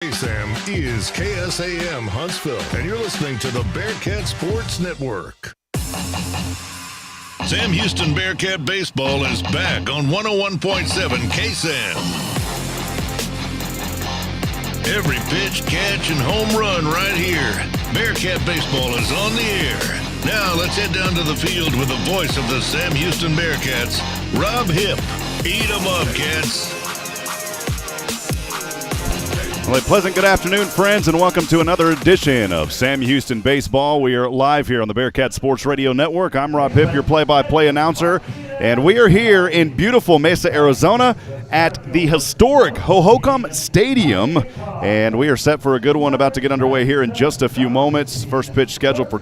Hey Sam is KSAM Huntsville, and you're listening to the Bearcat Sports Network. Sam Houston Bearcat Baseball is back on 101.7 KSAM. Every pitch, catch, and home run right here. Bearcat Baseball is on the air. Now let's head down to the field with the voice of the Sam Houston Bearcats, Rob Hipp. Eat 'em up, Cats. Well, a pleasant good afternoon, friends, and welcome to another edition of Sam Houston Baseball. We are live here on the Bearcat Sports Radio Network. I'm Rob Hipp, your play-by-play announcer, and we are here in beautiful Mesa, Arizona at the historic Hohokam Stadium, and we are set for a good one about to get underway here in just a few moments. First pitch scheduled for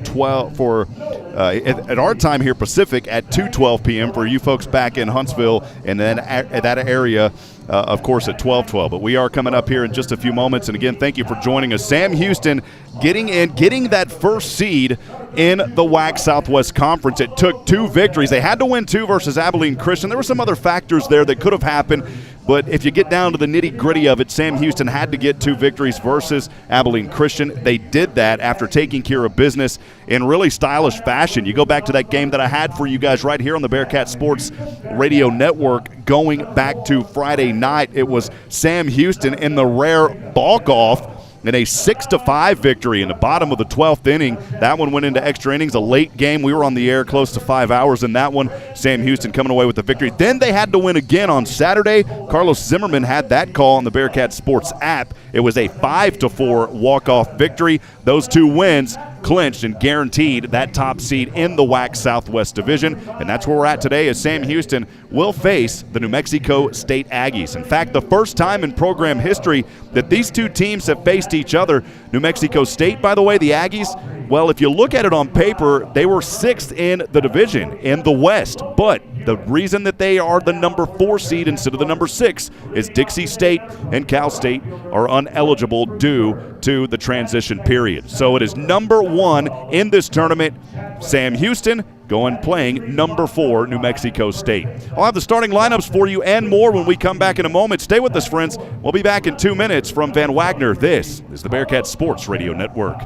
at our time here Pacific at 2:12 p.m. for you folks back in Huntsville and then at that area. Of course, at 12:12. But we are coming up here in just a few moments. And again, thank you for joining us. Sam Houston getting that first seed in the WAC Southwest Conference. It took two victories. They had to win two versus Abilene Christian. There were some other factors there that could have happened. But if you get down to the nitty-gritty of it, Sam Houston had to get two victories versus Abilene Christian. They did that after taking care of business in really stylish fashion. You go back to that game that I had for you guys right here on the Bearcat Sports Radio Network going back to Friday night. It was Sam Houston in the rare balk-off in a 6-5 victory in the bottom of the 12th inning. That one went into extra innings, a late game. We were on the air close to 5 hours in that one. Sam Houston coming away with the victory. Then they had to win again on Saturday. Carlos Zimmerman had that call on the Bearcat Sports app. It was a 5-4 walk-off victory. Those two wins clinched and guaranteed that top seed in the WAC Southwest Division. And that's where we're at today as Sam Houston will face the New Mexico State Aggies. In fact, the first time in program history that these two teams have faced each other. New Mexico State, by the way, the Aggies, well, if you look at it on paper, they were 6th in the division in the West. But the reason that they are the number 4 seed instead of the number 6 is Dixie State and Cal State are ineligible due to the transition period. So it is number 1 in this tournament, Sam Houston, playing number 4, New Mexico State. I'll have the starting lineups for you and more when we come back in a moment. Stay with us, friends. We'll be back in 2 minutes from Van Wagner. This is the Bearcat Sports Radio Network.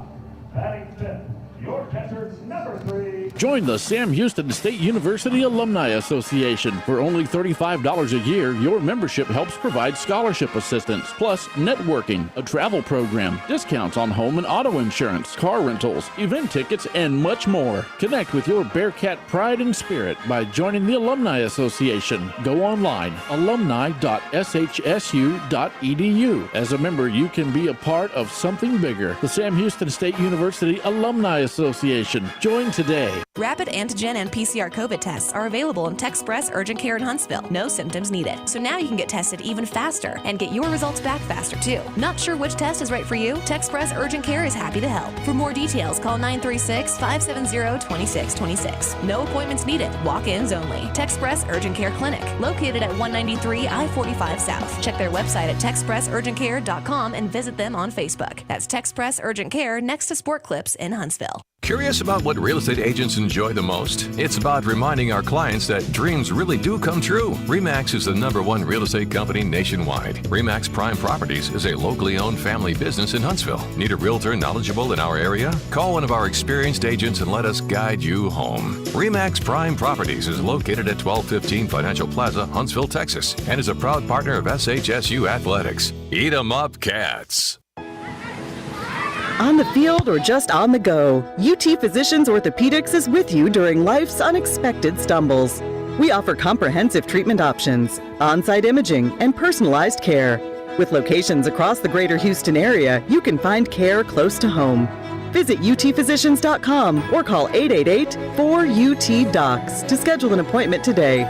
Join the Sam Houston State University Alumni Association. For only $35 a year, your membership helps provide scholarship assistance, plus networking, a travel program, discounts on home and auto insurance, car rentals, event tickets, and much more. Connect with your Bearcat pride and spirit by joining the Alumni Association. Go online, alumni.shsu.edu. As a member, you can be a part of something bigger. The Sam Houston State University Alumni Association. Join today. Rapid antigen and PCR COVID tests are available in Texpress Urgent Care in Huntsville. No symptoms needed. So now you can get tested even faster and get your results back faster too. Not sure which test is right for you? Texpress Urgent Care is happy to help. For more details, call 936-570-2626. No appointments needed. Walk-ins only. Texpress Urgent Care Clinic, located at 193 I-45 South. Check their website at texpressurgentcare.com and visit them on Facebook. That's Texpress Urgent Care next to Sport Clips in Huntsville. Curious about what real estate agents enjoy the most? It's about reminding our clients that dreams really do come true. RE/MAX is the #1 real estate company nationwide. RE/MAX Prime Properties is a locally owned family business in Huntsville. Need a realtor knowledgeable in our area? Call one of our experienced agents and let us guide you home. RE/MAX Prime Properties is located at 1215 Financial Plaza, Huntsville, Texas, and is a proud partner of SHSU Athletics. Eat 'em up, Cats. On the field or just on the go, UT Physicians Orthopedics is with you during life's unexpected stumbles. We offer comprehensive treatment options, on-site imaging, and personalized care. With locations across the greater Houston area, you can find care close to home. Visit utphysicians.com or call 888-4UT-DOCS to schedule an appointment today.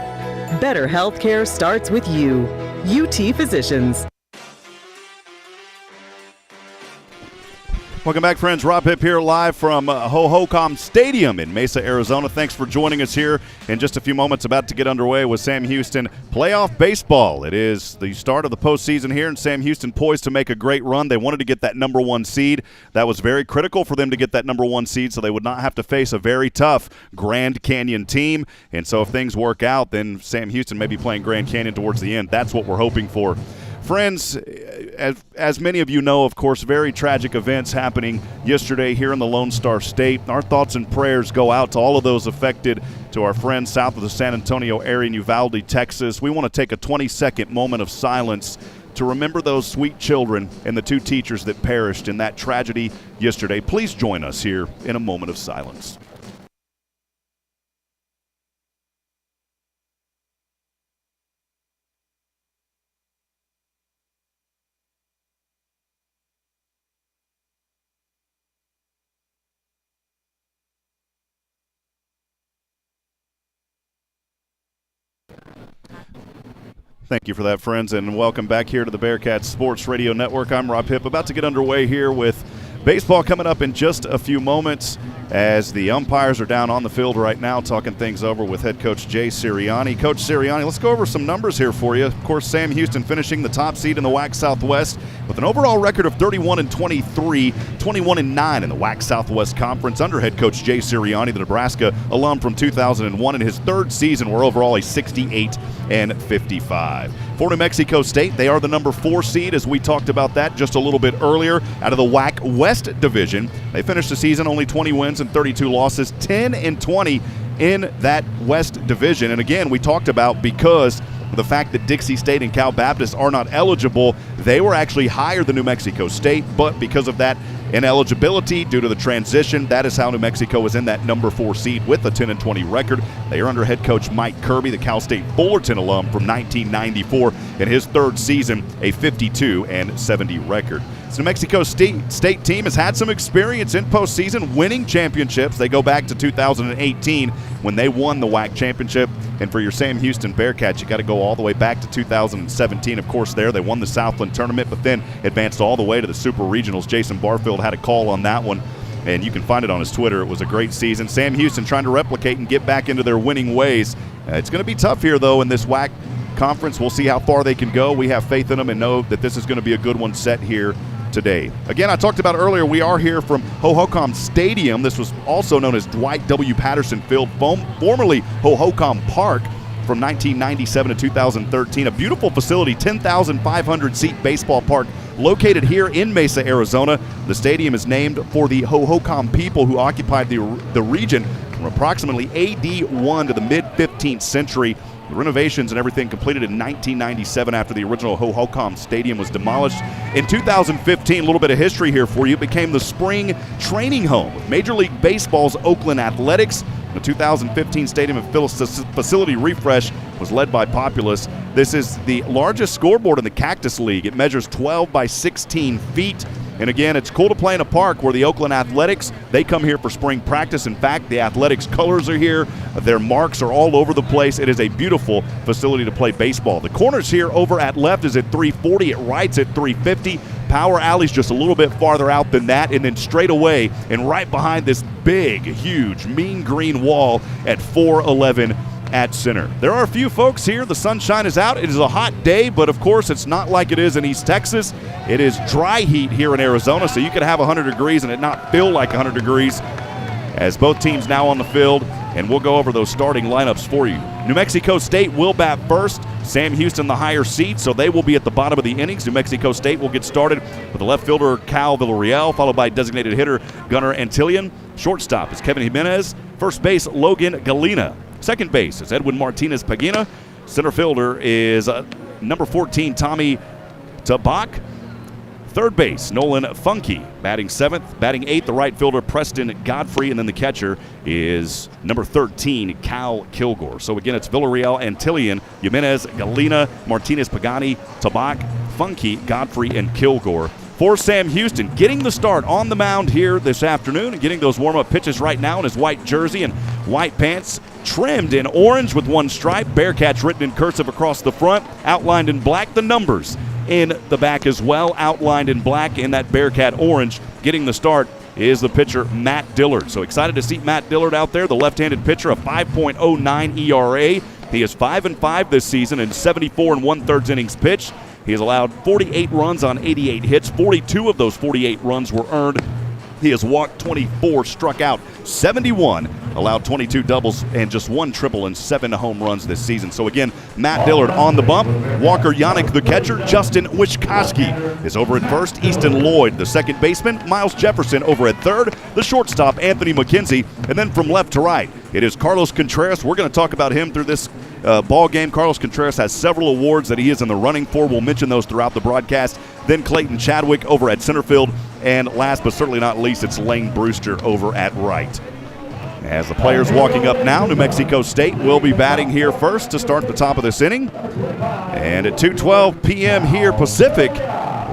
Better healthcare starts with you. UT Physicians. Welcome back, friends. Rob Hipp here live from Hohokam Stadium in Mesa, Arizona. Thanks for joining us here in just a few moments. About to get underway with Sam Houston playoff baseball. It is the start of the postseason here, and Sam Houston poised to make a great run. They wanted to get that #1 seed. That was very critical for them to get that #1 seed so they would not have to face a very tough Grand Canyon team. And so if things work out, then Sam Houston may be playing Grand Canyon towards the end. That's what we're hoping for Friends, as many of you know, of course, very tragic events happening yesterday here in the Lone Star State. Our thoughts and prayers go out to all of those affected, to our friends south of the San Antonio area in Uvalde, Texas. We want to take a 20-second moment of silence to remember those sweet children and the 2 teachers that perished in that tragedy yesterday. Please join us here in a moment of silence. Thank you for that, friends, and welcome back here to the Bearkats Sports Radio Network. I'm Rob Hipp, about to get underway here with baseball coming up in just a few moments as the umpires are down on the field right now talking things over with head coach Jay Sirianni. Coach Sirianni, let's go over some numbers here for you. Of course, Sam Houston finishing the top seed in the WAC Southwest with an overall record of 31-23, 21-9 in the WAC Southwest Conference under head coach Jay Sirianni, the Nebraska alum from 2001, in his 3rd season. We're overall a 68-55. For New Mexico State, they are the number 4 seed, as we talked about that just a little bit earlier, out of the WAC West Division. They finished the season only 20 wins and 32 losses, 10-20 in that West Division. And again, we talked about, because of the fact that Dixie State and Cal Baptist are not eligible, they were actually higher than New Mexico State, but because of that ineligibility due to the transition, that is how New Mexico is in that number 4 seed with a 10-20 record. They are under head coach Mike Kirby, the Cal State Fullerton alum from 1994, in his 3rd season, a 52-70 record. The New Mexico State team has had some experience in postseason winning championships. They go back to 2018 when they won the WAC championship. And for your Sam Houston Bearkats, you got to go all the way back to 2017. Of course, they won the Southland tournament, but then advanced all the way to the Super Regionals. Jason Barfield had a call on that one, and you can find it on his Twitter. It was a great season. Sam Houston trying to replicate and get back into their winning ways. It's going to be tough here, though, in this WAC conference. We'll see how far they can go. We have faith in them and know that this is going to be a good one set here today. Again, I talked about earlier, we are here from Hohokam Stadium. This was also known as Dwight W. Patterson Field, formerly Hohokam Park, from 1997 to 2013. A beautiful facility, 10,500 seat baseball park located here in Mesa, Arizona. The stadium is named for the Hohokam people who occupied the region from approximately AD 1 to the mid-15th century. The renovations and everything completed in 1997 after the original Hohokam Stadium was demolished. In 2015, a little bit of history here for you, it became the spring training home of Major League Baseball's Oakland Athletics. The 2015 stadium and facility refresh was led by Populous. This is the largest scoreboard in the Cactus League. It measures 12 by 16 feet. And again, it's cool to play in a park where the Oakland Athletics, they come here for spring practice. In fact, the Athletics colors are here. Their marks are all over the place. It is a beautiful facility to play baseball. The corners here over at left is at 340. At right's at 350. Power alley's just a little bit farther out than that. And then straight away and right behind this big, huge, mean green wall at 411 at center. There are a few folks here. The sunshine is out. It is a hot day, but of course it's not like it is in East Texas. It is dry heat here in Arizona, so you could have 100 degrees and it not feel like 100 degrees. As both teams now on the field, and we'll go over those starting lineups for you. New Mexico State will bat first. Sam Houston the higher seed, so they will be at the bottom of the innings. New Mexico State will get started with the left fielder Cal Villarreal, followed by designated hitter Gunnar Antillion. Shortstop is Kevin Jimenez. First base, Logan Galena. Second base is Edwin Martinez Pagina. Center fielder is number 14, Tommy Tabak. Third base, Nolan Funky. Batting 7th. Batting 8th, the right fielder, Preston Godfrey. And then the catcher is number 13, Cal Kilgore. So again, it's Villarreal, Antillion, Jimenez, Galena, Martinez Pagani, Tabak, Funky, Godfrey, and Kilgore. For Sam Houston, getting the start on the mound here this afternoon and getting those warm-up pitches right now in his white jersey and white pants, trimmed in orange with one stripe, Bearkats written in cursive across the front, outlined in black, the numbers in the back as well, outlined in black in that Bearcat orange. Getting the start is the pitcher, Matt Dillard. So excited to see Matt Dillard out there, the left-handed pitcher, a 5.09 ERA. He is 5-5 this season in 74 1/3 innings pitched. He has allowed 48 runs on 88 hits. 42 of those 48 runs were earned. He has walked 24, struck out 71, allowed 22 doubles and just 1 triple and 7 home runs this season. So again, Matt Dillard on the bump. Walker Yannick, the catcher. Justin Wishkowski is over at first. Easton Lloyd, the second baseman. Miles Jefferson over at third. The shortstop, Anthony Mckenzie. And then from left to right, it is Carlos Contreras. We're going to talk about him through this ball game. Carlos Contreras has several awards that he is in the running for. We'll mention those throughout the broadcast. Then Clayton Chadwick over at center field. And last but certainly not least, it's Lane Brewster over at right. As the players walking up now, New Mexico State will be batting here first to start the top of this inning. And at 2:12 p.m. here Pacific,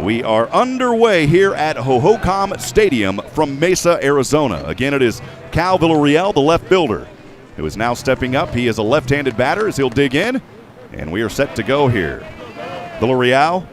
we are underway here at Hohokam Stadium from Mesa, Arizona. Again, it is Cal Villarreal, the left fielder, who is now stepping up. He is a left-handed batter as he'll dig in, and we are set to go here. Villarreal,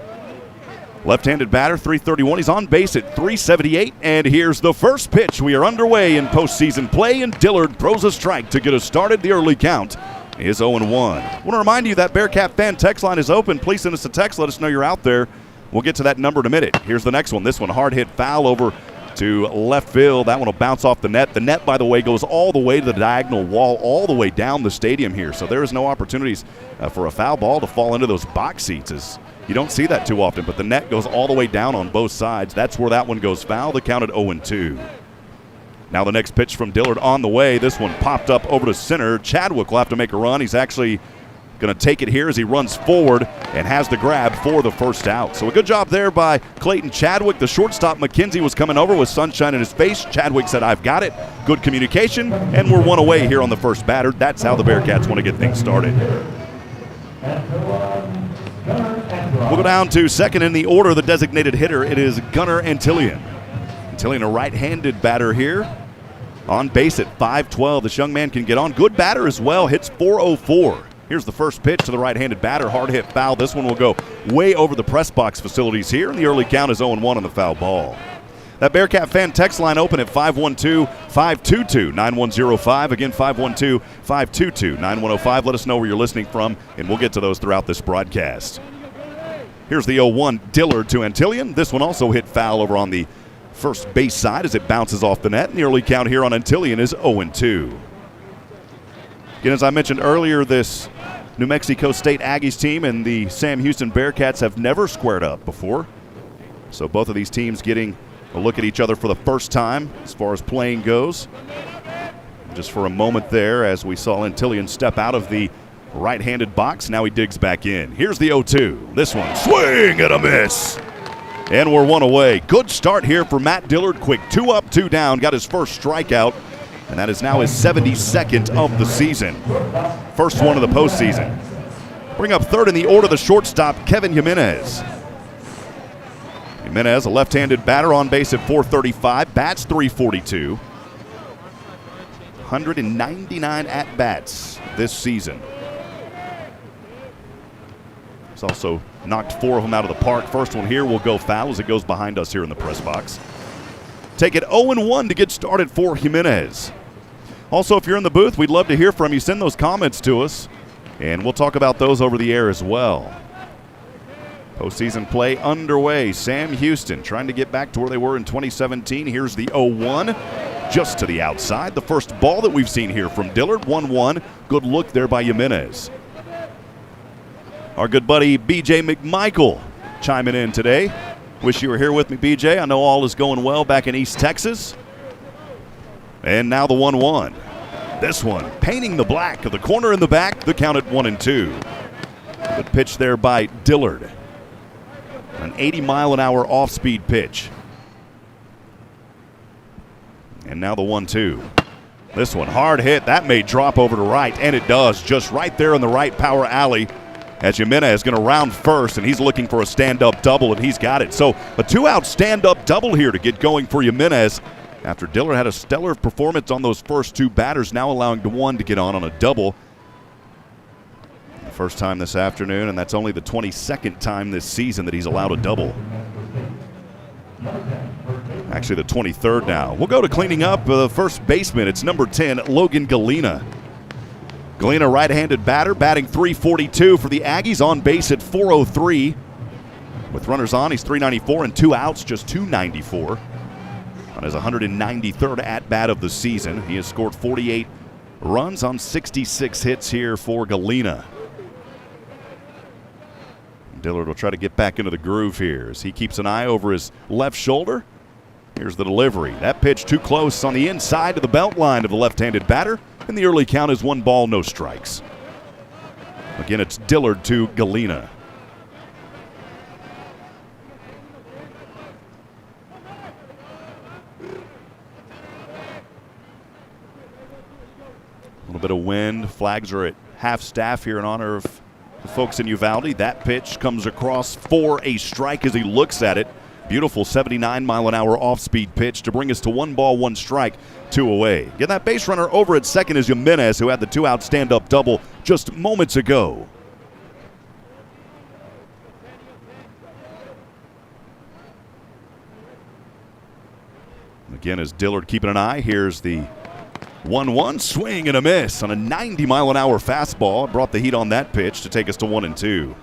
left-handed batter, 331. He's on base at 378, and here's the first pitch. We are underway in postseason play, and Dillard throws a strike to get us started. The early count is 0-1. I want to remind you that Bearcat fan text line is open. Please send us a text. Let us know you're out there. We'll get to that number in a minute. Here's the next one. This one, hard hit foul over to left field. That one will bounce off the net. The net, by the way, goes all the way to the diagonal wall, all the way down the stadium here. So there is no opportunities for a foul ball to fall into those box seats. You don't see that too often, but the net goes all the way down on both sides. That's where that one goes foul. The count at 0-2. Now the next pitch from Dillard on the way. This one popped up over to center. Chadwick will have to make a run. He's actually going to take it here as he runs forward and has the grab for the first out. So a good job there by Clayton Chadwick. The shortstop, Mckenzie, was coming over with sunshine in his face. Chadwick said, "I've got it." Good communication, and we're 1 away here on the first batter. That's how the Bearcats want to get things started. We'll go down to second in the order. The designated hitter, it is Gunnar Antillian. Antillian, a right-handed batter here. On base at 5'12". This young man can get on. Good batter as well. Hits .404. Here's the first pitch to the right-handed batter. Hard hit foul. This one will go way over the press box facilities here, and the early count is 0-1 on the foul ball. That Bearcat fan text line open at 512-522-9105. Again, 512-522-9105. Let us know where you're listening from, and we'll get to those throughout this broadcast. Here's the 0-1 Dillard to Antillian. This one also hit foul over on the first base side as it bounces off the net, and the early count here on Antillian is 0-2. Again, as I mentioned earlier, this New Mexico State Aggies team and the Sam Houston Bearcats have never squared up before. So both of these teams getting a look at each other for the first time as far as playing goes. Just for a moment there as we saw Antillian step out of the right-handed box. Now he digs back in. Here's the 0-2. This one, swing and a miss. And we're 1 away. Good start here for Matt Dillard. Quick 2 up, 2 down. Got his first strikeout. And that is now his 72nd of the season. First one of the postseason. Bring up third in the order, the shortstop, Kevin Jimenez. Jimenez, a left-handed batter, on base at 435, bats 342. 199 at-bats this season. He's also knocked 4 of them out of the park. First one here will go foul as it goes behind us here in the press box. Take it 0-1 to get started for Jimenez. Also, if you're in the booth, we'd love to hear from you. Send those comments to us, and we'll talk about those over the air as well. Postseason play underway. Sam Houston trying to get back to where they were in 2017. Here's the 0-1, just to the outside. The first ball that we've seen here from Dillard, 1-1. Good look there by Jimenez. Our good buddy B.J. McMichael chiming in today. Wish you were here with me, BJ. I know all is going well back in East Texas. And now the 1-1. This one, painting the black of the corner in the back. The count at 1-2. Good pitch there by Dillard. An 80-mile-an-hour off-speed pitch. And now the 1-2. This one, hard hit. That may drop over to right, and it does. Just right there in the right power alley. As Jimenez is going to round first, and he's looking for a stand-up double, and he's got it. So a 2-out stand-up double here to get going for Jimenez after Dillard had a stellar performance on those first 2 batters, now allowing the one to get on a double. The first time this afternoon, and that's only the 22nd time this season that he's allowed a double. Actually, the 23rd now. We'll go to cleaning up the first baseman. It's number 10, Logan Galena. Galena, right-handed batter, batting 342 for the Aggies, on base at 403. With runners on, he's 394 and 2 outs, just 294. on his 193rd at-bat of the season. He has scored 48 runs on 66 hits here for Galena. Dillard will try to get back into the groove here as he keeps an eye over his left shoulder. Here's the delivery. That pitch too close on the inside of the belt line of the left-handed batter, and the early count is 1 ball, no strikes. Again, it's Dillard to Galena. A little bit of wind. Flags are at half staff here in honor of the folks in Uvalde. That pitch comes across for a strike as he looks at it. Beautiful 79-mile-an-hour off-speed pitch to bring us to 1 ball, 1 strike, 2 away. Get that base runner over at second is Jimenez, who had the 2-out stand-up double just moments ago. Again, as Dillard keeping an eye, here's the 1-1 swing and a miss on a 90-mile-an-hour fastball. Brought the heat on that pitch to take us to 1-2.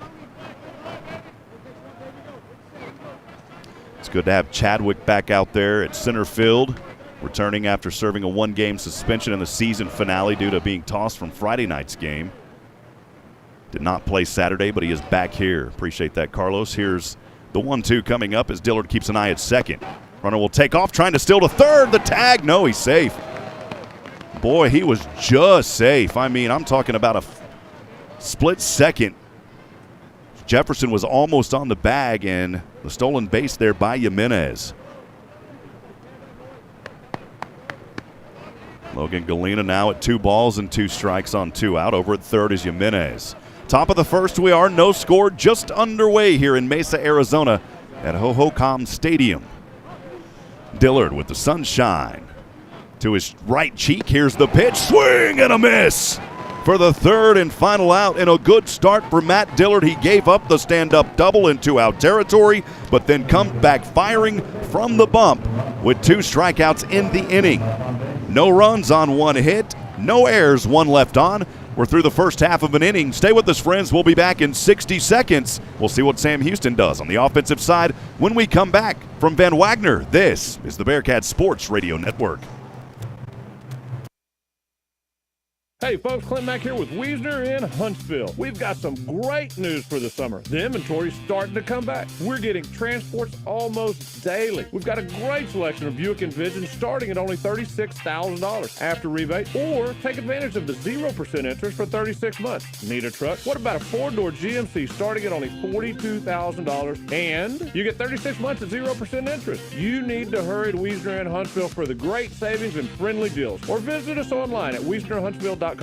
It's good to have Chadwick back out there at center field, returning after serving a 1-game suspension in the season finale due to being tossed from Friday night's game. Did not play Saturday, but he is back here. Appreciate that, Carlos. Here's the 1-2 coming up as Dillard keeps an eye at second. Runner will take off, trying to steal to third. The tag, no, he's safe. Boy, he was just safe. I mean, I'm talking about a split second. Jefferson was almost on the bag, and the stolen base there by Jimenez. Logan Galena now at 2 balls and 2 strikes on 2 out. Over at third is Jimenez. Top of the first, we are no score, just underway here in Mesa, Arizona at Ho-Ho-Com Stadium. Dillard with the sunshine to his right cheek. Here's the pitch. Swing and a miss for the third and final out, and a good start for Matt Dillard. He gave up the stand-up double in 2-out territory, but then comes back firing from the bump with 2 strikeouts in the inning. No runs on 1 hit, no errors, 1 left on. We're through the first half of an inning. Stay with us, friends. We'll be back in 60 seconds. We'll see what Sam Houston does on the offensive side when we come back from Van Wagner. This is the Bearkats Sports Radio Network. Hey folks, Clint Mack here with Wiesner in Huntsville. We've got some great news for the summer. The inventory's starting to come back. We're getting transports almost daily. We've got a great selection of Buick Envision starting at only $36,000 after rebate, or take advantage of the 0% interest for 36 months. Need a truck? What about a 4-door GMC starting at only $42,000, and you get 36 months at 0% interest? You need to hurry to Wiesner in Huntsville for the great savings and friendly deals, or visit us online at WiesnerHuntsville.com.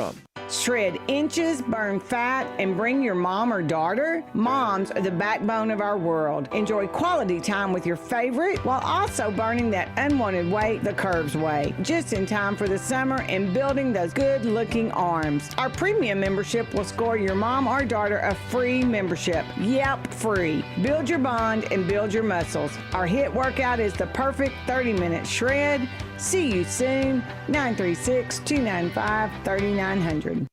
Shred inches, burn fat, and bring your mom or daughter? Moms are the backbone of our world. Enjoy quality time with your favorite while also burning that unwanted weight the Curves way. Just in time for the summer and building those good-looking arms. Our premium membership will score your mom or daughter a free membership. Yep, free. Build your bond and build your muscles. Our HIIT workout is the perfect 30-minute shred. See you soon. 936-295-3900.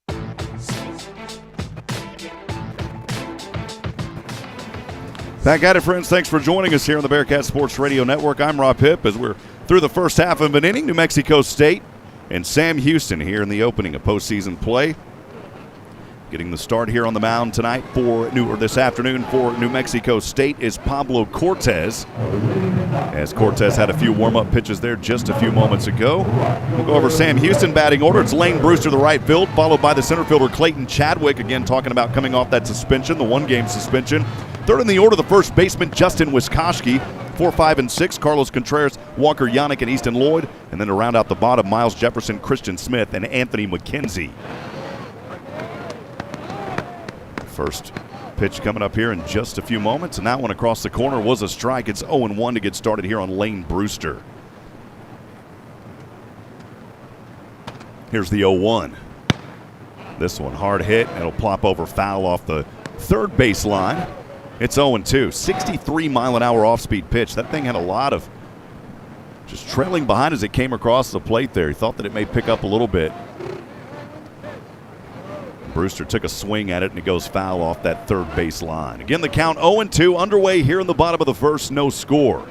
Back at it, friends. Thanks for joining us here on the Bearcat Sports Radio Network. I'm Rob Hipp as we're through the first half of an inning. New Mexico State and Sam Houston here in the opening of postseason play. Getting the start here on the mound tonight this afternoon for New Mexico State is Pablo Cortez. As Cortez had a few warm-up pitches there just a few moments ago. We'll go over Sam Houston batting order. It's Lane Brewster, the right field, followed by the center fielder Clayton Chadwick, again talking about coming off that suspension, the 1-game suspension. Third in the order, the first baseman Justin Wiskoski. 4, 5, and 6, Carlos Contreras, Walker Yannick, and Easton Lloyd. And then to round out the bottom, Miles Jefferson, Christian Smith, and Anthony Mckenzie. First pitch coming up here in just a few moments, and that one across the corner was a strike. It's 0-1 to get started here on Lane Brewster. Here's the 0-1. This one hard hit. It'll plop over foul off the third base line. It's 0-2. 63-mile-an-hour off-speed pitch. That thing had a lot of just trailing behind as it came across the plate there. He thought that it may pick up a little bit. Brewster took a swing at it, and it goes foul off that third base line. Again, the count 0-2 underway here in the bottom of the first, no score.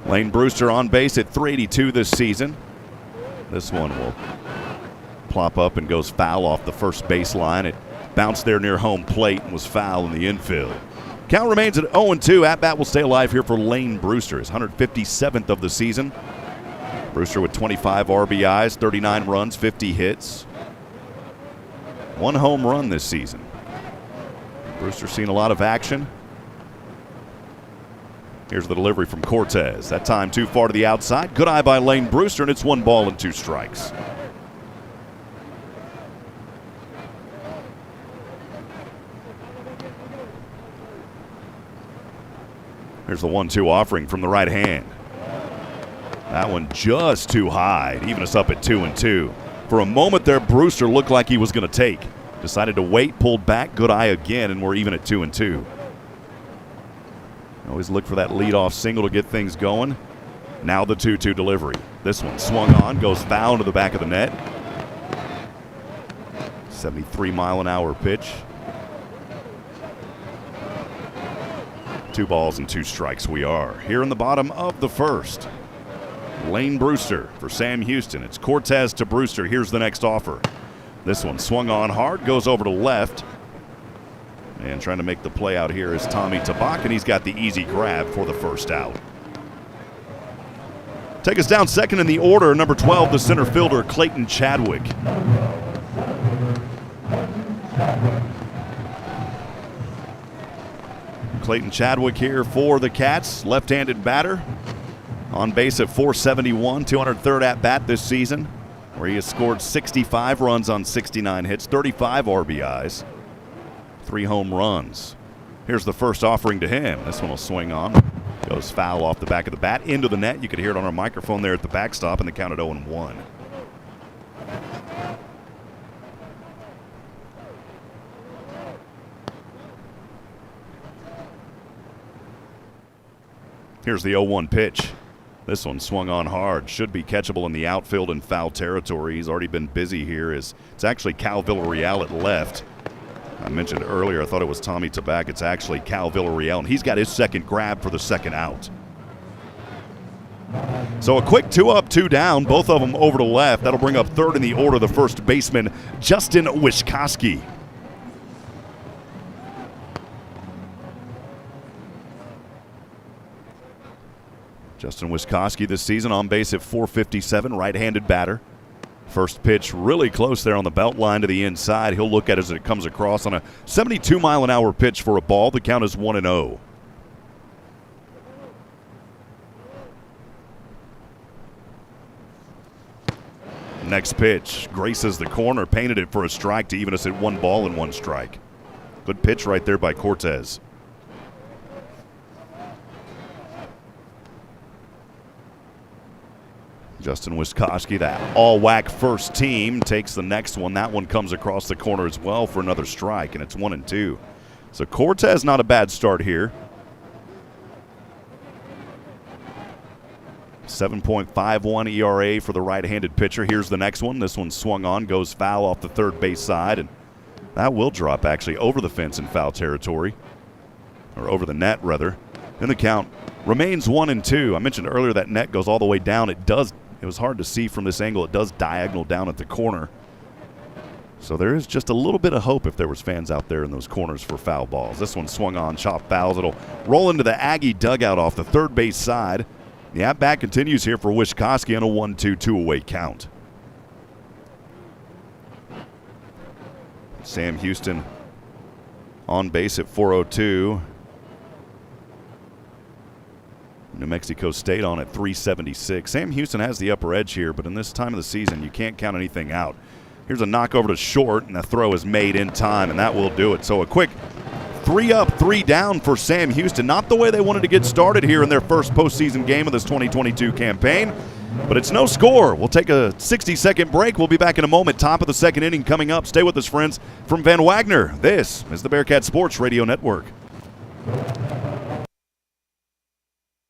Lane Brewster on base at .382 this season. This one will plop up and goes foul off the first baseline. It bounced there near home plate and was foul in the infield. Count remains at 0-2. At-bat will stay alive here for Lane Brewster, his 157th of the season. Brewster with 25 RBIs, 39 runs, 50 hits. 1 home run this season. Brewster's seen a lot of action. Here's the delivery from Cortez. That time too far to the outside. Good eye by Lane Brewster, and it's 1 ball and 2 strikes. Here's the 1-2 offering from the right hand. That one just too high, even us up at 2-2. For a moment there, Brewster looked like he was going to take. Decided to wait, pulled back, good eye again, and we're even at 2-2. Always look for that leadoff single to get things going. Now the 2-2 delivery. This one swung on, goes foul into the back of the net. 73-mile-an-hour pitch. 2 balls and 2 strikes we are. Here in the bottom of the first. Lane Brewster for Sam Houston. It's Cortez to Brewster. Here's the next offer. This one swung on hard, goes over to left. And trying to make the play out here is Tommy Tabak, and he's got the easy grab for the first out. Take us down second in the order, number 12, the center fielder, Clayton Chadwick. Clayton Chadwick here for the Cats, left-handed batter. On base at .471, 203rd at-bat this season, where he has scored 65 runs on 69 hits, 35 RBIs, 3 home runs. Here's the first offering to him. This one will swing on. Goes foul off the back of the bat into the net. You could hear it on our microphone there at the backstop, and the count at 0-1. Here's the 0-1 pitch. This one swung on hard. Should be catchable in the outfield and foul territory. He's already been busy here. It's actually Cal Villarreal at left. I mentioned earlier I thought it was Tommy Tabak. It's actually Cal Villarreal, and he's got his second grab for the second out. So a quick 2 up, 2 down, both of them over to left. That'll bring up third in the order, the first baseman, Justin Wischkowski. Justin Wischkowski this season on base at .457, right-handed batter. First pitch really close there on the belt line to the inside. He'll look at it as it comes across on a 72-mile-an-hour pitch for a ball. The count is 1-0. Next pitch graces the corner, painted it for a strike to even us at 1 ball and 1 strike. Good pitch right there by Cortez. Justin Wischkowski, that all WAC first team, takes the next one. That one comes across the corner as well for another strike, and it's 1-2. So Cortez, not a bad start here. 7.51 ERA for the right-handed pitcher. Here's the next one. This one swung on, goes foul off the third base side, and that will drop actually over the fence in foul territory, or over the net rather. And the count remains 1-2. I mentioned earlier that net goes all the way down. It was hard to see from this angle. It does diagonal down at the corner. So there is just a little bit of hope if there was fans out there in those corners for foul balls. This one swung on, chopped fouls. It'll roll into the Aggie dugout off the third base side. The at-bat continues here for Wischkowski on a 1-2 two-away count. Sam Houston on base at .402. New Mexico State on at .376. Sam Houston has the upper edge here, but in this time of the season, you can't count anything out. Here's a knock over to short, and the throw is made in time, and that will do it. So a quick 3 up, 3 down for Sam Houston. Not the way they wanted to get started here in their first postseason game of this 2022 campaign, but it's no score. We'll take a 60-second break. We'll be back in a moment. Top of the second inning coming up. Stay with us, friends, from Van Wagner. This is the Bearcat Sports Radio Network.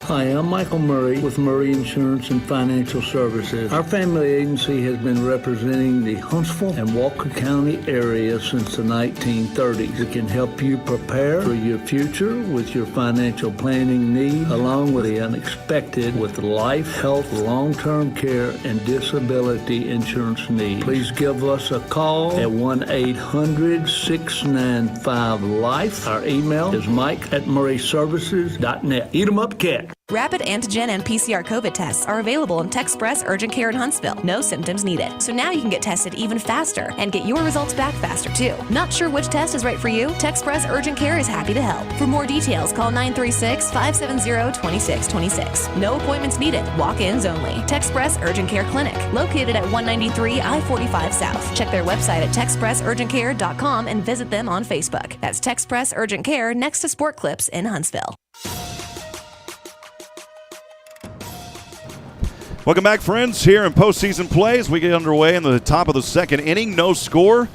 Hi, I'm Michael Murray with Murray Insurance and Financial Services. Our family agency has been representing the Huntsville and Walker County area since the 1930s. We can help you prepare for your future with your financial planning needs, along with the unexpected with life, health, long-term care, and disability insurance needs. Please give us a call at 1-800-695-LIFE. Our email is mike@murrayservices.net. Eat 'em up, cat. Rapid antigen and PCR COVID tests are available in Techspress Urgent Care in Huntsville. No symptoms needed. So now you can get tested even faster and get your results back faster too. Not sure which test is right for you? Techspress Urgent Care is happy to help. For more details, call 936-570-2626. No appointments needed. Walk-ins only. Techspress Urgent Care Clinic, located at 193 I-45 South. Check their website at techspressurgentcare.com and visit them on Facebook. That's Techspress Urgent Care next to Sport Clips in Huntsville. Welcome back, friends, here in postseason play as we get underway in the top of the second inning. No score. I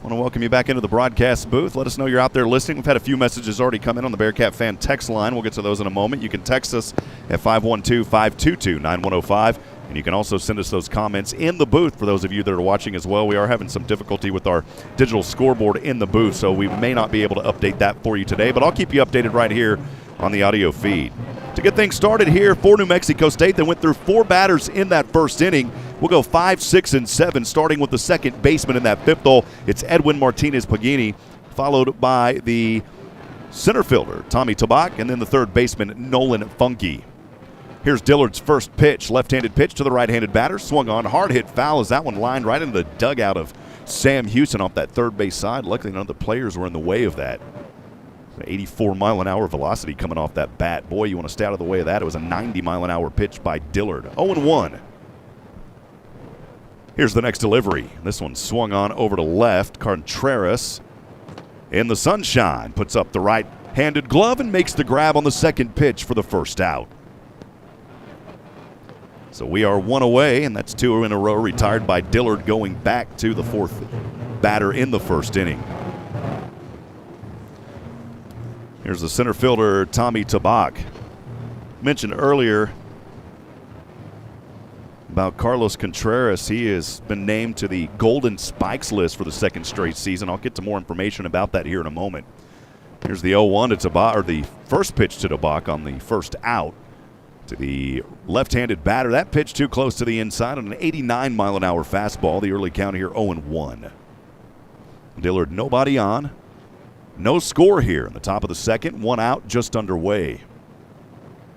want to welcome you back into the broadcast booth. Let us know you're out there listening. We've had a few messages already come in on the Bearcat fan text line. We'll get to those in a moment. You can text us at 512-522-9105. And you can also send us those comments in the booth for those of you that are watching as well. We are having some difficulty with our digital scoreboard in the booth, so we may not be able to update that for you today, but I'll keep you updated right here on the audio feed. To get things started here for New Mexico State, they went through 4 batters in that first inning. We'll go 5, 6, and 7, starting with the second baseman in that fifth hole. It's Edwin Martinez-Pagini, followed by the center fielder, Tommy Tabak, and then the third baseman, Nolan Funky. Here's Dillard's first pitch, left-handed pitch to the right-handed batter, swung on, hard hit foul as that one lined right into the dugout of Sam Houston off that third base side. Luckily, none of the players were in the way of that. 84-mile-an-hour velocity coming off that bat. Boy, you want to stay out of the way of that. It was a 90-mile-an-hour pitch by Dillard. 0-1. Here's the next delivery. This one swung on over to left. Contreras in the sunshine puts up the right-handed glove and makes the grab on the second pitch for the first out. So we are 1 away, and that's 2 in a row retired by Dillard, going back to the fourth batter in the first inning. Here's the center fielder, Tommy Tabak. Mentioned earlier about Carlos Contreras. He has been named to the Golden Spikes list for the second straight season. I'll get to more information about that here in a moment. Here's the 0-1 to Tabak, or the first pitch to Tabak on the first out. To the left-handed batter. That pitch too close to the inside on an 89-mile-an-hour fastball. The early count here 0-1. Dillard nobody on. No score here in the top of the second. 1 out, just underway. A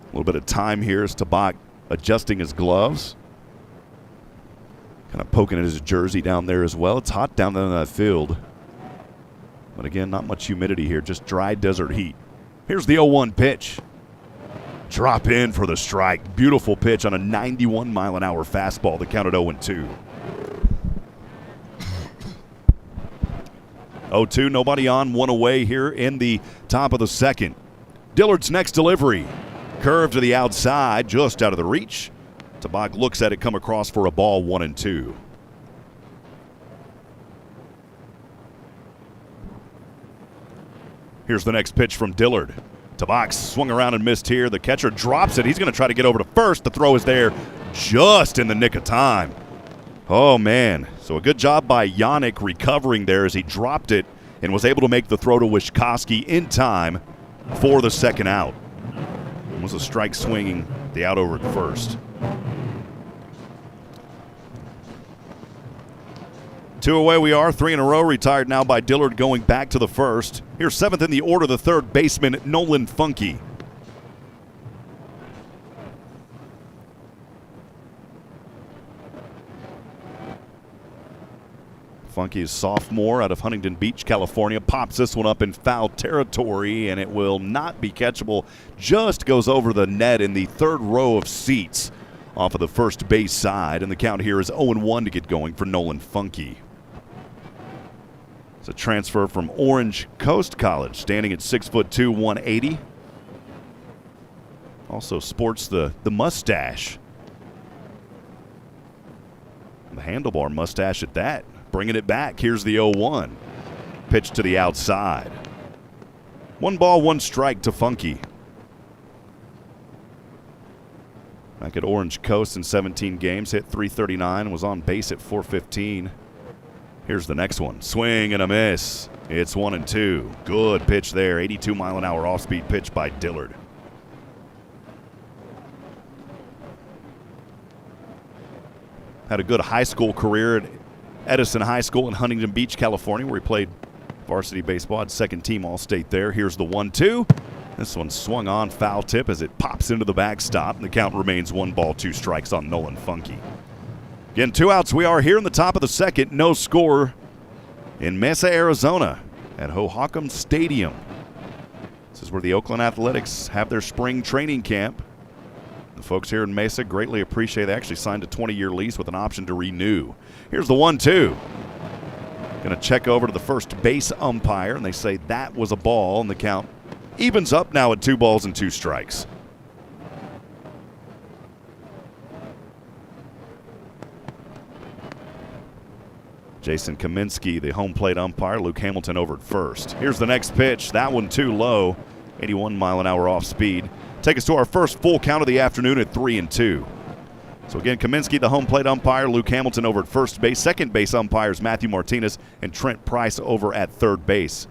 little bit of time here as Tabak adjusting his gloves. Kind of poking at his jersey down there as well. It's hot down there in that field. But again, not much humidity here, just dry desert heat. Here's the 0-1 pitch. Drop in for the strike. Beautiful pitch on a 91-mile-an-hour fastball. The count at 0-2. 0-2, nobody on, 1 away here in the top of the second. Dillard's next delivery. Curve to the outside, just out of the reach. Tabak looks at it come across for a ball, 1-2. Here's the next pitch from Dillard. Tabak swung around and missed here. The catcher drops it. He's going to try to get over to first. The throw is there just in the nick of time. Oh, man. So a good job by Yannick recovering there as he dropped it and was able to make the throw to Wishkowski in time for the second out. It was a strike swinging the out over at first. 2 away we are, 3 in a row, retired now by Dillard going back to the first. Here's 7th in the order, the third baseman, Nolan Funky. Funky is sophomore out of Huntington Beach, California. Pops this one up in foul territory, and it will not be catchable. Just goes over the net in the third row of seats off of the first base side. And the count here is 0-1 to get going for Nolan Funky. It's a transfer from Orange Coast College, standing at 6'2", 180. Also sports the mustache. The handlebar mustache at that. Bringing it back. Here's the 0-1. Pitch to the outside. 1 ball, 1 strike to Funky. Back at Orange Coast in 17 games, hit .339, was on base at .415. Here's the next one. Swing and a miss. It's 1-2. Good pitch there. 82-mile-an-hour off-speed pitch by Dillard. Had a good high school career at Edison High School in Huntington Beach, California, where he played varsity baseball. Had second-team All-State there. Here's the 1-2. This one swung on, foul tip as it pops into the backstop. And the count remains 1 ball, 2 strikes on Nolan Funky. Again, 2 outs. We are here in the top of the second. No score in Mesa, Arizona at Hohokam Stadium. This is where the Oakland Athletics have their spring training camp. The folks here in Mesa greatly appreciate they actually signed a 20-year lease with an option to renew. Here's the 1-2. Going to check over to the first base umpire, and they say that was a ball, and the count evens up now at 2 balls and 2 strikes. Jason Kaminsky, the home plate umpire. Luke Hamilton over at first. Here's the next pitch. That one too low. 81-mile-an-hour off speed. Take us to our first full count of the afternoon at 3-2. So again, Kaminsky, the home plate umpire. Luke Hamilton over at first base. Second base umpires Matthew Martinez and Trent Price over at third base.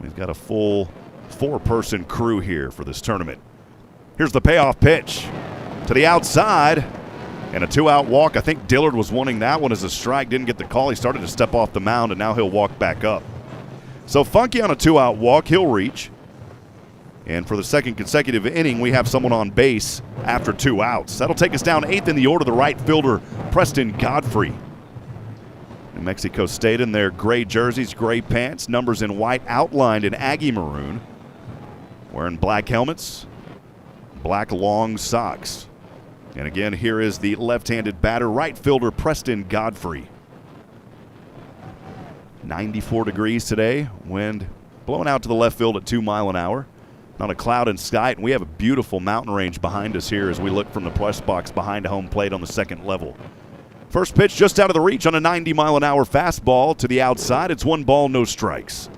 We've got a full 4-person crew here for this tournament. Here's the payoff pitch to the outside. And a 2-out walk. I think Dillard was wanting that one as a strike. Didn't get the call. He started to step off the mound, and now he'll walk back up. So Funky on a 2-out walk. He'll reach. And for the second consecutive inning, we have someone on base after 2 outs. That'll take us down 8th in the order, the right fielder, Preston Godfrey. New Mexico State in their gray jerseys, gray pants, numbers in white outlined in Aggie maroon. Wearing black helmets, black long socks. And again, here is the left-handed batter, right fielder Preston Godfrey. 94 degrees today, wind blowing out to the left field at 2 miles an hour. Not a cloud in sight, and we have a beautiful mountain range behind us here as we look from the press box behind home plate on the second level. First pitch just out of the reach on a 90-mile-an-hour fastball to the outside. It's 1 ball, no strikes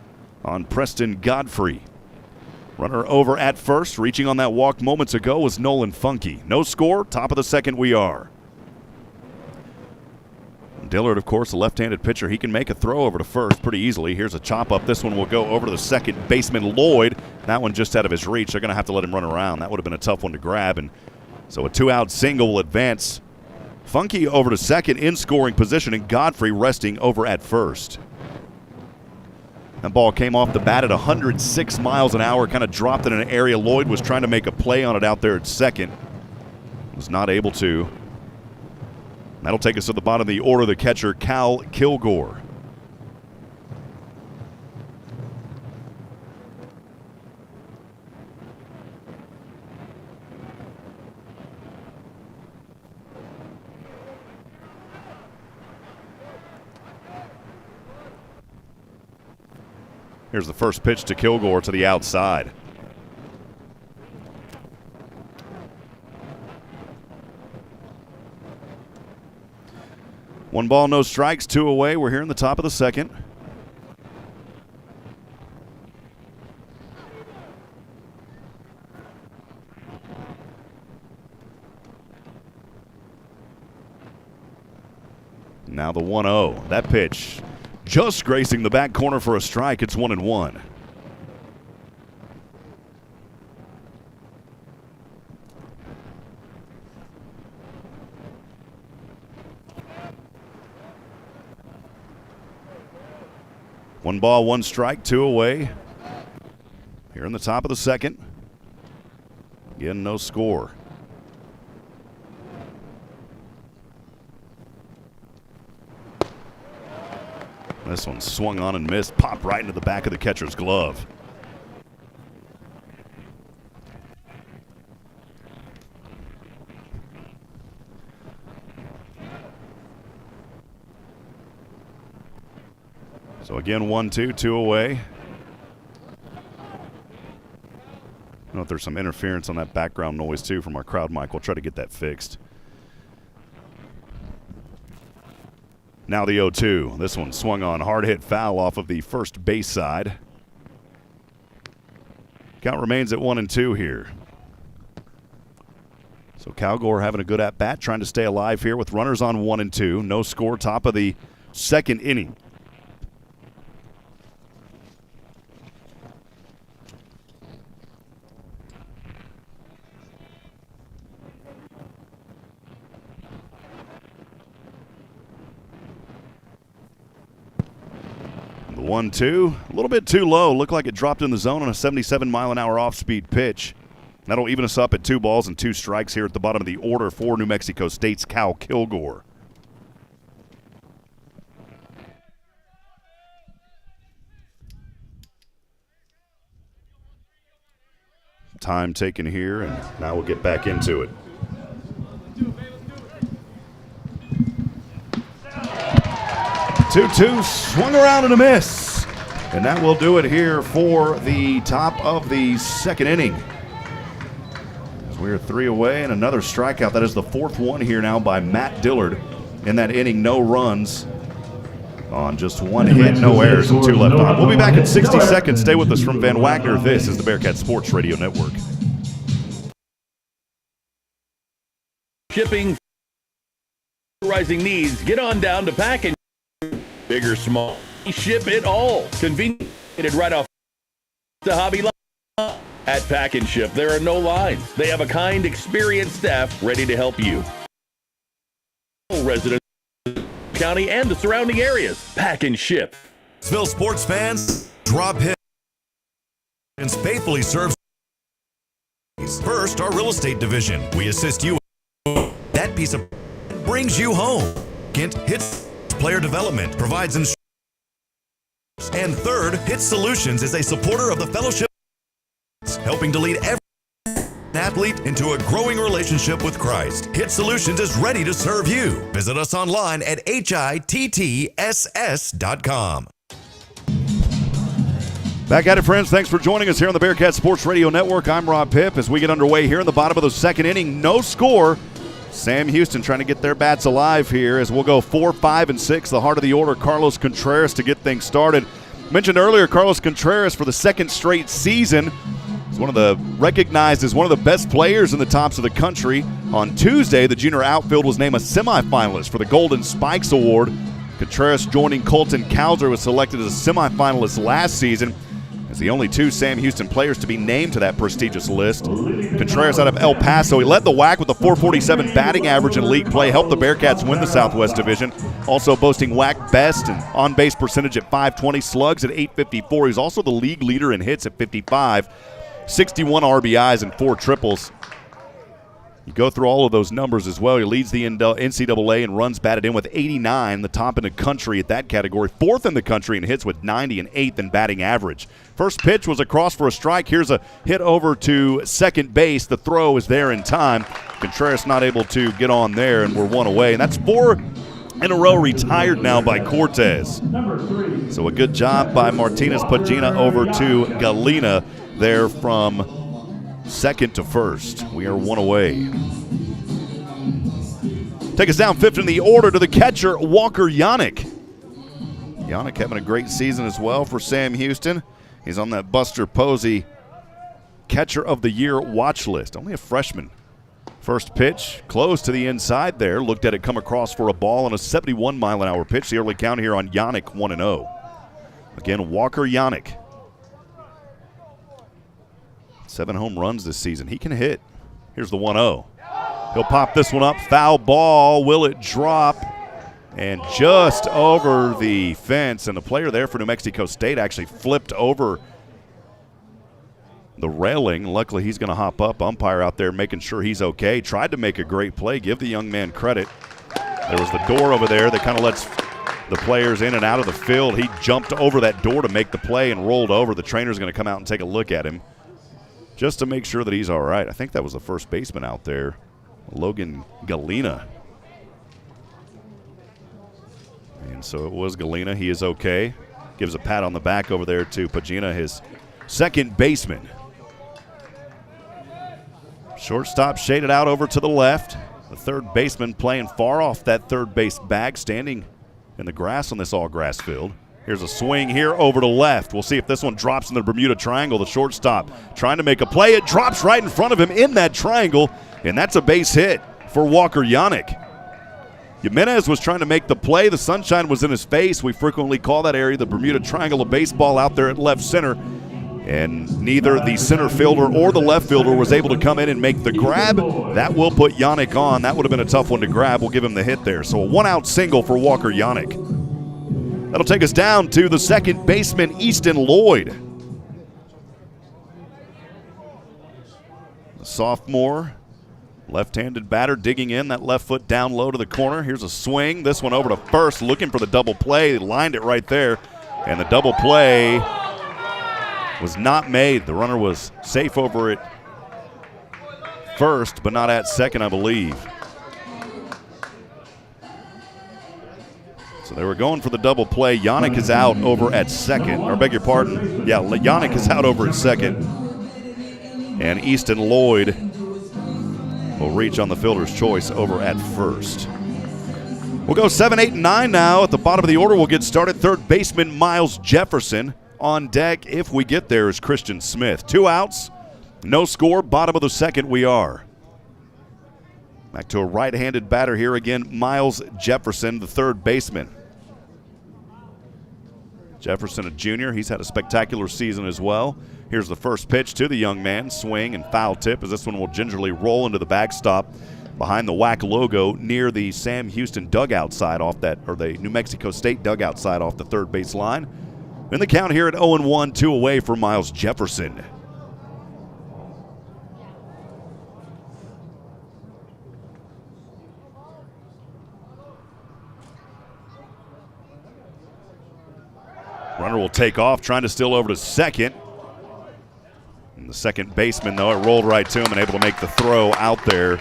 on Preston Godfrey. Runner over at first, reaching on that walk moments ago was Nolan Funky. No score, top of the second we are. Dillard, of course, a left-handed pitcher. He can make a throw over to first pretty easily. Here's a chop-up. This one will go over to the second baseman, Lloyd. That one just out of his reach. They're going to have to let him run around. That would have been a tough one to grab. And so a 2-out single will advance Funky over to second in scoring position, and Godfrey resting over at first. That ball came off the bat at 106 miles an hour, kind of dropped in an area. Lloyd was trying to make a play on it out there at second. Was not able to. That'll take us to the bottom of the order, the catcher, Cal Kilgore. Here's the first pitch to Kilgore to the outside. One ball, no strikes, 2 away. We're here in the top of the second. Now the 1-0. That pitch just gracing the back corner for a strike. It's 1-1. One ball, 1 strike, 2 away. Here in the top of the second. Again, no score. This one swung on and missed, popped right into the back of the catcher's glove. So again, 1-2, 2 away. I don't know if there's some interference on that background noise too from our crowd mic. We'll try to get that fixed. Now the 0-2. This one swung on, hard hit foul off of the first base side. Count remains at 1-2 here. So Kilgore having a good at-bat, trying to stay alive here with runners on 1 and 2. No score, top of the second inning. The 1-2, a little bit too low. Looked like it dropped in the zone on a 77-mile-an-hour off-speed pitch. That'll even us up at 2 balls and 2 strikes here at the bottom of the order for New Mexico State's Cal Kilgore. Time taken here, and now we'll get back into it. 2-2, swung around and a miss. And that will do it here for the top of the second inning. As we're 3 away and another strikeout. That is the 4th one here now by Matt Dillard. In that inning, no runs on just 1 hit, no errors, and 2 left on. We'll be back in 60 seconds. Stay with us from Van Wagner. This is the Bearcat Sports Radio Network. Shipping, rising needs. Get on down to Packing. Big or small, ship it all. Convenient right off the Hobby Lobby. At Pack and Ship, there are no lines. They have a kind, experienced staff ready to help you. Residents, county, and the surrounding areas. Pack and Ship. Sville sports fans, Rob Hipp faithfully serves. First, our real estate division. We assist you. That piece of brings you home. Kent hits player development, provides insurance. And third, Hit Solutions is a supporter of the fellowship, helping to lead every athlete into a growing relationship with Christ. Hit Solutions is ready to serve you. Visit us online at hittss.com. Back at it, friends. Thanks for joining us here on the Bearcat Sports Radio Network. I'm Rob Hipp as we get underway here in the bottom of the second inning. No score. Sam Houston trying to get their bats alive here as we'll go 4, 5, and 6. The heart of the order, Carlos Contreras to get things started. Mentioned earlier, Carlos Contreras for the second straight season is recognized as one of the best players in the tops of the country. On Tuesday, the junior outfield was named a semifinalist for the Golden Spikes Award. Contreras joining Colton Cowser was selected as a semifinalist last season as the only 2 Sam Houston players to be named to that prestigious list. Contreras out of El Paso. He led the WAC with a .447 batting average in league play, helped the Bearcats win the Southwest Division. Also boasting WAC best and on-base percentage at .520, slugs at .854. He's also the league leader in hits at 55, 61 RBIs and 4 triples. You go through all of those numbers as well. He leads the NCAA in runs batted in with 89, the top in the country at that category. 4th in the country in hits with 90 and 8th in batting average. First pitch was across for a strike. Here's a hit over to second base. The throw is there in time. Contreras not able to get on there, and we're 1 away. And that's 4 in a row retired now by Cortez. So a good job by Martinez Pagina over to Galena there from second to first. We are 1 away. Take us down 5th in the order to the catcher, Walker Yannick. Yannick having a great season as well for Sam Houston. He's on that Buster Posey Catcher of the Year watch list. Only a freshman. First pitch, close to the inside there. Looked at it come across for a ball on a 71-mile-an-hour pitch. The early count here on Yannick, 1-0. Again, Walker Yannick. 7 home runs this season. He can hit. Here's the 1-0. He'll pop this one up. Foul ball. Will it drop? And just over the fence. And the player there for New Mexico State actually flipped over the railing. Luckily, he's going to hop up. Umpire out there making sure he's okay. Tried to make a great play. Give the young man credit. There was the door over there that kind of lets the players in and out of the field. He jumped over that door to make the play and rolled over. The trainer's going to come out and take a look at him just to make sure that he's all right. I think that was the first baseman out there, Logan Galena. And so it was Galena. He is okay. Gives a pat on the back over there to Pagina, his second baseman. Shortstop shaded out over to the left. The third baseman playing far off that third base bag, standing in the grass on this all-grass field. Here's a swing here over to left. We'll see if this one drops in the Bermuda Triangle. The shortstop trying to make a play. It drops right in front of him in that triangle. And that's a base hit for Walker Yannick. Jimenez was trying to make the play. The sunshine was in his face. We frequently call that area the Bermuda Triangle of baseball out there at left center. And neither the center fielder or the left fielder was able to come in and make the grab. That will put Yannick on. That would have been a tough one to grab. We'll give him the hit there. So a one-out single for Walker Yannick. That'll take us down to the second baseman, Easton Lloyd. The sophomore, left-handed batter digging in, that left foot down low to the corner. Here's a swing. This one over to first, looking for the double play. Lined it right there, and the double play was not made. The runner was safe over at first, but not at second, I believe. So they were going for the double play. Yannick is out over at second, or beg your pardon. Yeah, Yannick is out over at second. And Easton Lloyd will reach on the fielder's choice over at first. We'll go 7, 8, and 9 now. At the bottom of the order, we'll get started. Third baseman Miles Jefferson. On deck, if we get there, is Christian Smith. 2 outs, no score. Bottom of the second we are. Back to a right-handed batter here again, Miles Jefferson, the third baseman. Jefferson, a junior. He's had a spectacular season as well. Here's the first pitch to the young man. Swing and foul tip as this one will gingerly roll into the backstop behind the WAC logo near the Sam Houston dugout side off that, or the New Mexico State dugout side off the third base line. And the count here at 0-1, 2 away for Miles Jefferson. Runner will take off, trying to steal over to second. And the second baseman, though, it rolled right to him and able to make the throw out there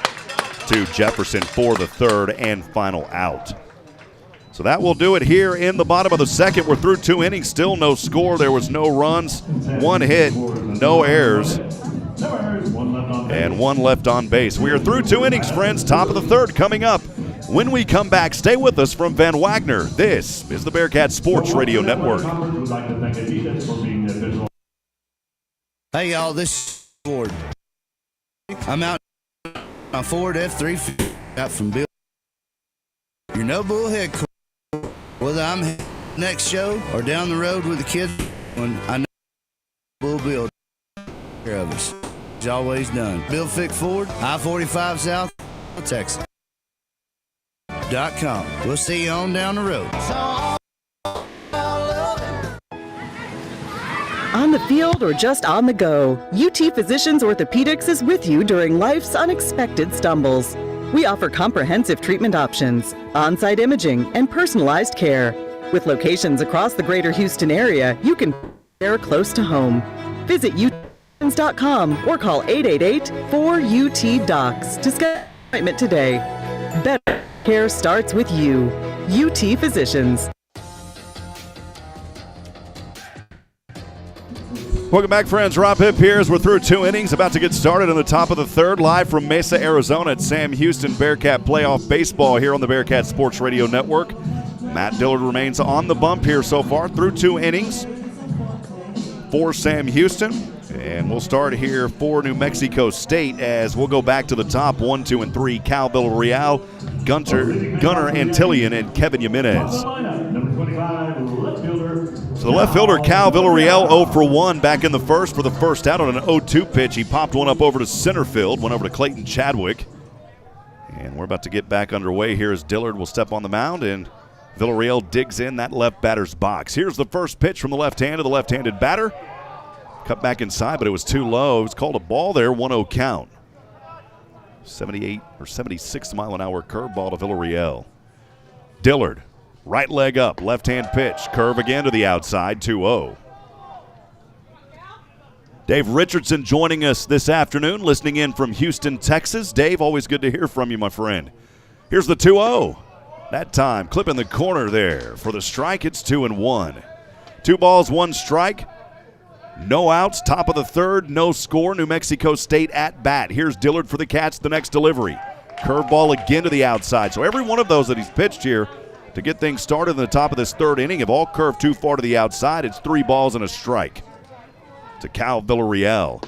to Jefferson for the third and final out. So that will do it here in the bottom of the second. We're through 2 innings, still no score. There was no runs, 1 hit, no errors, and 1 left on base. We are through 2 innings, friends. Top of the third coming up. When we come back, stay with us from Van Wagner. This is the Bearkats Sports Radio Network. Hey, y'all, this is Ford. I'm out on Ford F-350 out from Bill. Your no bull headquarters. Whether I'm next show or down the road with the kids, when I know Bull Bill care of us. He's always done. Bill Fick Ford, I-45 South, Texas. .com. We'll see you on down the road. On the field or just on the go, UT Physicians Orthopedics is with you during life's unexpected stumbles. We offer comprehensive treatment options, on-site imaging, and personalized care. With locations across the greater Houston area, you can care close to home. Visit utphysicians.com or call 888-4UT-DOCS to schedule an appointment today. Better care starts with you. UT Physicians. Welcome back, friends. Rob Hipp here as we're through 2 innings, about to get started in the top of the third, live from Mesa, Arizona at Sam Houston Bearcat Playoff Baseball here on the Bearcat Sports Radio Network. Matt Dillard remains on the bump here so far through 2 innings for Sam Houston. And we'll start here for New Mexico State as we'll go back to the top 1, 2, and 3. Cal Villarreal, Gunnar Antillion, and Kevin Jimenez. So the left fielder, Cal Villarreal, 0 for 1 back in the first for the first out on an 0-2 pitch. He popped one up over to center field, went over to Clayton Chadwick. And we're about to get back underway here as Dillard will step on the mound and Villarreal digs in that left batter's box. Here's the first pitch from the left hand of the left-handed batter. Cut back inside, but it was too low. It was called a ball there, 1-0 count. 78 or 76 mile an hour curveball to Villarreal. Dillard. Right leg up, left-hand pitch. Curve again to the outside, 2-0. Dave Richardson joining us this afternoon, listening in from Houston, Texas. Dave, always good to hear from you, my friend. Here's the 2-0. That time, clipping the corner there. For the strike, it's 2-1. 2 balls, 1 strike. No outs, top of the third, no score. New Mexico State at bat. Here's Dillard for the Cats, the next delivery. Curveball again to the outside. So every one of those that he's pitched here to get things started in the top of this third inning have all curved too far to the outside. It's 3 balls and a strike to Cal Villarreal.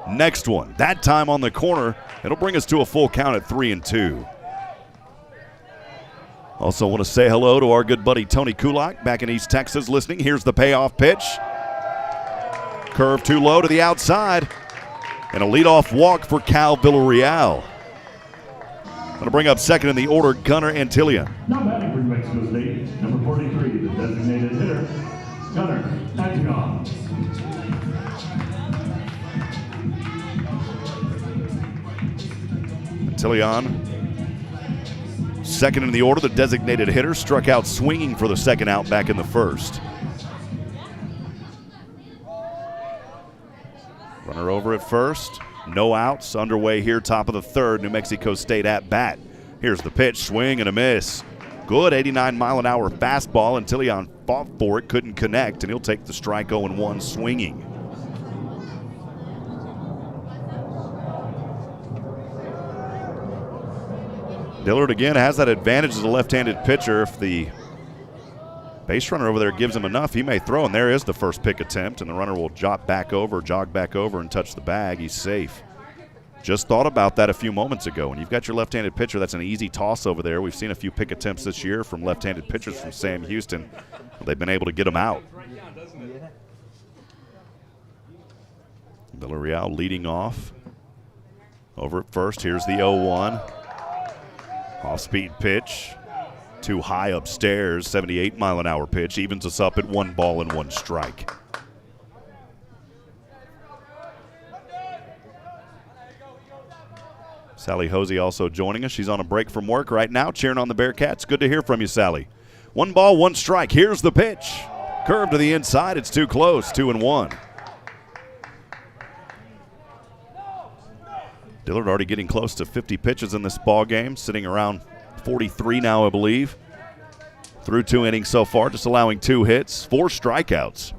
Next one, that time on the corner. It'll bring us to a full count at 3-2. Also want to say hello to our good buddy Tony Kulak back in East Texas listening. Here's the payoff pitch. Curve too low to the outside. And a leadoff walk for Cal Villarreal. Going to bring up second in the order, Gunnar Antillion. Now batting for New Mexico State, number 43, the designated hitter, Gunnar Antillion. Antillion, second in the order, the designated hitter, struck out swinging for the second out back in the first. Runner over at first. No outs. Underway here, top of the third. New Mexico State at bat. Here's the pitch. Swing and a miss. Good 89-mile-an-hour fastball. Antillion fought for it, couldn't connect, and he'll take the strike 0-1 swinging. Dillard again has that advantage as a left-handed pitcher. If the base runner over there gives him enough, he may throw, and there is the first pick attempt, and the runner will jog back over, and touch the bag. He's safe. Just thought about that a few moments ago. When you've got your left-handed pitcher, that's an easy toss over there. We've seen a few pick attempts this year from left-handed pitchers from Sam Houston. They've been able to get them out. Villarreal leading off. Over at first, here's the 0-1. Off-speed pitch. Too high upstairs, 78-mile-an-hour pitch. Evens us up at 1 ball and 1 strike. Sally Hosey also joining us. She's on a break from work right now, cheering on the Bearkats. Good to hear from you, Sally. 1 ball, 1 strike. Here's the pitch. Curve to the inside. It's too close, 2-1. Dillard already getting close to 50 pitches in this ball game, sitting around 43 now, I believe. Through 2 innings so far, just allowing 2 hits, 4 strikeouts.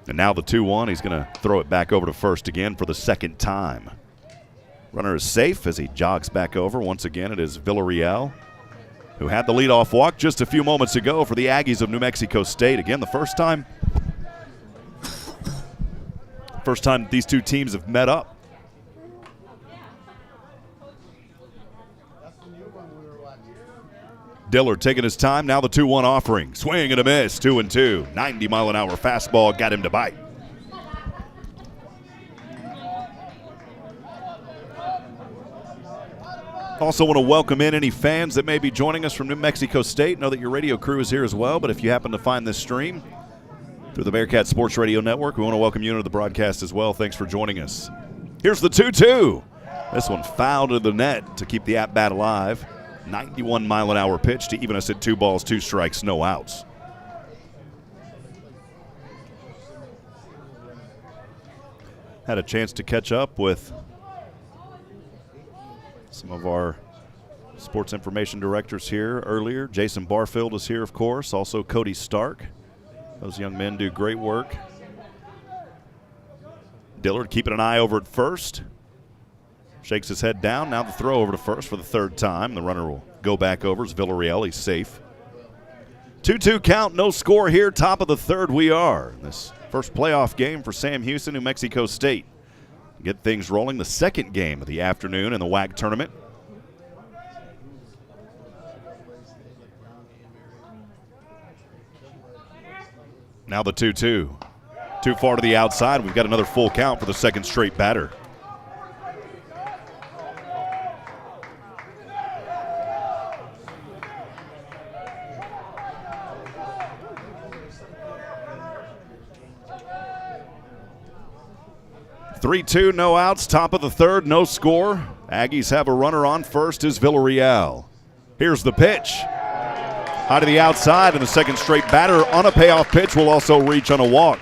And now the 2-1, he's going to throw it back over to first again for the second time. Runner is safe as he jogs back over. Once again, it is Villarreal, who had the leadoff walk just a few moments ago for the Aggies of New Mexico State. Again, the first time these two teams have met up. Dillard taking his time. Now the 2-1 offering. Swing and a miss. 2-2. 90-mile-an-hour fastball got him to bite. Also want to welcome in any fans that may be joining us from New Mexico State. Know that your radio crew is here as well, but if you happen to find this stream through the Bearcat Sports Radio Network, we want to welcome you into the broadcast as well. Thanks for joining us. Here's the 2-2. This one fouled to the net to keep the at-bat alive. 91-mile-an-hour pitch to even us at 2 balls, 2 strikes, no outs. Had a chance to catch up with some of our sports information directors here earlier. Jason Barfield is here, of course. Also Cody Stark. Those young men do great work. Dillard keeping an eye over at first. Shakes his head down. Now the throw over to first for the 3rd time. The runner will go back over. It's Villarreal. He's safe. 2-2 count. No score here. Top of the 3rd we are. This first playoff game for Sam Houston, New Mexico State. Get things rolling. The 2nd game of the afternoon in the WAC tournament. Now the 2-2. Too far to the outside. We've got another full count for the 2nd straight batter. (3-2), no outs, top of the 3rd, no score. Aggies have a runner on first is Villarreal. Here's the pitch. High to the outside, and the 2nd straight batter on a payoff pitch will also reach on a walk.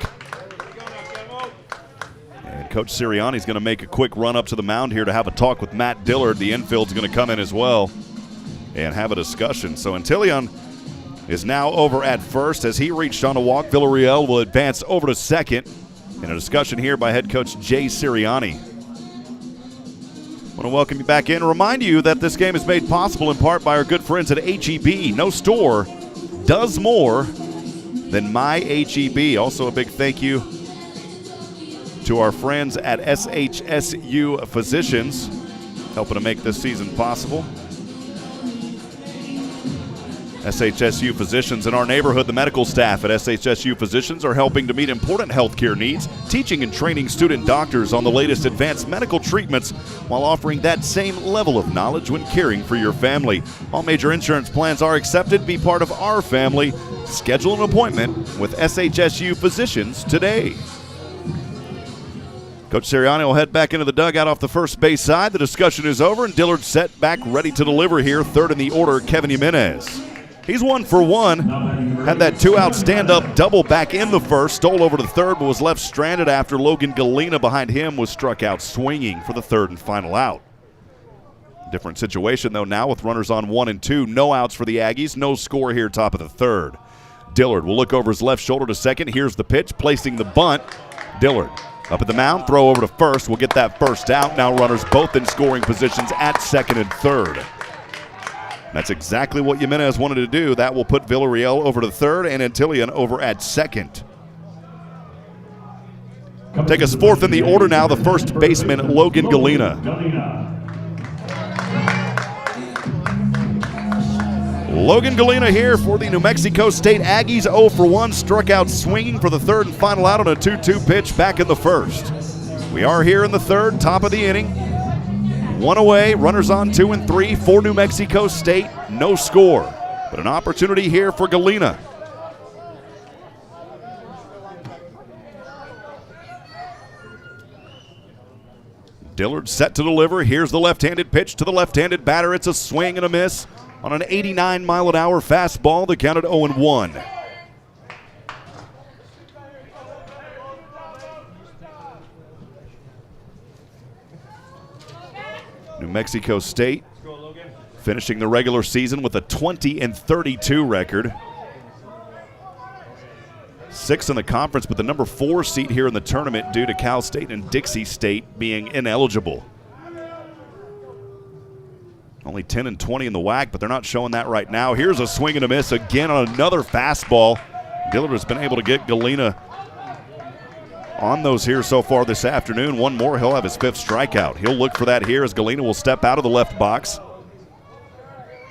And Coach Sirianni's going to make a quick run up to the mound here to have a talk with Matt Dillard. The infield's going to come in as well and have a discussion. So Antillion is now over at first as he reached on a walk. Villarreal will advance over to second. In a discussion here by head coach Jay Sirianni. I want to welcome you back in. Remind you that this game is made possible in part by our good friends at HEB. No store does more than MyHEB. Also a big thank you to our friends at SHSU Physicians, helping to make this season possible. SHSU Physicians in our neighborhood. The medical staff at SHSU Physicians are helping to meet important healthcare needs, teaching and training student doctors on the latest advanced medical treatments while offering that same level of knowledge when caring for your family. All major insurance plans are accepted. Be part of our family. Schedule an appointment with SHSU Physicians today. Coach Sirianni will head back into the dugout off the first base side. The discussion is over, and Dillard's set back ready to deliver here. Third in the order, Kevin Jimenez. He's 1 for 1. Had that 2-out stand-up double back in the first. Stole over to the third, but was left stranded after Logan Galena behind him was struck out swinging for the third and final out. Different situation, though, now with runners on 1 and 2. No outs for the Aggies. No score here, top of the third. Dillard will look over his left shoulder to second. Here's the pitch, placing the bunt. Dillard up at the mound, throw over to first. We'll get that first out. Now runners both in scoring positions at second and third. That's exactly what Jimenez wanted to do. That will put Villarreal over to third and Antillian over at second. Take us fourth in the order now, the first baseman, Logan Galena. Logan Galena here for the New Mexico State Aggies. 0 for 1, struck out swinging for the third and final out on a 2-2 pitch back in the first. We are here in the third, top of the inning. 1 away, runners on 2 and 3 for New Mexico State. No score, but an opportunity here for Galena. Dillard set to deliver. Here's the left-handed pitch to the left-handed batter. It's a swing and a miss on an 89-mile-an-hour fastball. The count at 0-1. New Mexico State finishing the regular season with a 20-32 record. 6th in the conference, but the number 4 seat here in the tournament due to Cal State and Dixie State being ineligible. Only 10 and 20 in the WAC, but they're not showing that right now. Here's a swing and a miss again on another fastball. Dillard has been able to get Galena on those here so far this afternoon. One more, he'll have his 5th strikeout. He'll look for that here as Galena will step out of the left box.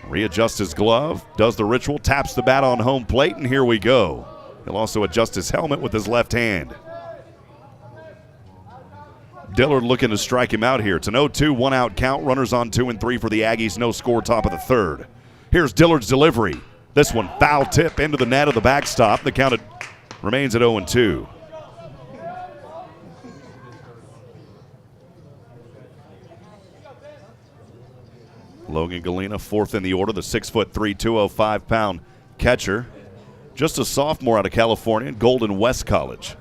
Readjusts his glove, does the ritual, taps the bat on home plate, and here we go. He'll also adjust his helmet with his left hand. Dillard looking to strike him out here. It's an 0-2, 1-out count. Runners on 2 and 3 for the Aggies. No score, top of the third. Here's Dillard's delivery. This one foul tip into the net of the backstop. The count remains at 0-2. Logan Galena, 4th in the order, the 6'3", 205-pound catcher. Just a sophomore out of California, Golden West College.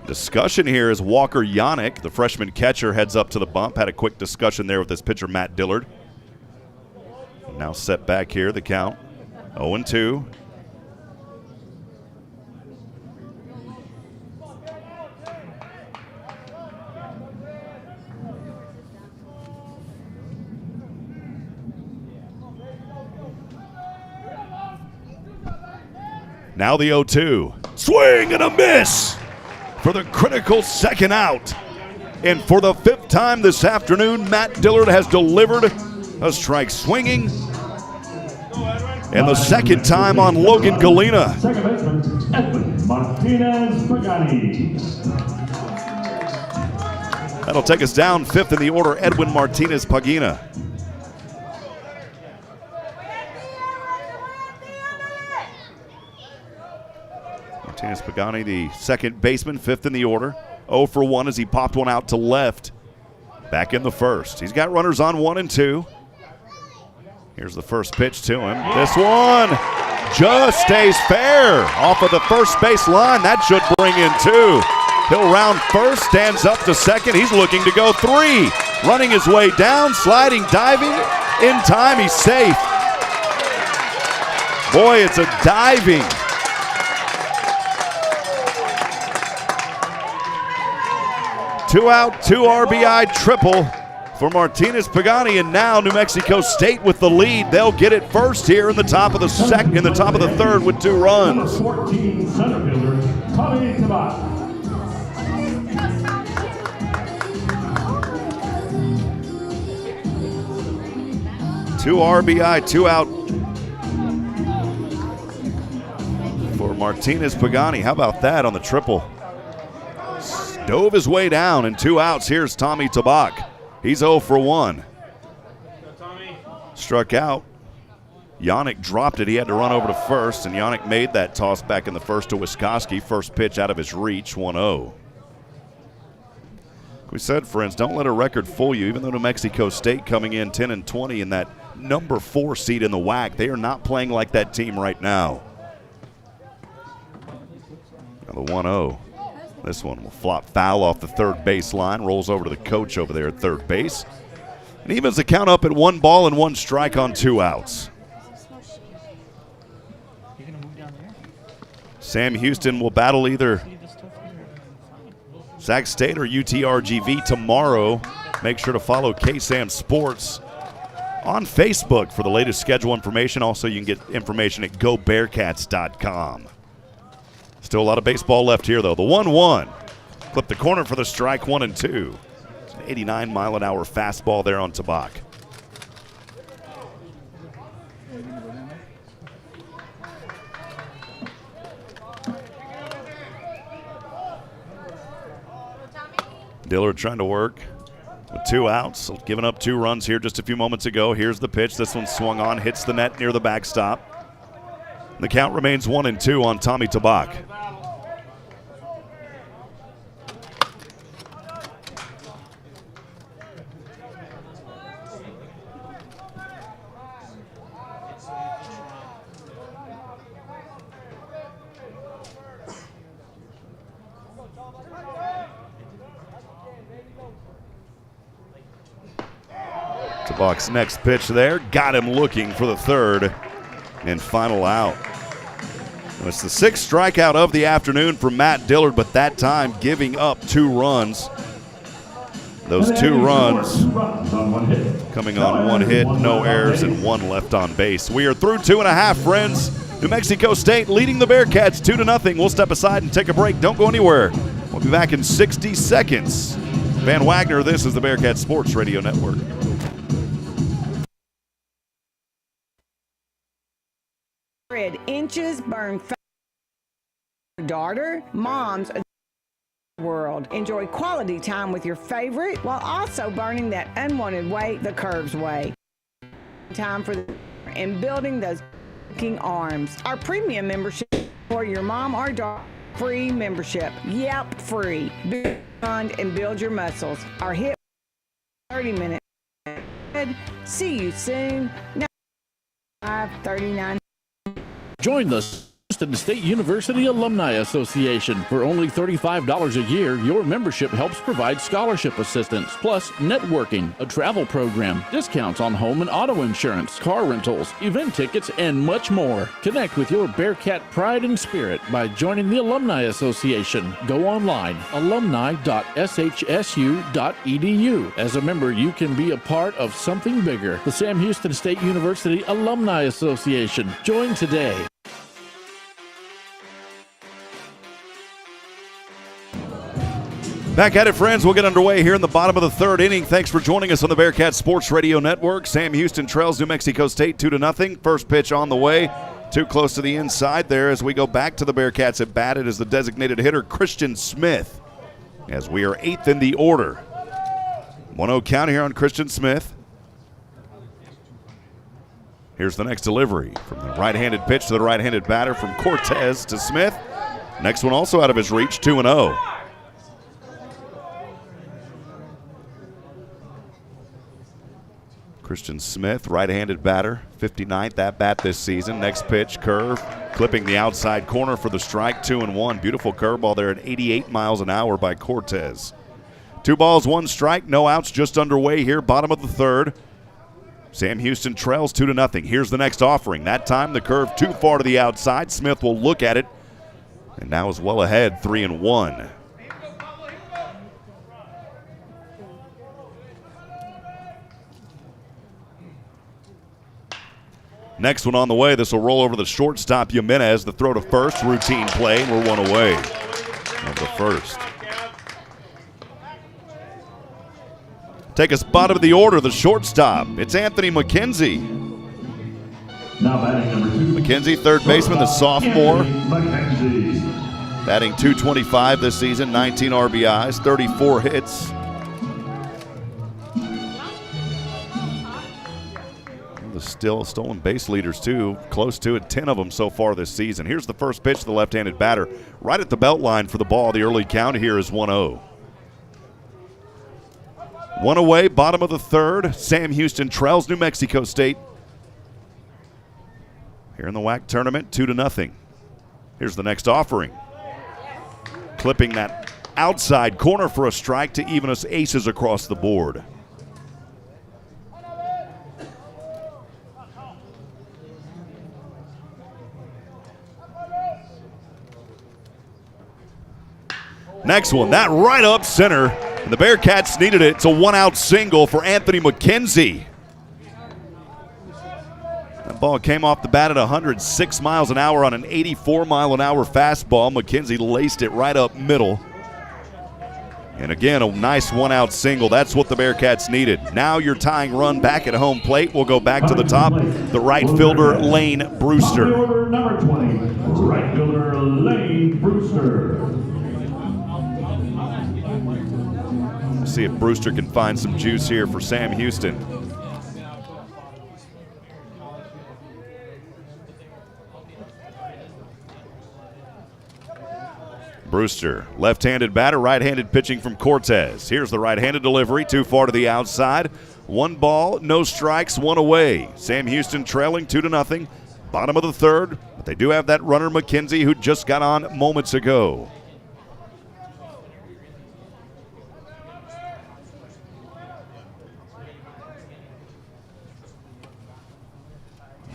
Discussion here is Walker Yannick, the freshman catcher, heads up to the bump. Had a quick discussion there with his pitcher, Matt Dillard. Now set back here, the count, 0-2. Now the 0-2. Swing and a miss for the critical second out. And for the 5th time this afternoon, Matt Dillard has delivered a strike swinging. And the 2nd time on Logan Galena. Second baseman, Edwin Martinez-Pagani. That'll take us down 5th in the order, Edwin Martinez-Pagina. Martinez-Pagani, the second baseman, 5th in the order. 0 for 1 as he popped one out to left. Back in the first. He's got runners on 1 and 2. Here's the first pitch to him. This one just stays fair off of the first base line. That should bring in 2. He'll round first, stands up to second. He's looking to go 3. Running his way down, sliding, diving. In time, he's safe. Boy, it's a diving. Two out, 2 RBI triple for Martinez Pagani, and now New Mexico State with the lead. They'll get it first here in the top of the second, in the top of the third with 2 runs. Number 14 center fielder, Tommy Tabak. Two RBI, 2 out for Martinez Pagani. How about that on the triple? Dove his way down, and 2 outs. Here's Tommy Tabak. He's 0 for 1. Struck out. Yannick dropped it. He had to run over to first, and Yannick made that toss back in the first to Wiskoski. First pitch out of his reach, 1-0. We said, friends, don't let a record fool you. Even though New Mexico State coming in 10-20 in that number 4 seed in the WAC, they are not playing like that team right now. Now the 1-0. This one will flop foul off the third baseline, rolls over to the coach over there at third base, and evens the count up at 1 ball and 1 strike on 2 outs. Sam Houston will battle either Sac State or UTRGV tomorrow. Make sure to follow KSAM Sports on Facebook for the latest schedule information. Also, you can get information at GoBearkats.com. Still a lot of baseball left here, though. The 1-1. Clip the corner for the strike, 1-2. It's an 89-mile-an-hour fastball there on Tabak. Dillard trying to work with 2 outs, giving up 2 runs here just a few moments ago. Here's the pitch. This one swung on, hits the net near the backstop. The count remains 1-2 on Tommy Tabak. Tabak's next pitch there got him looking for the third and final out. It's the 6th strikeout of the afternoon for Matt Dillard, but that time giving up 2 runs. Those 2 runs coming on 1 hit, no errors, and 1 left on base. We are through 2.5, friends. New Mexico State leading the Bearkats 2-0. We'll step aside and take a break. Don't go anywhere. We'll be back in 60 seconds. Van Wagner, this is the Bearkats Sports Radio Network. Inches burn fat. Daughter, moms of the world. Enjoy quality time with your favorite while also burning that unwanted weight the curves way. Time for and building those arms. Our premium membership for your mom or daughter. Free membership. Yep, free. Build and build your muscles. Our hip 30-minute. See you soon. Now 5:39. Join the Houston State University Alumni Association. For only $35 a year, your membership helps provide scholarship assistance, plus networking, a travel program, discounts on home and auto insurance, car rentals, event tickets, and much more. Connect with your Bearcat pride and spirit by joining the Alumni Association. Go online, alumni.shsu.edu. As a member, you can be a part of something bigger. The Sam Houston State University Alumni Association. Join today. Back at it, friends. We'll get underway here in the bottom of the 3rd inning. Thanks for joining us on the Bearkats Sports Radio Network. Sam Houston trails New Mexico State 2-0. First pitch on the way. Too close to the inside there as we go back to the Bearkats at bat. It is the designated hitter, Christian Smith, as we are 8th in the order. 1-0 count here on Christian Smith. Here's the next delivery from the right-handed pitch to the right-handed batter from Cortez to Smith. Next one also out of his reach, 2-0. Christian Smith, right-handed batter, 59th at bat this season. Next pitch, curve, clipping the outside corner for the strike, 2-1. Beautiful curveball there at 88 miles an hour by Cortez. 2 balls, 1 strike, no outs, just underway here, bottom of the 3rd. Sam Houston trails 2-0. Here's the next offering. That time the curve too far to the outside. Smith will look at it, and now is well ahead, 3-1. Next one on the way. This will roll over the shortstop, Jimenez. The throw to first, routine play, and we're one away of the first. Take us bottom of the order, the shortstop. It's Anthony Mckenzie. Now batting number 2. Mckenzie, third baseman, the sophomore. Mckenzie. Batting .225 this season, 19 RBIs, 34 hits. The still stolen base leaders, too. Close to it, 10 of them so far this season. Here's the first pitch to the left-handed batter. Right at the belt line for the ball. The early count here is 1-0. One away, bottom of the third. Sam Houston trails New Mexico State here in the WAC tournament, 2-0. Here's the next offering. Clipping that outside corner for a strike to even us aces across the board. Next one, that right up center. And the Bearkats needed it. It's a one-out single for Anthony Mckenzie. That ball came off the bat at 106 miles an hour on an 84-mile-an-hour fastball. Mckenzie laced it right up middle. And again, a nice one-out single. That's what the Bearkats needed. Now your tying run back at home plate. We'll go back to the top. The right fielder, Lane Brewster. Number 20, right fielder Lane Brewster. See if Brewster can find some juice here for Sam Houston. Brewster, left-handed batter, right-handed pitching from Cortez. Here's the right-handed delivery, too far to the outside. 1 ball, no strikes, 1 away. Sam Houston trailing 2-0. Bottom of the third, but they do have that runner Mckenzie who just got on moments ago.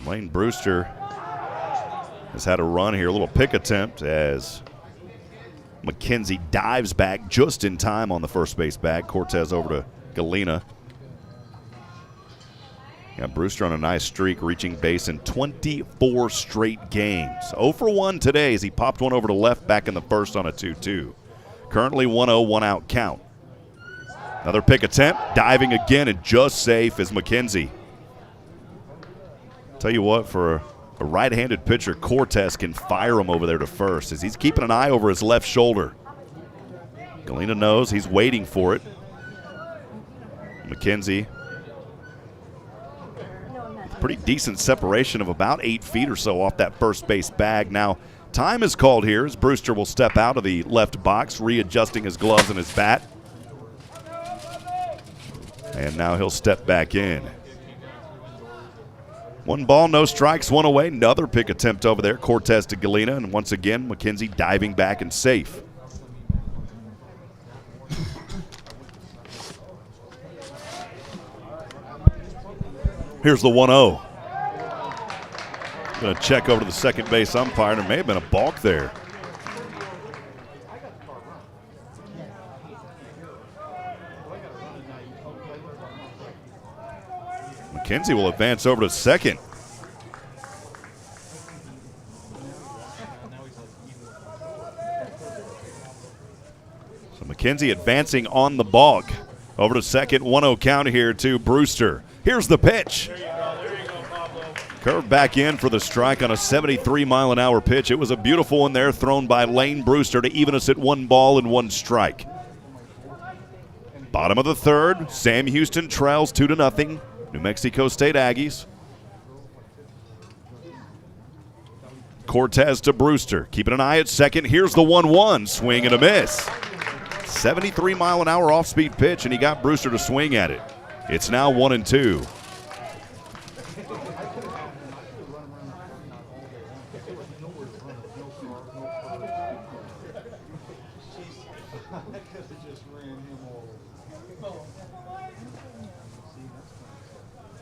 Lane Brewster has had a run here, a little pick attempt as Mckenzie dives back just in time on the first base bag. Cortez over to Galena. Got Brewster on a nice streak, reaching base in 24 straight games. 0 for 1 today as he popped one over to left back in the first on a 2-2. Currently 1-0, 1-out count. Another pick attempt, diving again and just safe is Mckenzie. Tell you what, for a right-handed pitcher, Cortez can fire him over there to first as he's keeping an eye over his left shoulder. Galena knows he's waiting for it. Mckenzie, pretty decent separation of about 8 feet or so off that first base bag. Now, time is called here as Brewster will step out of the left box, readjusting his gloves and his bat. And now he'll step back in. 1 ball, no strikes, 1 away. Another pick attempt over there. Cortez to Galena, and once again, Mckenzie diving back and safe. Here's the 1-0. Going to check over to the second base umpire. There may have been a balk there. Mckenzie will advance over to second. So Mckenzie advancing on the balk. Over to second, 1-0 count here to Brewster. Here's the pitch. Curved back in for the strike on a 73-mile-an-hour pitch. It was a beautiful one there thrown by Lane Brewster to even us at 1 ball and 1 strike. Bottom of the third, Sam Houston trails 2-0. New Mexico State Aggies. Cortez to Brewster. Keeping an eye at second. Here's the 1-1. Swing and a miss. 73-mile-an-hour off-speed pitch, and he got Brewster to swing at it. It's now 1-2.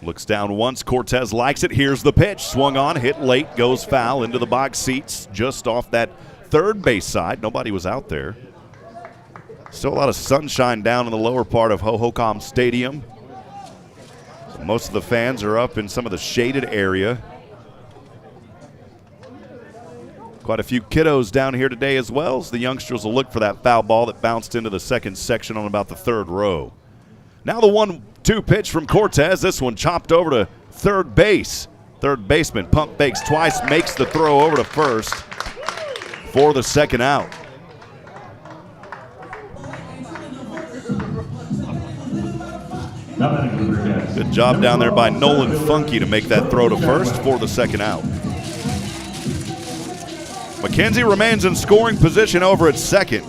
Looks down once. Cortez likes it. Here's the pitch. Swung on, hit late, goes foul into the box seats just off that third base side. Nobody was out there. Still a lot of sunshine down in the lower part of Hohokam Stadium. So most of the fans are up in some of the shaded area. Quite a few kiddos down here today as well, so the youngsters will look for that foul ball that bounced into the second section on about the third row. Now the 1-2 pitch from Cortez. This one chopped over to third base. Third baseman pump fakes twice, makes the throw over to first for the second out. Good job down there by Nolan Funky to make that throw to first for the second out. Mckenzie remains in scoring position over at second.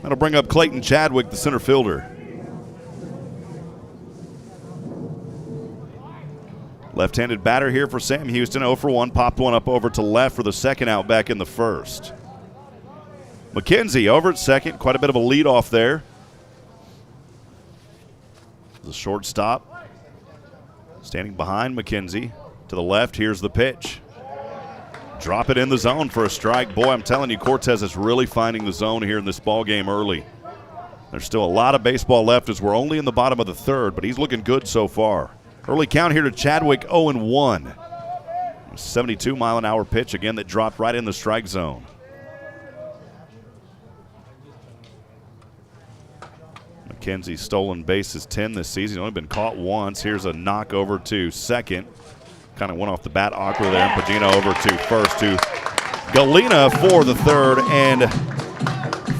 That'll bring up Clayton Chadwick, the center fielder. Left-handed batter here for Sam Houston, 0 for 1, popped one up over to left for the second out back in the first. Mckenzie over at second, quite a bit of a lead off there. The shortstop standing behind Mckenzie. To the left, here's the pitch. Drop it in the zone for a strike. Boy, I'm telling you, Cortez is really finding the zone here in this ball game early. There's still a lot of baseball left as we're only in the bottom of the third, but he's looking good so far. Early count here to Chadwick, 0-1. 72-mile-an-hour pitch again that dropped right in the strike zone. Mckenzie's stolen base is 10 this season. He's only been caught once. Here's a knock over to second. Kind of went off the bat awkward there. And Pagino over to first to Galena for the third and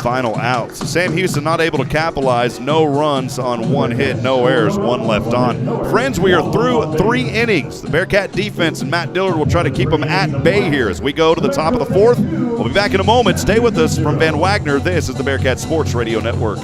final out. So Sam Houston not able to capitalize. No runs on one hit, no errors, one left on. Friends, we are through 3 innings. The Bearcat defense and Matt Dillard will try to keep them at bay here as we go to the top of the fourth. We'll be back in a moment. Stay with us from Van Wagner. This is the Bearcat Sports Radio Network.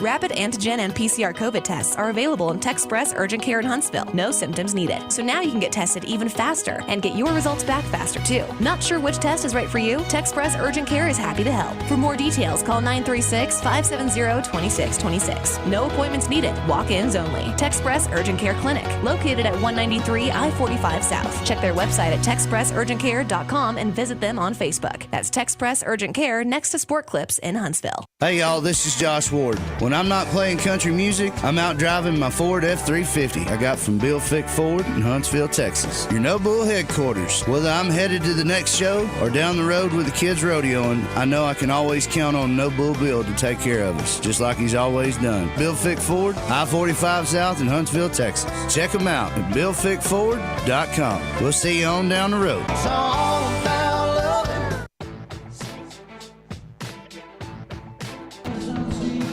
Rapid antigen and PCR COVID tests are available in Texpress Urgent Care in Huntsville. No symptoms needed. So now you can get tested even faster and get your results back faster too. Not sure which test is right for you? Texpress Urgent Care is happy to help. For more details, call 936-570-2626. No appointments needed. Walk-ins only. Texpress Urgent Care Clinic, located at 193 I-45 South. Check their website at texpressurgentcare.com and visit them on Facebook. That's Texpress Urgent Care next to Sport Clips in Huntsville. Hey y'all, this is Josh Ward. When I'm not playing country music, I'm out driving my Ford F-350 I got from Bill Fick Ford in Huntsville, Texas. Your No Bull headquarters. Whether I'm headed to the next show or down the road with the kids rodeoing, I know I can always count on No Bull Bill to take care of us, just like he's always done. Bill Fick Ford, I-45 South in Huntsville, Texas. Check them out at BillFickFord.com. We'll see you on down the road.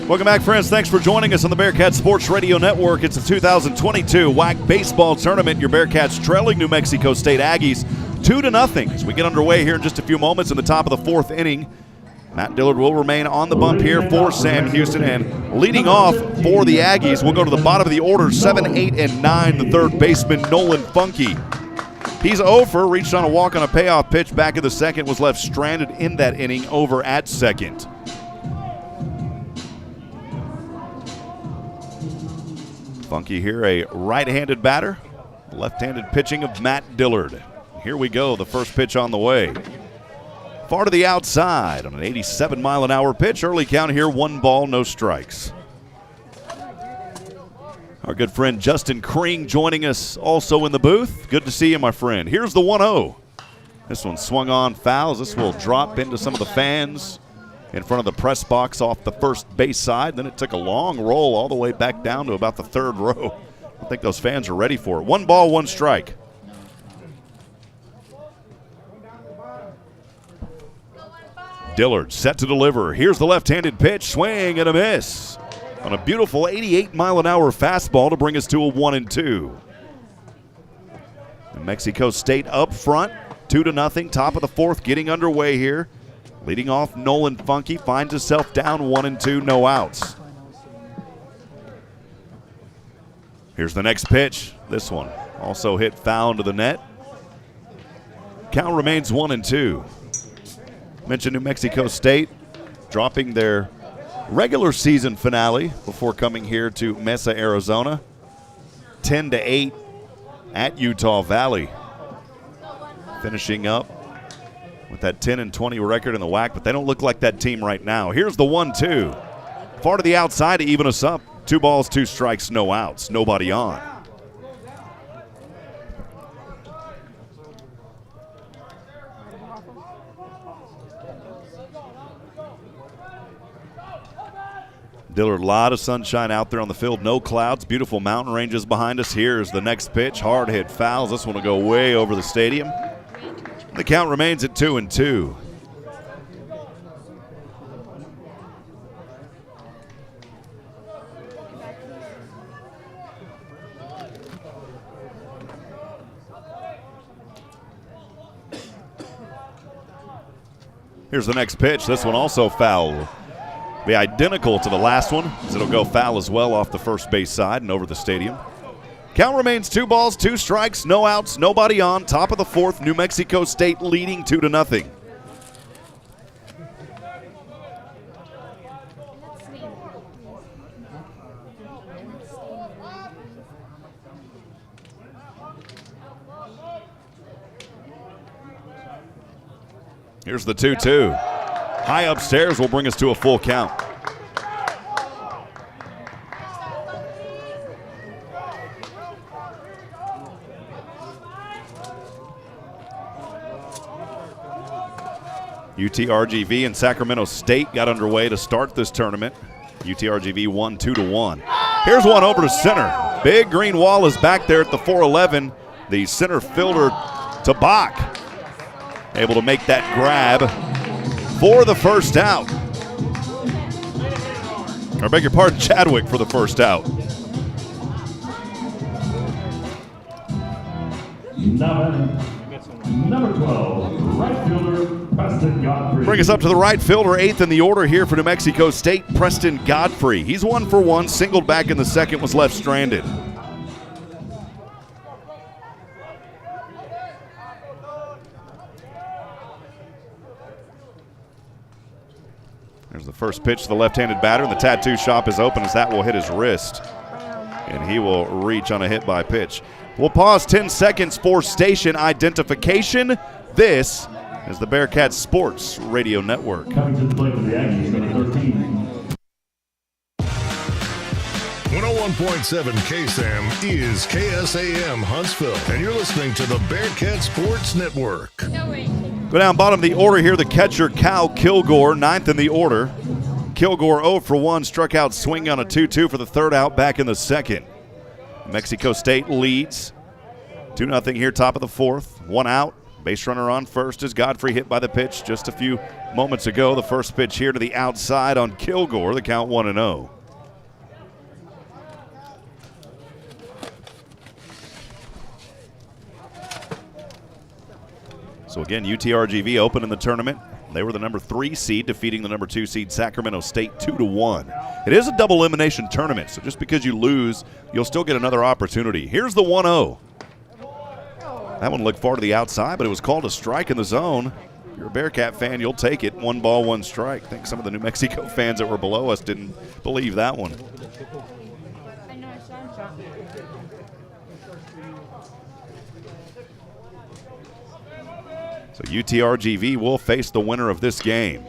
Welcome back, friends. Thanks for joining us on the Bearcat Sports Radio Network. It's the 2022 WAC Baseball Tournament. Your Bearcats trailing New Mexico State Aggies 2-0 as we get underway here in just a few moments in the top of the fourth inning. Matt Dillard will remain on the bump here for Sam Houston, and leading off for the Aggies, we'll go to the bottom of the order, 7, 8, and 9, the third baseman, Nolan Funky. He's 0 for, reached on a walk on a payoff pitch back in the second, was left stranded in that inning over at second. Funky here, a right-handed batter. Left-handed pitching of Matt Dillard. Here we go, the first pitch on the way. Far to the outside on an 87-mile-an-hour pitch. Early count here, 1 ball, no strikes. Our good friend Justin Kring joining us also in the booth. Good to see you, my friend. Here's the 1-0. This one swung on fouls. This will drop into some of the fans in front of the press box off the first base side. Then it took a long roll all the way back down to about the third row. I think those fans are ready for it. 1 ball, 1 strike. Dillard set to deliver. Here's the left-handed pitch. Swing and a miss on a beautiful 88-mile-an-hour fastball to bring us to a 1-2. New Mexico State up front, 2-0, top of the fourth, getting underway here. Leading off, Nolan Funky finds himself down 1-2, no outs. Here's the next pitch. This one also hit foul into the net. Count remains 1-2. Mentioned New Mexico State dropping their regular season finale before coming here to Mesa, Arizona. 10-8 at Utah Valley. Finishing up with that 10-20 record in the WAC, but they don't look like that team right now. Here's the 1-2. far to the outside to even us up. 2 balls, 2 strikes, no outs, nobody on. Dillard, a lot of sunshine out there on the field. No clouds, beautiful mountain ranges behind us. Here's the next pitch. Hard hit fouls. This one will go way over the stadium. The count remains at 2-2. Here's the next pitch. This one also foul. Be identical to the last one, as it'll go foul as well off the first base side and over the stadium. Count remains 2 balls, 2 strikes, no outs, nobody on. Top of the 4th, New Mexico State leading 2-0. Here's the 2-2. High upstairs will bring us to a full count. UTRGV and Sacramento State got underway to start this tournament. UTRGV won 2-1. Here's one over to center. Big green wall is back there at the 411. The center fielder, Tabak, able to make that grab for the first out. Or beg your pardon, Chadwick for the first out. Number 12, right fielder, Preston Godfrey. Bring us up to the right fielder, 8th in the order here for New Mexico State, Preston Godfrey. He's 1 for 1, singled back in the second, was left stranded. There's the first pitch to the left-handed batter, and the tattoo shop is open as that will hit his wrist. And he will reach on a hit by pitch. We'll pause 10 seconds for station identification. This is the Bearkats Sports Radio Network. Coming to the plate with the Aggies, number 13. 101.7 KSAM is KSAM Huntsville, and you're listening to the Bearcat Sports Network. Go down bottom of the order here, the catcher, Cal Kilgore, 9th in the order. Kilgore 0 for 1, struck out swinging on a 2-2 for the third out back in the second. Mexico State leads 2-0 here, top of the 4th. 1 out, base runner on first as Godfrey hit by the pitch just a few moments ago. The first pitch here to the outside on Kilgore, the count 1-0. So again, UTRGV open in the tournament. They were the number 3 seed, defeating the number 2 seed Sacramento State 2-1. It is a double elimination tournament, so just because you lose, you'll still get another opportunity. Here's the 1-0. That one looked far to the outside, but it was called a strike in the zone. If you're a Bearcat fan, you'll take it. 1 ball, 1 strike. I think some of the New Mexico fans that were below us didn't believe that one. So UTRGV will face the winner of this game.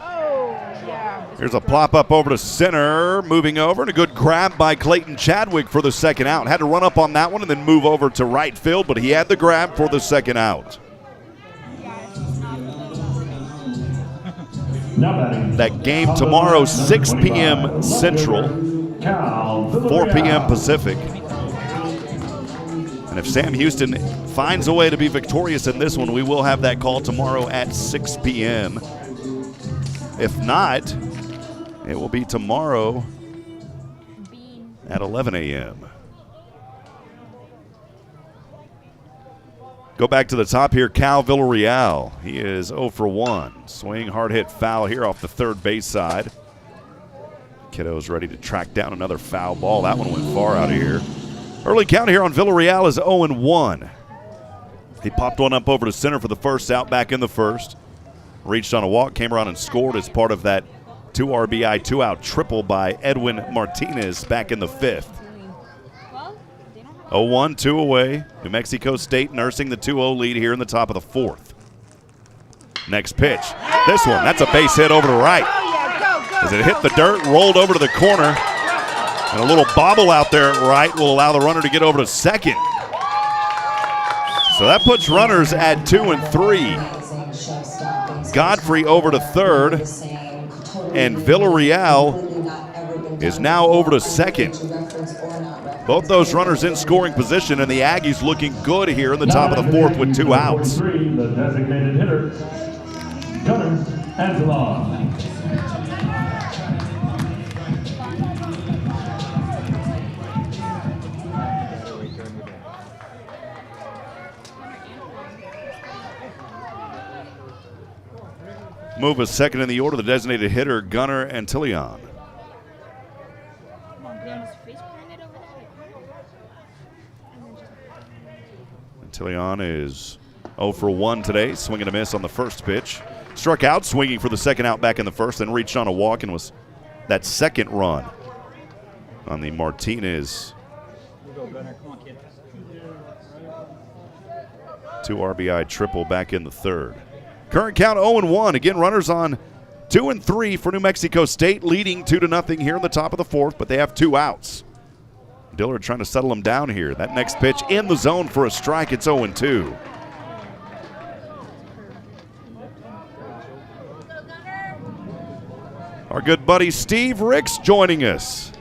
Here's a plop up over to center, moving over, and a good grab by Clayton Chadwick for the second out. Had to run up on that one and then move over to right field, but he had the grab for the second out. That game tomorrow, 6 p.m. Central, 4 p.m. Pacific. And if Sam Houston finds a way to be victorious in this one, we will have that call tomorrow at 6 p.m. If not, it will be tomorrow at 11 a.m. Go back to the top here, Cal Villarreal. He is 0 for 1. Swing, hard hit foul here off the third base side. Kiddo's ready to track down another foul ball. That one went far out of here. Early count here on Villarreal is 0-1. He popped one up over to center for the first out back in the first. Reached on a walk, came around and scored as part of that 2 RBI, 2-out triple by Edwin Martinez back in the 5th. 0-1, 2 away. New Mexico State nursing the 2-0 lead here in the top of the 4th. Next pitch. This one, that's a base hit over to right. As it hit the dirt, rolled over to the corner. And a little bobble out there at right will allow the runner to get over to second. So that puts runners at 2 and 3. Godfrey over to third. And Villarreal is now over to second. Both those runners in scoring position, and the Aggies looking good here in the top of the fourth with 2 outs. The designated hitter, Gunner Angela. Move a second in the order, the designated hitter, Gunner Antillon. Antillon is 0 for 1 today, swing and a miss on the first pitch. Struck out, swinging for the second out back in the first, then reached on a walk and was that second run on the Martinez 2 RBI triple back in the third. Current count 0-1. Again, runners on 2 and 3 for New Mexico State, leading 2-0 here in the top of the fourth, but they have 2 outs. Dillard trying to settle them down here. That next pitch in the zone for a strike. It's 0-2. Our good buddy Steve Ricks joining us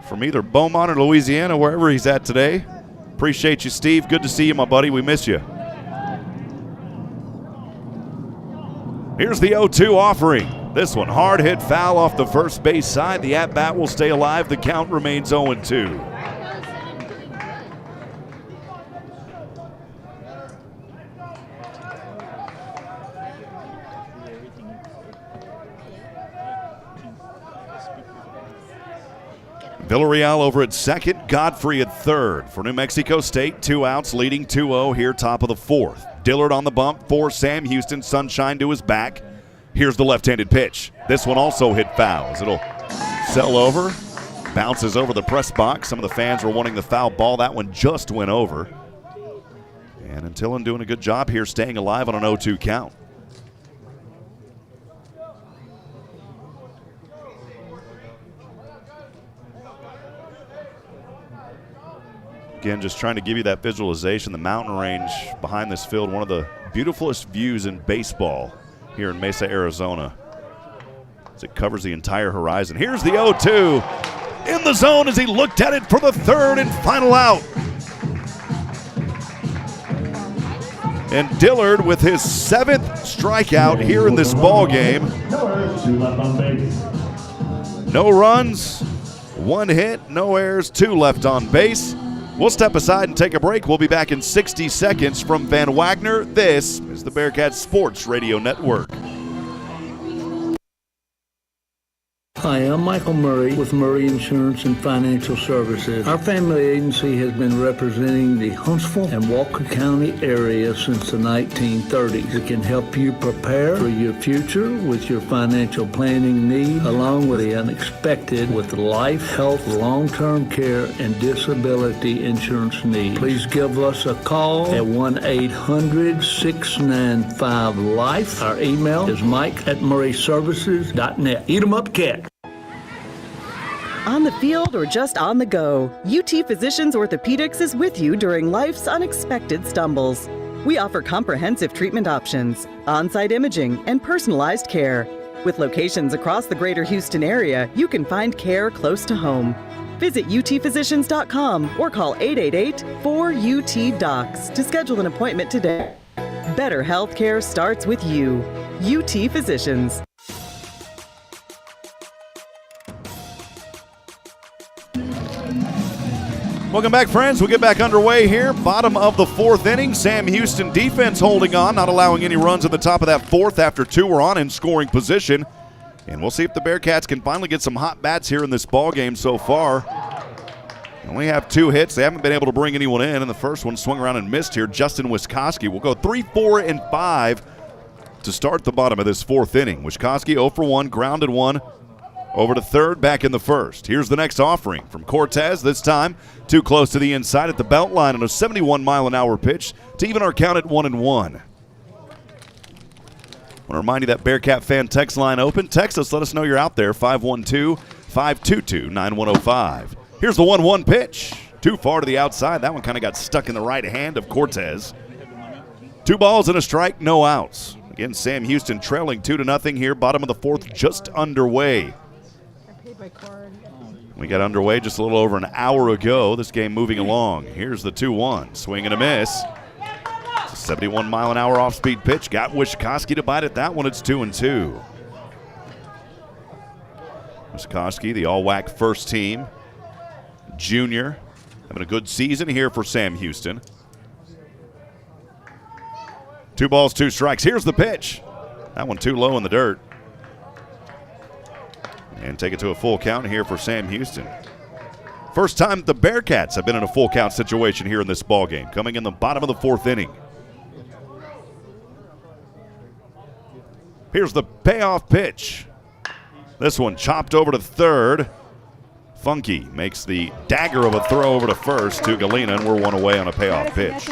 from either Beaumont or Louisiana, wherever he's at today. Appreciate you, Steve. Good to see you, my buddy. We miss you. Here's the 0-2 offering. This one, hard hit foul off the first base side. The at-bat will stay alive. The count remains 0-2. Villarreal over at second, Godfrey at third. For New Mexico State, 2 outs, leading 2-0 here, top of the fourth. Dillard on the bump for Sam Houston, sunshine to his back. Here's the left-handed pitch. This one also hit fouls. It'll sell over, bounces over the press box. Some of the fans were wanting the foul ball. That one just went over. And Antillon doing a good job here, staying alive on an 0-2 count. Again, just trying to give you that visualization. The mountain range behind this field, one of the beautifulest views in baseball here in Mesa, Arizona, as it covers the entire horizon. Here's the 0-2 in the zone as he looked at it for the third and final out. And Dillard with his 7th strikeout here in this ball game. No runs, 1 hit, no errors, 2 left on base. We'll step aside and take a break. We'll be back in 60 seconds from Van Wagner. This is the Bearkats Sports Radio Network. Hi, I'm Michael Murray with Murray Insurance and Financial Services. Our family agency has been representing the Huntsville and Walker County area since the 1930s. It can help you prepare for your future with your financial planning needs, along with the unexpected with life, health, long-term care, and disability insurance needs. Please give us a call at 1-800-695-LIFE. Our email is mike@murrayservices.net. Eat 'em up, cat. On the field or just on the go, UT Physicians Orthopedics is with you during life's unexpected stumbles. We offer comprehensive treatment options, on-site imaging, and personalized care. With locations across the greater Houston area, you can find care close to home. Visit utphysicians.com or call 888-4UT-DOCS to schedule an appointment today. Better healthcare starts with you. UT Physicians. Welcome back, friends. We'll get back underway here. Bottom of the fourth inning. Sam Houston defense holding on, not allowing any runs at the top of that fourth after 2 were on in scoring position. And we'll see if the Bearkats can finally get some hot bats here in this ball game so far. They only have 2 hits. They haven't been able to bring anyone in, and the first one swung around and missed here. Justin Wiskoski will go 3, 4, and 5 to start the bottom of this fourth inning. Wiskoski 0 for 1, grounded 1. Over to third, back in the first. Here's the next offering from Cortez, this time too close to the inside at the belt line on a 71-mile-an-hour pitch to even our count at 1-1. I want to remind you that Bearcat fan text line open. Text us, let us know you're out there, 512-522-9105. Here's the 1-1 pitch. Too far to the outside. That one kind of got stuck in the right hand of Cortez. 2 balls and a strike, no outs. Again, Sam Houston trailing 2-0 here. Bottom of the 4th just underway. We got underway just a little over an hour ago. This game moving along. Here's the 2-1. Swing and a miss. It's a 71-mile-an-hour off-speed pitch. Got Wishkowski to bite at that one. It's 2-2. Wishkowski, the all-WAC first team. Junior. Having a good season here for Sam Houston. 2 balls, 2 strikes. Here's the pitch. That one too low in the dirt. And take it to a full count here for Sam Houston. First time the Bearcats have been in a full count situation here in this ballgame, coming in the bottom of the 4th inning. Here's the payoff pitch. This one chopped over to third. Funky makes the dagger of a throw over to first to Galena, and we're 1 away on a payoff pitch.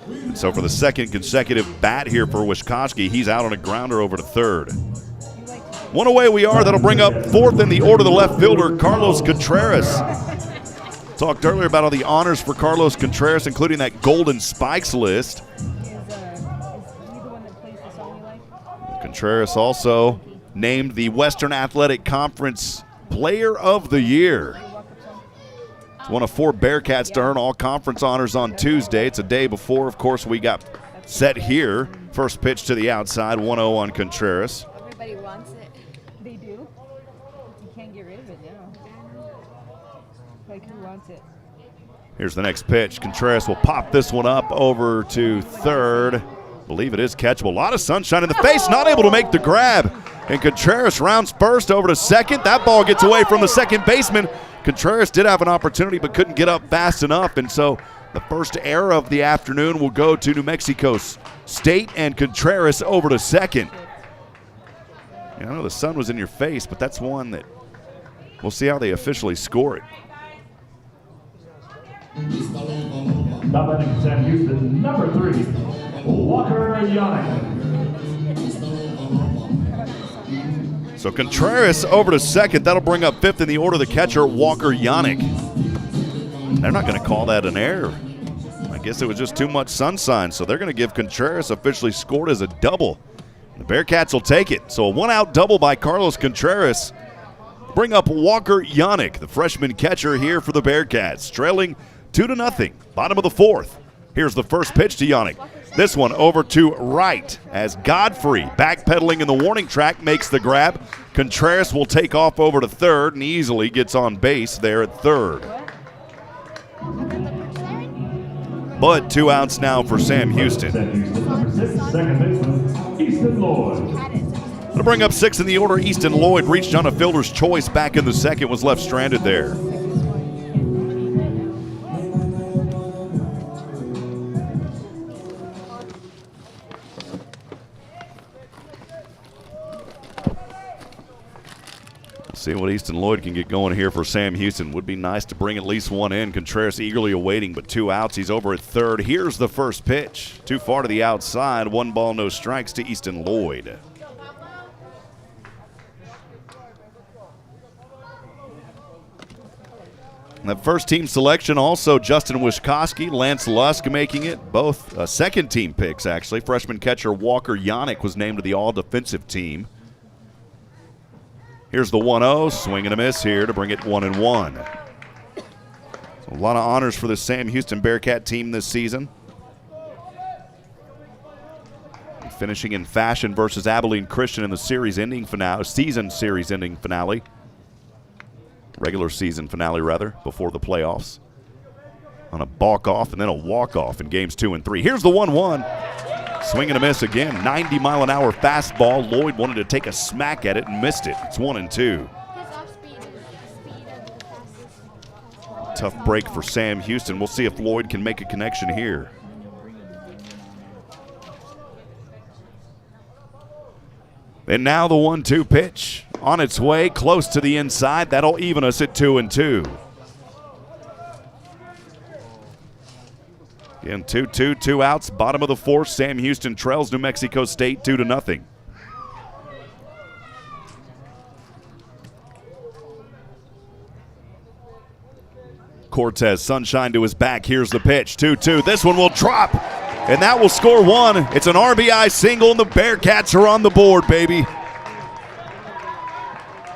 And so for the second consecutive bat here for Wishkowski, he's out on a grounder over to third. 1 away we are. That'll bring up 4th in the order the left fielder, Carlos Contreras. Talked earlier about all the honors for Carlos Contreras, including that Golden Spikes list. Contreras also named the Western Athletic Conference Player of the Year. It's one of 4 Bearcats to earn all conference honors on Tuesday. It's a day before, of course, we got set here. First pitch to the outside, 1-0 on Contreras. Everybody wants it. They do? You can't get rid of it now. Like, who wants it? Here's the next pitch. Contreras will pop this one up over to third. I believe it is catchable. A lot of sunshine in the face, not able to make the grab. And Contreras rounds first over to second. That ball gets away from the second baseman. Contreras did have an opportunity but couldn't get up fast enough, and so the first error of the afternoon will go to New Mexico State, and Contreras over to second. I know the sun was in your face, but that's one that we'll see how they officially score it. Now batting Sam Houston, number 3, Walker Yannick. So Contreras over to second. That'll bring up 5th in the order the catcher, Walker Yannick. They're not going to call that an error. I guess it was just too much sunshine, so they're going to give Contreras officially scored as a double. The Bearcats will take it. So a 1-out double by Carlos Contreras. Bring up Walker Yannick, the freshman catcher here for the Bearcats, trailing 2-0, bottom of the 4th. Here's the first pitch to Yannick. This one over to right as Godfrey, backpedaling in the warning track, makes the grab. Contreras will take off over to third and easily gets on base there at third. But 2 outs now for Sam Houston. Second baseman, Easton Lloyd. To bring up 6th in the order, Easton Lloyd reached on a fielder's choice back in the second, was left stranded there. See what Easton Lloyd can get going here for Sam Houston. Would be nice to bring at least one in. Contreras eagerly awaiting, but 2 outs. He's over at third. Here's the first pitch. Too far to the outside. 1 ball, no strikes to Easton Lloyd. And that first team selection also Justin Wishkowski, Lance Lusk making it. Both second team picks, actually. Freshman catcher Walker Yannick was named to the all-defensive team. Here's the 1-0, swing and a miss here to bring it 1-1. So a lot of honors for the Sam Houston Bearcat team this season. And finishing in fashion versus Abilene Christian in the series-ending finale, season series-ending finale. Regular season finale, rather, before the playoffs. On a balk-off and then a walk-off in games 2 and 3. Here's the 1-1. Swing and a miss again. 90-mile-an-hour fastball. Lloyd wanted to take a smack at it and missed it. It's 1-2. Tough break for Sam Houston. We'll see if Lloyd can make a connection here. And now the 1-2 pitch. On its way, close to the inside. That'll even us at 2-2. Again, 2-2, 2 outs, bottom of the fourth. Sam Houston trails New Mexico State 2-0. Cortez, sunshine to his back. Here's the pitch, 2-2. This one will drop, and that will score one. It's an RBI single, and the Bearkats are on the board, baby.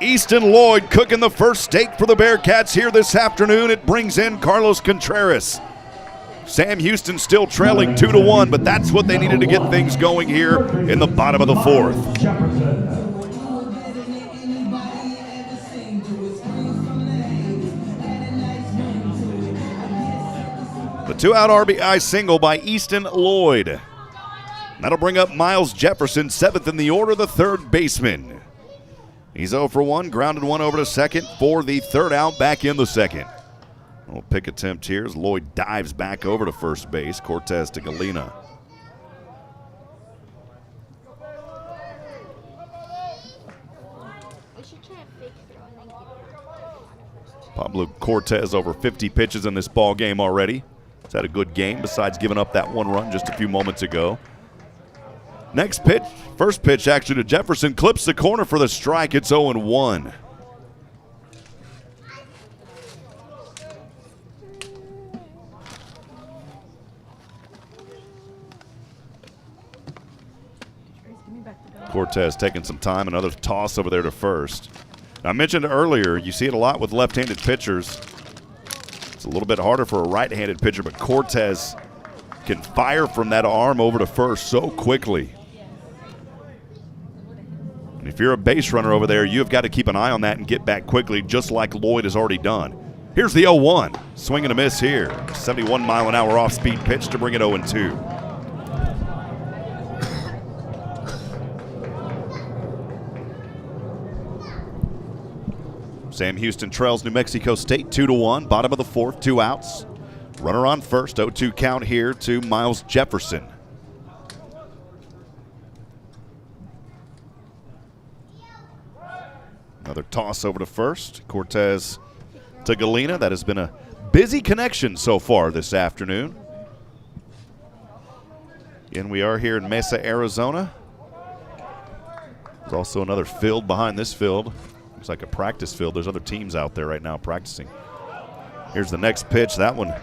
Easton Lloyd cooking the first steak for the Bearkats here this afternoon. It brings in Carlos Contreras. Sam Houston still trailing 2-1, but that's what they needed to get things going here in the bottom of the fourth. The 2-out RBI single by Easton Lloyd. That'll bring up Miles Jefferson, 7th in the order, the third baseman. He's 0 for 1, grounded one over to second for the third out back in the second. Little pick attempt here as Lloyd dives back over to first base. Cortez to Galena. Pablo Cortez over 50 pitches in this ball game already. He's had a good game besides giving up that one run just a few moments ago. Next pitch, first pitch actually to Jefferson, clips the corner for the strike. It's 0-1. Cortez taking some time, another toss over there to first. I mentioned earlier, you see it a lot with left-handed pitchers. It's a little bit harder for a right-handed pitcher, but Cortez can fire from that arm over to first so quickly. And if you're a base runner over there, you've got to keep an eye on that and get back quickly, just like Lloyd has already done. Here's the 0-1. Swing and a miss here. 71-mile-an-hour off-speed pitch to bring it 0-2. Sam Houston trails New Mexico State 2-1. Bottom of the fourth, 2 outs. Runner on first, 0-2 count here to Miles Jefferson. Another toss over to first. Cortez to Galena. That has been a busy connection so far this afternoon. Again, we are here in Mesa, Arizona. There's also another field behind this field. Looks like a practice field. There's other teams out there right now practicing. Here's the next pitch. That one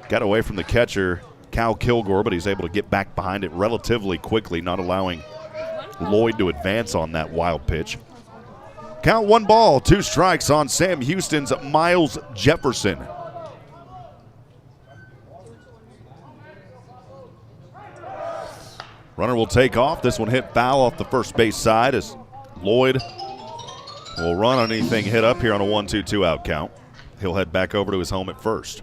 got away from the catcher, Cal Kilgore, but he's able to get back behind it relatively quickly, not allowing Lloyd to advance on that wild pitch. Count 1 ball, 2 strikes on Sam Houston's Miles Jefferson. Runner will take off. This one hit foul off the first base side as Lloyd will run on anything hit up here on a 1-2, 2-out count. He'll head back over to his home at first.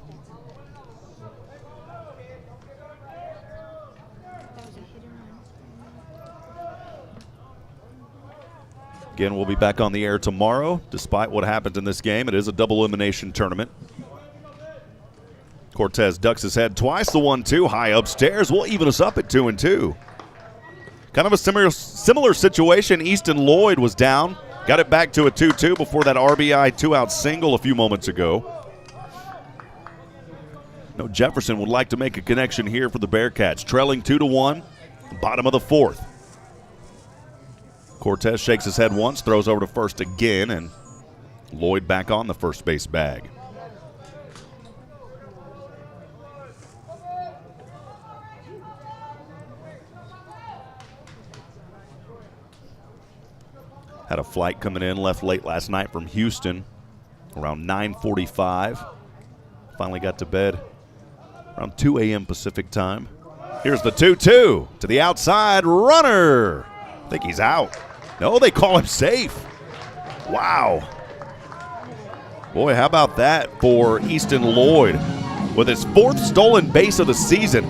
Again, we'll be back on the air tomorrow. Despite what happens in this game, it is a double elimination tournament. Cortez ducks his head twice. The 1-2 high upstairs will even us up at 2-2. Kind of a similar situation. Easton Lloyd was down. Got it back to a 2-2 before that RBI 2-out single a few moments ago. No, Jefferson would like to make a connection here for the Bearkats. Trailing 2-1, bottom of the fourth. Cortez shakes his head once, throws over to first again, and Lloyd back on the first base bag. Had a flight coming in, left late last night from Houston around 9:45. Finally got to bed around 2 a.m. Pacific time. Here's the 2-2 to the outside. Runner. I think he's out. No, they call him safe. Wow. Boy, how about that for Easton Lloyd with his 4th stolen base of the season.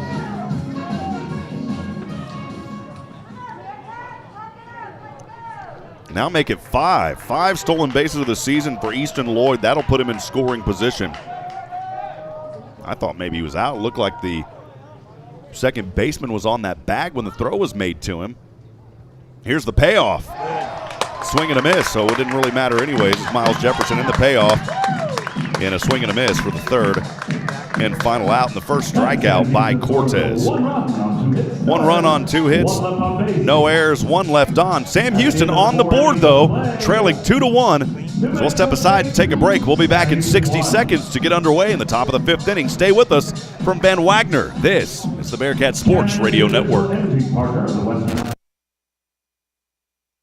Now make it 5. 5 stolen bases of the season for Easton Lloyd. That'll put him in scoring position. I thought maybe he was out. It looked like the second baseman was on that bag when the throw was made to him. Here's the payoff. Swing and a miss, so it didn't really matter anyways. It's Miles Jefferson in the payoff. And a swing and a miss for the third. and final out, and the first strikeout by Cortez. 1 run on 2 hits, no errors, 1 left on. Sam Houston on the board, though, trailing 2-1. So we'll step aside and take a break. We'll be back in 60 seconds to get underway in the top of the 5th inning. Stay with us from Ben Wagner. This is the Bearcat Sports Radio Network.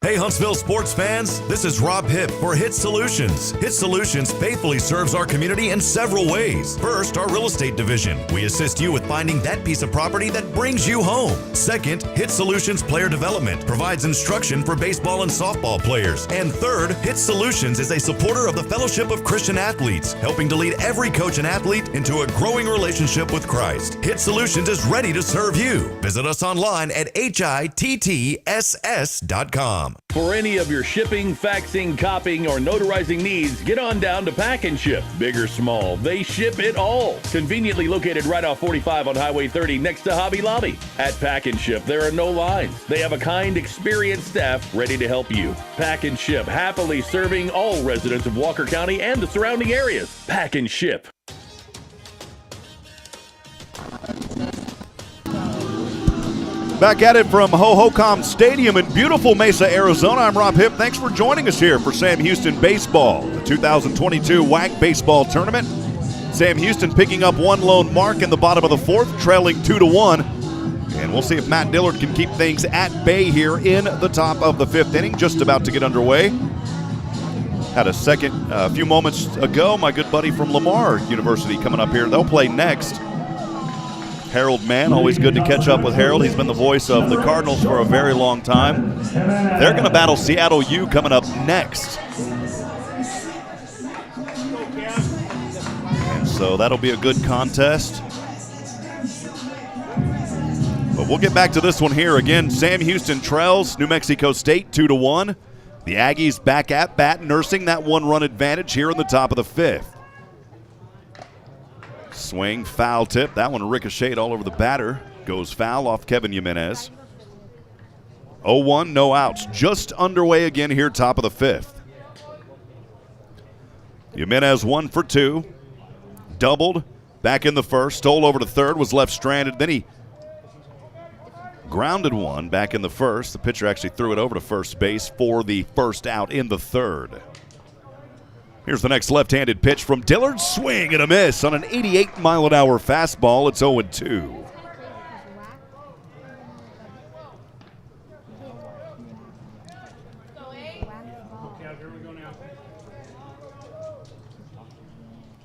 Hey Huntsville sports fans, this is Rob Hipp for Hit Solutions. Hit Solutions faithfully serves our community in several ways. First, our real estate division. We assist you with finding that piece of property that brings you home. Second, Hit Solutions Player Development provides instruction for baseball and softball players. And third, Hit Solutions is a supporter of the Fellowship of Christian Athletes, helping to lead every coach and athlete into a growing relationship with Christ. Hit Solutions is ready to serve you. Visit us online at hittss.com. For any of your shipping, faxing, copying, or notarizing needs, get on down to Pack and Ship. Big or small, they ship it all. Conveniently located right off 45 on Highway 30 next to Hobby Lobby. At Pack and Ship, there are no lines. They have a kind, experienced staff ready to help you. Pack and Ship, happily serving all residents of Walker County and the surrounding areas. Pack and Ship. Back at it from Ho-Ho-Com Stadium in beautiful Mesa, Arizona. I'm Rob Hipp. Thanks for joining us here for Sam Houston Baseball, the 2022 WAC Baseball Tournament. Sam Houston picking up 1 lone mark in the bottom of the 4th, trailing 2-1. And we'll see if Matt Dillard can keep things at bay here in the top of the 5th inning, just about to get underway. Had a second a few moments ago, my good buddy from Lamar University coming up here. They'll play next. Harold Mann, always good to catch up with Harold. He's been the voice of the Cardinals for a very long time. They're going to battle Seattle U coming up next. And so that'll be a good contest. But we'll get back to this one here. Again, Sam Houston trails New Mexico State 2-1. The Aggies back at bat, nursing that 1-run advantage here in the top of the 5th. Swing, foul tip. That one ricocheted all over the batter. Goes foul off Kevin Jimenez. 0-1, no outs. Just underway again here, top of the 5th. Jimenez 1 for 2. Doubled back in the 1st. Stole over to 3rd, was left stranded. Then he grounded one back in the 1st. The pitcher actually threw it over to first base for the first out in the 3rd. Here's the next left-handed pitch from Dillard. Swing and a miss on an 88-mile-an-hour fastball. It's 0-2.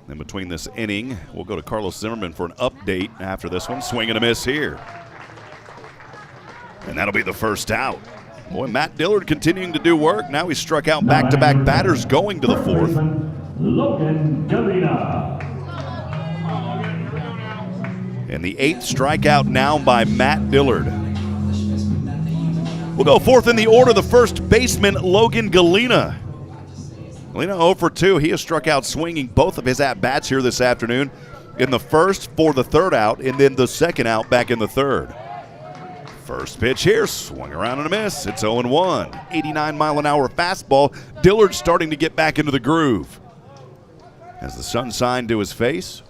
In between this inning, we'll go to Carlos Zimmerman for an update after this one. Swing and a miss here. And that'll be the first out. Boy, Matt Dillard continuing to do work. Now he's struck out back-to-back batters going to the 4th. Logan Galena. And the 8th strikeout now by Matt Dillard. We'll go 4th in the order, the first baseman, Logan Galena. Galena 0 for 2. He has struck out swinging both of his at-bats here this afternoon. In the 1st for the 3rd out, and then the 2nd out back in the 3rd. First pitch here, swung around and a miss. It's 0-1. 89-mile-an-hour fastball. Dillard starting to get back into the groove. As the sun signed to his face,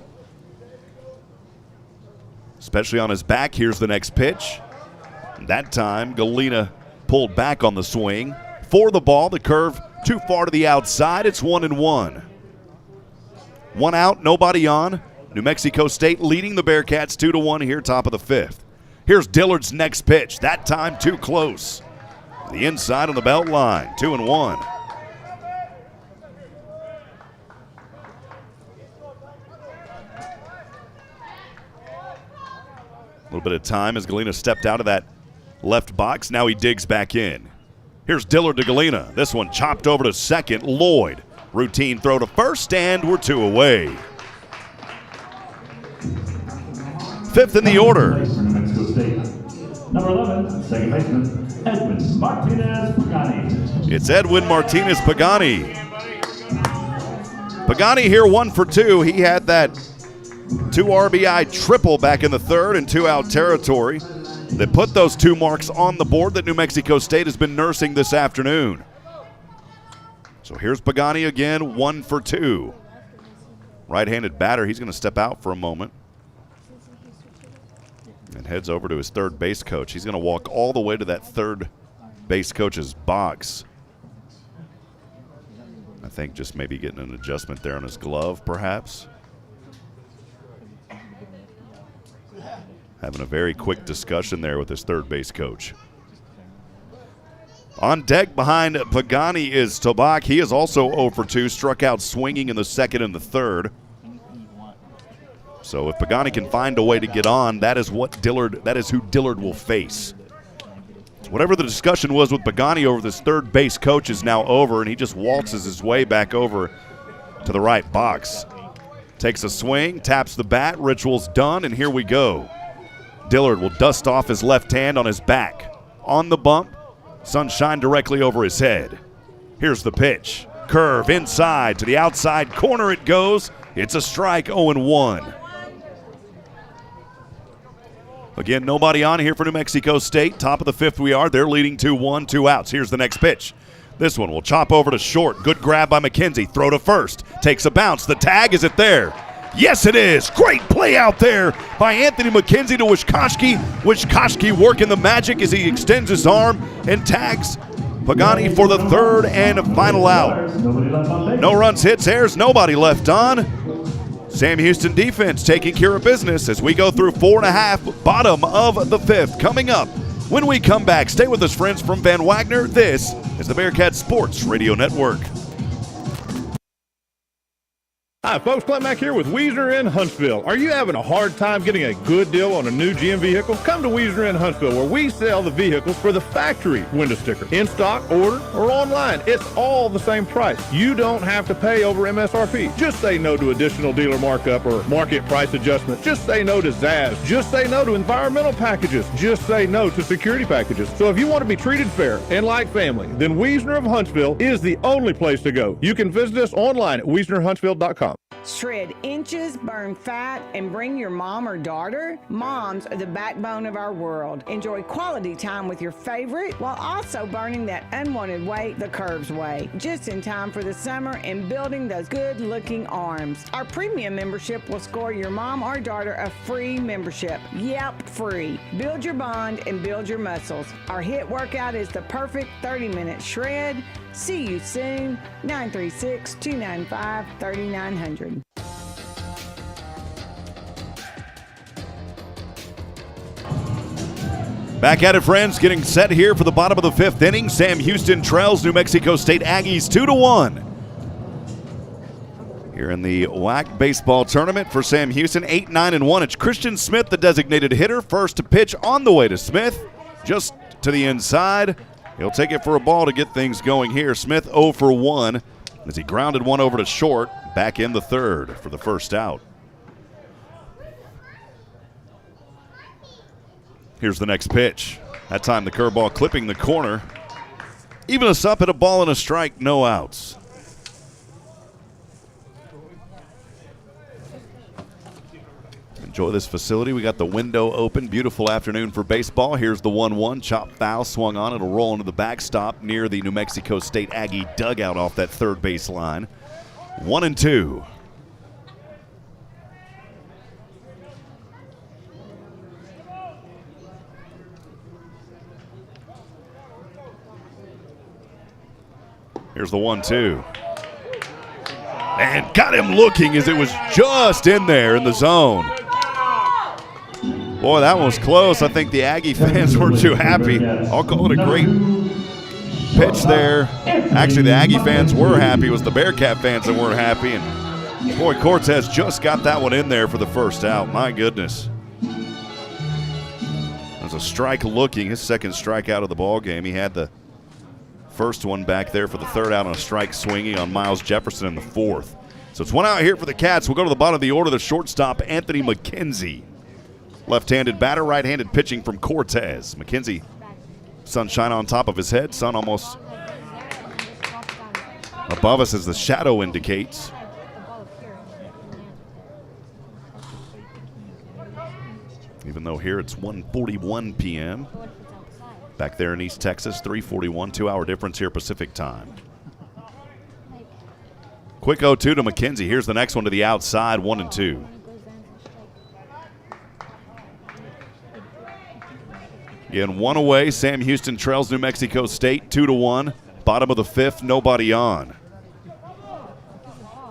especially on his back, here's the next pitch. And that time, Galena pulled back on the swing. For the ball, the curve too far to the outside. It's 1-1. 1 out, nobody on. New Mexico State leading the Bearcats 2-1 here, top of the 5th. Here's Dillard's next pitch. That time too close. The inside on the belt line. 2-1. A little bit of time as Galena stepped out of that left box. Now he digs back in. Here's Dillard to Galena. This one chopped over to 2nd. Lloyd. Routine throw to 1st, and we're 2 away. 5th in the order. Number 11, second baseman, Edwin Martinez-Pagani. It's Edwin Martinez-Pagani. Pagani here 1 for 2. He had that 2 RBI triple back in the 3rd and 2-out territory that put those 2 marks on the board that New Mexico State has been nursing this afternoon. So here's Pagani again, 1 for 2. right-handed batter. He's going to step out for a moment and heads over to his third base coach. He's going to walk all the way to that third base coach's box. I think just maybe getting an adjustment there on his glove, perhaps. Having a very quick discussion there with his third base coach. On deck behind Pagani is Tobak. He is also 0 for 2, struck out swinging in the second and the third. So if Pagani can find a way to get on, that is who Dillard will face. Whatever the discussion was with Pagani over this third base coach is now over, and he just waltzes his way back over to the right box. Takes a swing, taps the bat, ritual's done, and here we go. Dillard will dust off his left hand on his back. On the bump, sunshine directly over his head. Here's the pitch. Curve inside to the outside corner it goes. It's a strike, 0-1. Again, nobody on here for New Mexico State. Top of the fifth we are. They're leading 2-1, 2 outs. Here's the next pitch. This one will chop over to short. Good grab by Mckenzie. Throw to first. Takes a bounce. The tag, is it there? Yes, it is. Great play out there by Anthony Mckenzie to Wishkoski. Wishkoski working the magic as he extends his arm and tags Pagani for the third and final out. No runs, hits, errors, nobody left on. Sam Houston defense taking care of business as we go through 4.5, bottom of the fifth. Coming up when we come back. Stay with us, friends, from Van Wagner. This is the Bearkats Sports Radio Network. Hi, folks. Clayton Mack here with Wiesner in Huntsville. Are you having a hard time getting a good deal on a new GM vehicle? Come to Wiesner in Huntsville, where we sell the vehicles for the factory window sticker. In stock, order, or online, it's all the same price. You don't have to pay over MSRP. Just say no to additional dealer markup or market price adjustment. Just say no to Zaz. Just say no to environmental packages. Just say no to security packages. So if you want to be treated fair and like family, then Wiesner of Huntsville is the only place to go. You can visit us online at WiesnerHuntsville.com. Shred inches, burn fat, and bring your mom or daughter. Moms are the backbone of our world. Enjoy quality time with your favorite while also burning that unwanted weight the curves way. Just in time for the summer and building those good-looking arms. Our premium membership will score your mom or daughter a free membership. Yep, free. Build your bond and build your muscles. Our HIIT workout is the perfect 30-minute shred. See you soon. 936-295-3900. Back at it, friends. Getting set here for the bottom of the fifth inning. Sam Houston trails New Mexico State Aggies 2-1. Here in the WAC baseball tournament for Sam Houston, 8-9-1. It's Christian Smith, the designated hitter. First to pitch on the way to Smith. Just to the inside. He'll take it for a ball to get things going here. Smith 0 for 1 as he grounded one over to short. Back in the third for the first out. Here's the next pitch. That time the curveball clipping the corner. Even us up at a ball and a strike, no outs. Enjoy this facility. We got the window open. Beautiful afternoon for baseball. Here's the 1-1. Chop foul swung on. It'll roll into the backstop near the New Mexico State Aggie dugout off that third base line. 1-2. Here's the 1-2. And got him looking as it was just in there in the zone. Boy, that one was close. I think the Aggie fans weren't too happy. I'll call it a great pitch there. Actually, the Aggie fans were happy. It was the Bearcat fans that weren't happy. And boy, Cortez just got that one in there for the first out. My goodness. There's a strike looking, his second strikeout of the ball game. He had the first one back there for the third out on a strike swinging on Miles Jefferson in the fourth. So it's one out here for the Cats. We'll go to the bottom of the order. The shortstop, Anthony Mckenzie. Left-handed batter, right-handed pitching from Cortez. Mckenzie, sunshine on top of his head. Sun almost above us as the shadow indicates. Even though here it's 1:41 p.m. Back there in East Texas, 3:41, 2-hour difference here Pacific time. Quick 0-2 to Mckenzie. Here's the next one to the outside, 1-2. Again, one away. Sam Houston trails New Mexico State 2-1. Bottom of the fifth, nobody on.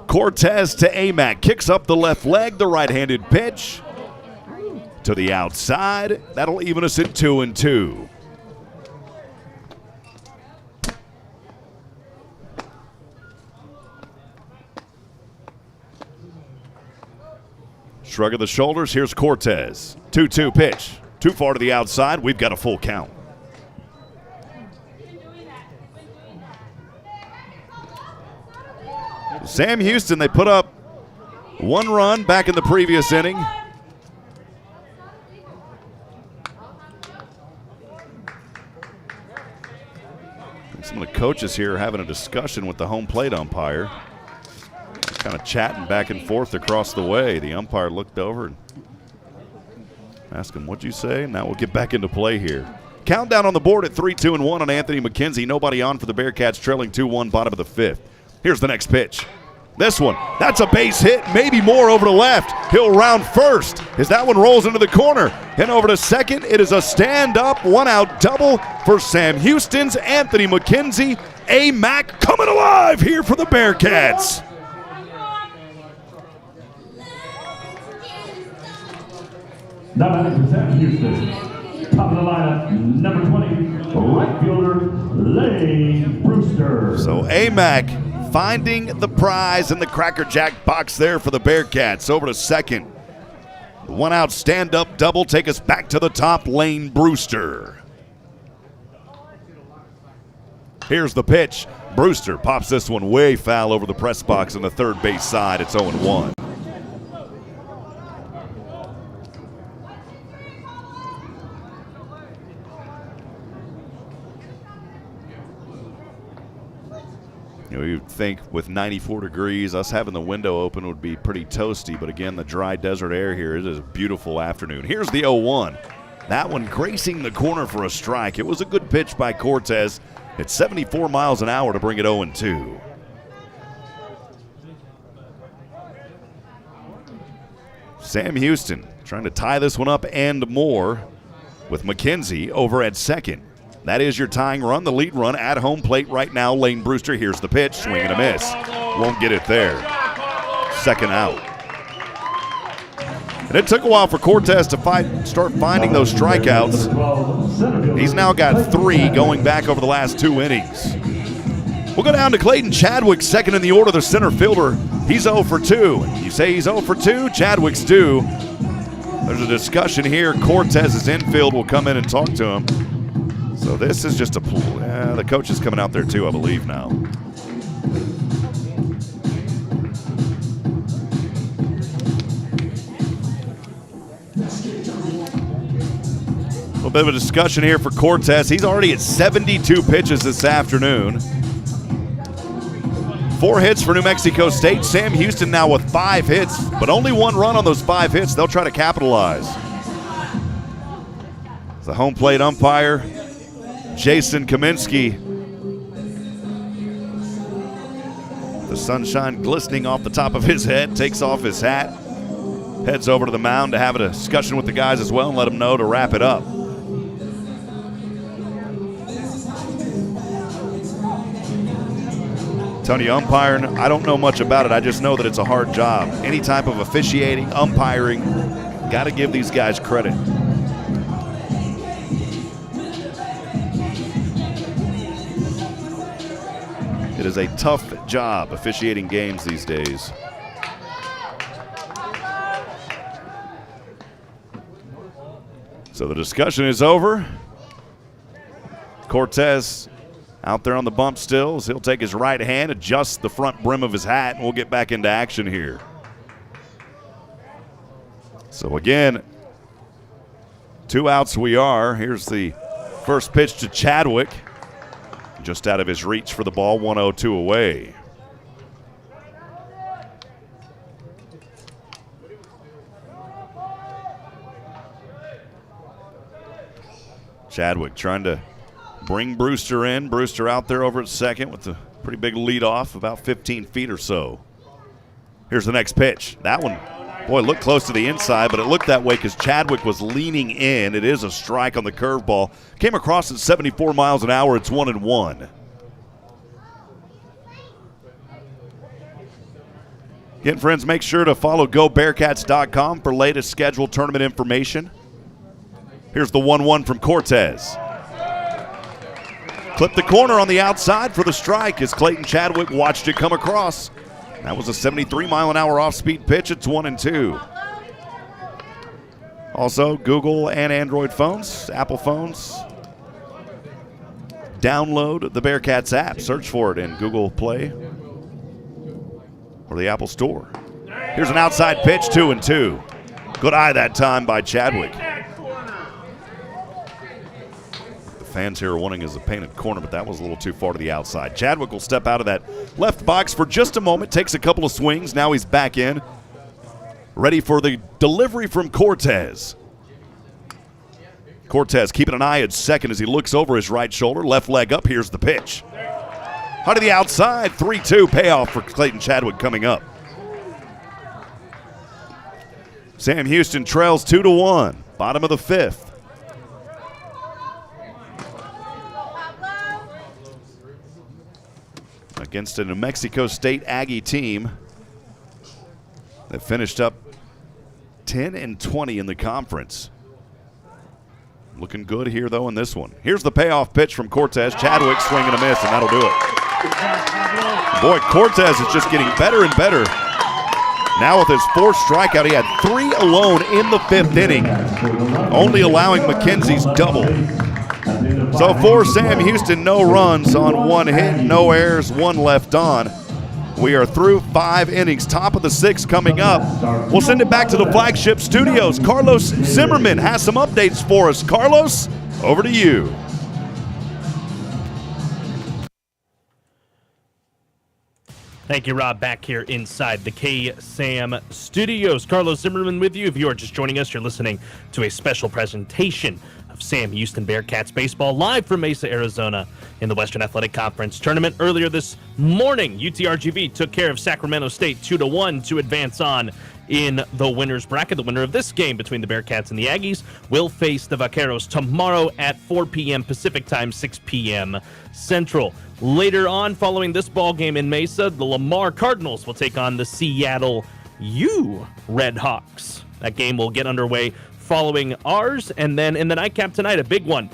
Cortez to Amac. Kicks up the left leg, the right-handed pitch. To the outside. That'll even us at 2-2. Shrug of the shoulders. Here's Cortez. 2-2 pitch. Too far to the outside. We've got a full count. Sam Houston, they put up one run back in the previous inning. Some of the coaches here are having a discussion with the home plate umpire. Kind of chatting back and forth across the way. The umpire looked over and asked him, "What'd you say?" Now we'll get back into play here. Countdown on the board at 3-2-1 on Anthony Mckenzie. Nobody on for the Bearkats, trailing 2-1, bottom of the fifth. Here's the next pitch. This one, that's a base hit, maybe more over to left. He'll round first as that one rolls into the corner. And over to second, it is a stand-up, one-out double for Sam Houston's Anthony Mckenzie. Amac coming alive here for the Bearkats. Now batting for Sam Houston. Top of the lineup, number 20, right fielder, Lane Brewster. So Amac finding the prize in the Cracker Jack box there for the Bearkats. Over to second. One out stand-up double. Take us back to the top, Lane Brewster. Here's the pitch. Brewster pops this one way foul over the press box on the third base side. It's 0-1. You know, you'd think with 94 degrees, us having the window open would be pretty toasty, but again, the dry desert air here, it is a beautiful afternoon. Here's the 0-1. That one gracing the corner for a strike. It was a good pitch by Cortez at 74 miles an hour to bring it 0-2. Sam Houston trying to tie this one up and more with Mckenzie over at second. That is your tying run, the lead run at home plate right now. Lane Brewster, here's the pitch, swing and a miss. Won't get it there. Second out. And it took a while for Cortez to start finding those strikeouts. He's now got 3 going back over the last 2 innings. We'll go down to Clayton Chadwick, second in the order, the center fielder. He's 0 for 2. You say he's 0 for 2, Chadwick's 2. There's a discussion here. Cortez's infield will come in and talk to him. So this is just a pool. The coach is coming out there too, I believe now. A little bit of a discussion here for Cortez. He's already at 72 pitches this afternoon. 4 hits for New Mexico State. Sam Houston now with 5 hits, but only 1 run on those 5 hits. They'll try to capitalize. The home plate umpire, Jason Kaminsky. The sunshine glistening off the top of his head, takes off his hat, heads over to the mound to have a discussion with the guys as well and let them know to wrap it up. Tony, umpiring, I don't know much about it. I just know that it's a hard job. Any type of officiating, umpiring, got to give these guys credit. It is a tough job officiating games these days. So the discussion is over. Cortez out there on the bump still. He'll take his right hand, adjust the front brim of his hat, and we'll get back into action here. So again, 2 outs we are. Here's the first pitch to Chadwick. Just out of his reach for the ball, 1-0-2 away. Chadwick trying to bring Brewster in. Brewster out there over at second with the Pretty big lead off, about 15 feet or so. Here's the next pitch. That one, boy, looked close to the inside, but it looked that way because Chadwick was leaning in. It is a strike on the curveball. Came across at 74 miles an hour. It's 1-1. Again, friends, make sure to follow GoBearkats.com for latest scheduled tournament information. Here's the 1-1 from Cortez. Clipped the corner on the outside for the strike as Clayton Chadwick watched it come across. That was a 73-mile-an-hour off-speed pitch. It's 1-2. Also, Google and Android phones, Apple phones. Download the Bearkats app. Search for it in Google Play or the Apple Store. Here's an outside pitch, 2-2. Good eye that time by Chadwick. Fans here are wanting is a painted corner, but that was a little too far to the outside. Chadwick will step out of that left box for just a moment, takes a couple of swings. Now he's back in, ready for the delivery from Cortez. Cortez keeping an eye at second as he looks over his right shoulder, left leg up. Here's the pitch. High to the outside, 3-2 payoff for Clayton Chadwick coming up. Sam Houston trails 2-1, bottom of the fifth. Against a New Mexico State Aggie team that finished up 10-20 in the conference. Looking good here, though, in this one. Here's the payoff pitch from Cortez. Chadwick swinging a miss, and that'll do it. Boy, Cortez is just getting better and better. Now with his fourth strikeout, he had 3 alone in the 5th inning, only allowing Mckenzie's double. So for Sam Houston, no runs on 1 hit, no errors, 1 left on. We are through 5 innings. Top of the 6th coming up. We'll send it back to the flagship studios. Carlos Zimmerman has some updates for us. Carlos, over to you. Thank you, Rob. Back here inside the K-SAM studios. Carlos Zimmerman with you. If you are just joining us, you're listening to a special presentation of Sam Houston Bearkats baseball live from Mesa, Arizona in the Western Athletic Conference tournament. Earlier this morning, UTRGV took care of Sacramento State 2-1 to advance on in the winner's bracket. The winner of this game between the Bearkats and the Aggies will face the Vaqueros tomorrow at 4 p.m. Pacific time, 6 p.m. Central. Later on, following this ball game in Mesa, the Lamar Cardinals will take on the Seattle U Redhawks. That game will get underway following ours, and then in the nightcap tonight, a big one.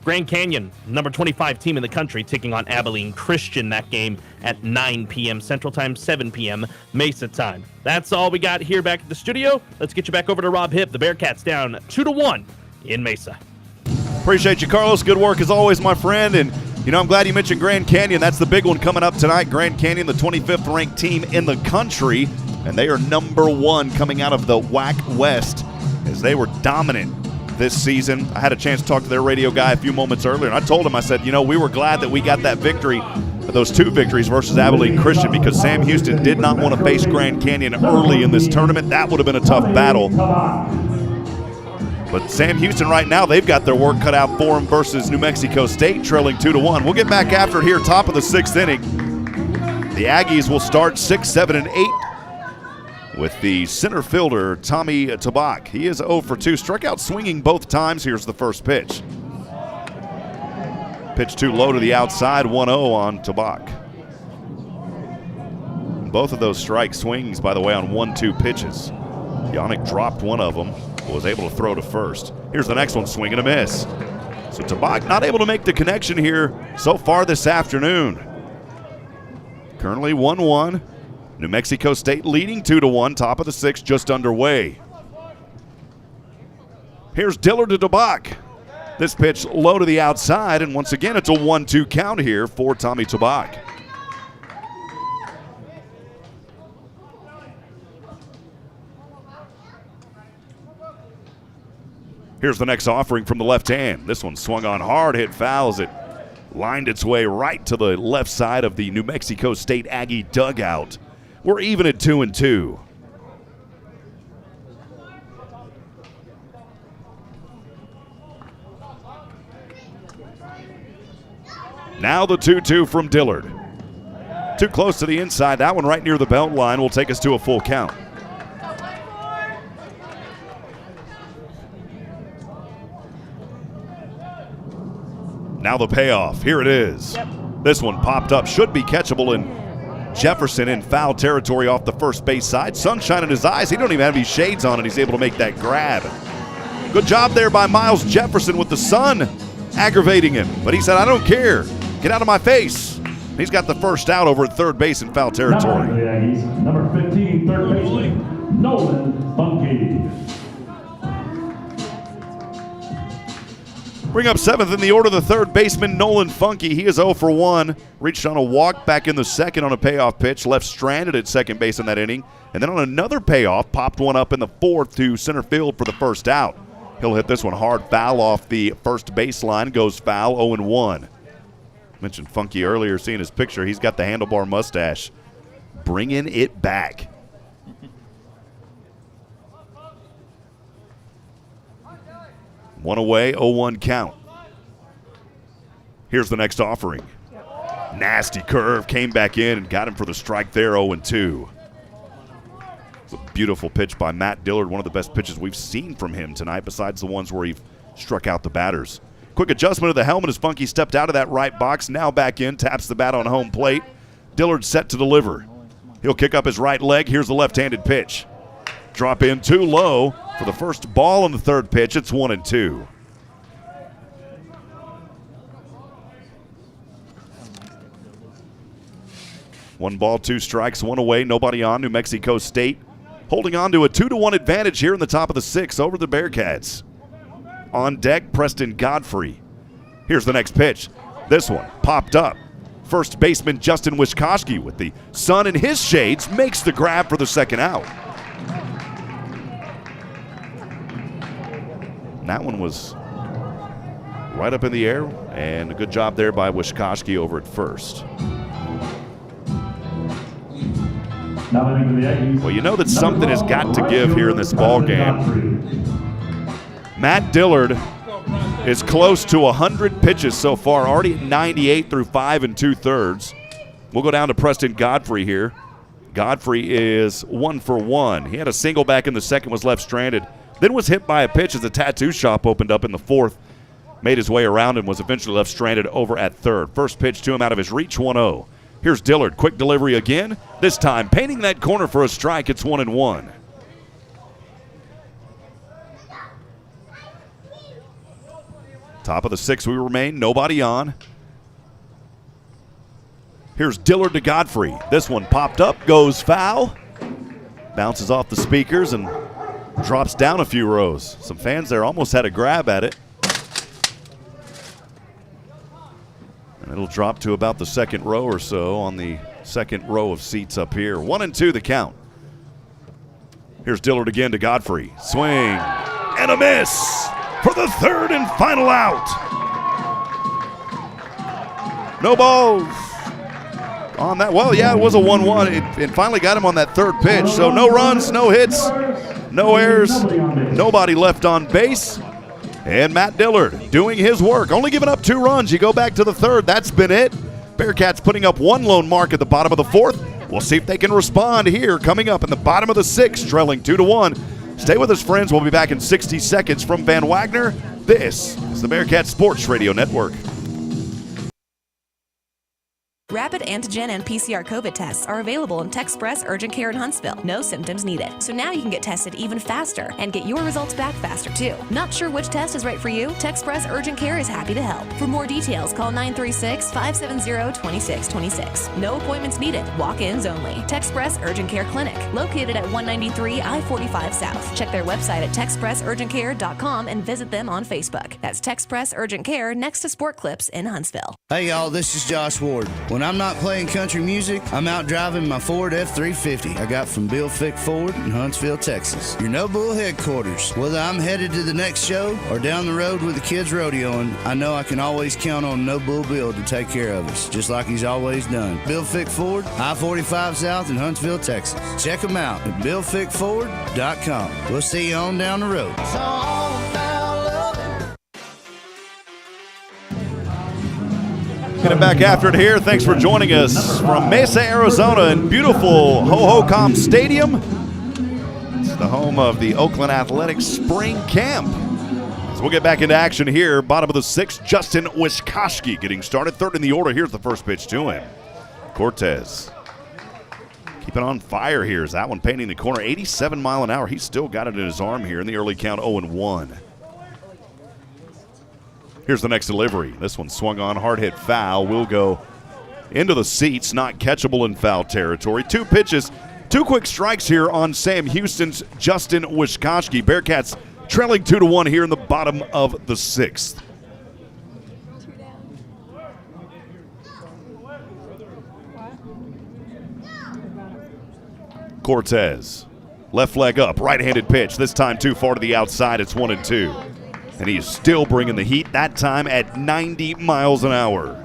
Grand Canyon, number 25 team in the country, taking on Abilene Christian. That game at 9 p.m. Central Time, 7 p.m. Mesa time. That's all we got here back at the studio. Let's get you back over to Rob Hipp. The Bearkats down 2-1 in Mesa. Appreciate you, Carlos. Good work as always, my friend. And, you know, I'm glad you mentioned Grand Canyon. That's the big one coming up tonight. Grand Canyon, the 25th ranked team in the country, and they are number 1 coming out of the WAC West, as they were dominant this season. I had a chance to talk to their radio guy a few moments earlier, and I told him, I said, you know, we were glad that we got that victory, those 2 victories versus Abilene Christian, because Sam Houston did not want to face Grand Canyon early in this tournament. That would have been a tough battle. But Sam Houston right now, they've got their work cut out for them versus New Mexico State, trailing 2-1. We'll get back after it here, top of the 6th inning. The Aggies will start 6, 7, and 8. With the center fielder, Tommy Tabak. He is 0 for 2. Struck out swinging both times. Here's the first pitch. Pitch too low to the outside, 1-0 on Tabak. Both of those strike swings, by the way, on 1-2 pitches. Yannick dropped one of them, but was able to throw to first. Here's the next one, swing and a miss. So Tabak not able to make the connection here so far this afternoon. Currently 1-1. New Mexico State leading 2-1, top of the 6th, just underway. Here's Dillard to Tabak. This pitch low to the outside, and once again, it's a 1-2 count here for Tommy Tabak. Here's the next offering from the left hand. This one swung on hard, hit foul as it lined its way right to the left side of the New Mexico State Aggie dugout. We're even at 2-2. Now the 2-2 from Dillard. Too close to the inside. That one right near the belt line will take us to a full count. Now the payoff. Here it is. This one popped up. Should be catchable in Jefferson in foul territory off the first base side. Sunshine in his eyes. He don't even have any shades on, and he's able to make that grab. Good job there by Miles Jefferson with the sun aggravating him. But he said, I don't care. Get out of my face. He's got the first out over at third base in foul territory. Number 15, third baseman, Nolan Funky. Bring up seventh in the order, the third baseman, Nolan Funky. He is 0 for 1. Reached on a walk back in the second on a payoff pitch. Left stranded at second base in that inning. And then on another payoff, popped one up in the fourth to center field for the first out. He'll hit this one hard foul off the first baseline. Goes foul, 0-1. Mentioned Funky earlier, seeing his picture. He's got the handlebar mustache. Bringing it back. One away, 0-1 count. Here's the next offering. Nasty curve, came back in and got him for the strike there, 0-2. It's a beautiful pitch by Matt Dillard, one of the best pitches we've seen from him tonight, besides the ones where he struck out the batters. Quick adjustment of the helmet as Funky stepped out of that right box, now back in, taps the bat on home plate. Dillard set to deliver. He'll kick up his right leg. Here's the left-handed pitch. Drop in too low for the first ball in the third pitch. It's 1-2. One ball, two strikes, one away, nobody on. New Mexico State holding on to a 2-1 advantage here in the top of the sixth over the Bearkats. On deck, Preston Godfrey. Here's the next pitch. This one popped up. First baseman Justin Wiskoski with the sun in his shades makes the grab for the second out. And that one was right up in the air, and a good job there by Wiskoski over at first. Well, you know that something has got to give here in this ball game. Matt Dillard is close to 100 pitches so far, already at 98 through 5 2/3. We'll go down to Preston Godfrey here. Godfrey is 1 for 1. He had a single back in the second, was left stranded, then was hit by a pitch as the tattoo shop opened up in the fourth. Made his way around and was eventually left stranded over at third. First pitch to him out of his reach, 1-0. Here's Dillard, quick delivery again. This time painting that corner for a strike. It's 1-1. Top of the sixth we remain, nobody on. Here's Dillard to Godfrey. This one popped up, goes foul. Bounces off the speakers and drops down a few rows. Some fans there almost had a grab at it. And it'll drop to about the second row or so on the second row of seats up here. 1-2 the count. Here's Dillard again to Godfrey. Swing and a miss for the third and final out. No balls on that. Well, yeah, it was a 1-1. It finally got him on that third pitch. So no runs, no hits, no errors, nobody left on base. And Matt Dillard doing his work. Only giving up 2 runs. You go back to the third. That's been it. Bearkats putting up 1 lone mark at the bottom of the fourth. We'll see if they can respond here. Coming up in the bottom of the sixth, trailing 2-1. Stay with us, friends. We'll be back in 60 seconds from Van Wagner. This is the Bearcat Sports Radio Network. Rapid antigen and PCR COVID tests are available in TechSpress Urgent Care in Huntsville. No symptoms needed. So now you can get tested even faster and get your results back faster too. Not sure which test is right for you? TechSpress Urgent Care is happy to help. For more details, call 936-570-2626. No appointments needed. Walk-ins only. TechSpress Urgent Care Clinic, located at 193 I-45 South. Check their website at techspressurgentcare.com and visit them on Facebook. That's TechSpress Urgent Care next to Sport Clips in Huntsville. Hey y'all, this is Josh Ward. When I'm not playing country music, I'm out driving my Ford F-350 I got from Bill Fick Ford in Huntsville, Texas. Your No Bull headquarters. Whether I'm headed to the next show or down the road with the kids rodeoing, I know I can always count on No Bull Bill to take care of us, just like he's always done. Bill Fick Ford, I-45 South in Huntsville, Texas. Check them out at BillFickFord.com. We'll see you on down the road. Getting back after it here. Thanks for joining us from Mesa, Arizona in beautiful Ho-Ho-Com Stadium. It's the home of the Oakland Athletics Spring Camp. So we'll get back into action here. Bottom of the sixth, Justin Wiskoski getting started. Third in the order. Here's the first pitch to him. Cortez keeping on fire here. Is that one painting the corner? 87 mile an hour. He's still got it in his arm here in the early count, 0-1. Here's the next delivery. This one swung on, hard hit foul. Will go into the seats, not catchable in foul territory. Two pitches, two quick strikes here on Sam Houston's Justin Wiskoski. Bearkats trailing 2-1 here in the bottom of the sixth. Cortez, left leg up, right-handed pitch. This time too far to the outside. It's 1-2. And he's still bringing the heat, that time at 90 miles an hour.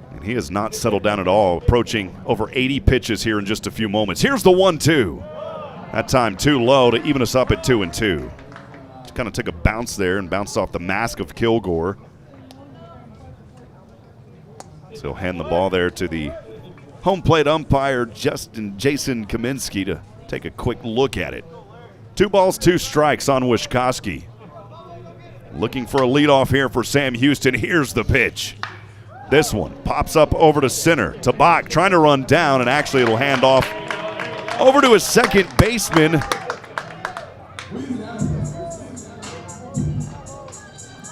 And he has not settled down at all, approaching over 80 pitches here in just a few moments. Here's the 1-2. That time too low to even us up at 2-2. Just kind of took a bounce there and bounced off the mask of Kilgore. So he'll hand the ball there to the home plate umpire, Jason Kaminsky, to take a quick look at it. 2 balls, 2 strikes on Wiskoski. Looking for a leadoff here for Sam Houston. Here's the pitch. This one pops up over to center. Tabak trying to run down, and actually it'll hand off over to his second baseman.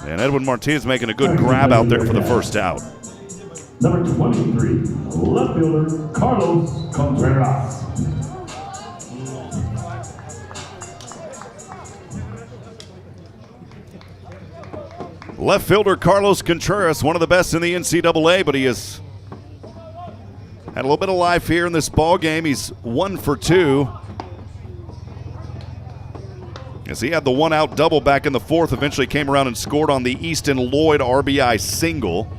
And Edwin Martinez making a good grab out there for the first out. Number 23, left fielder, Carlos Contreras. Left fielder Carlos Contreras, one of the best in the NCAA, but he has had a little bit of life here in this ball game. He's 1 for 2. As he had the 1-out double back in the fourth, eventually came around and scored on the Easton Lloyd RBI single.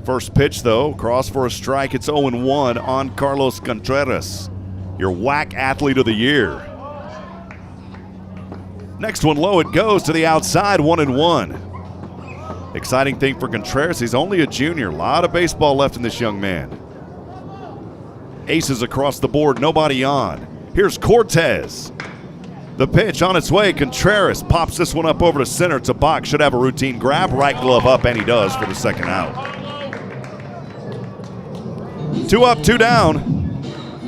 First pitch, though, cross for a strike. It's 0-1 on Carlos Contreras, your WAC Athlete of the Year. Next one low, it goes to the outside, 1-1. Exciting thing for Contreras, he's only a junior. A lot of baseball left in this young man. Aces across the board, nobody on. Here's Cortez. The pitch on its way. Contreras pops this one up over to center. Tabak should have a routine grab. Right glove up, and he does for the second out. 2 up, 2 down.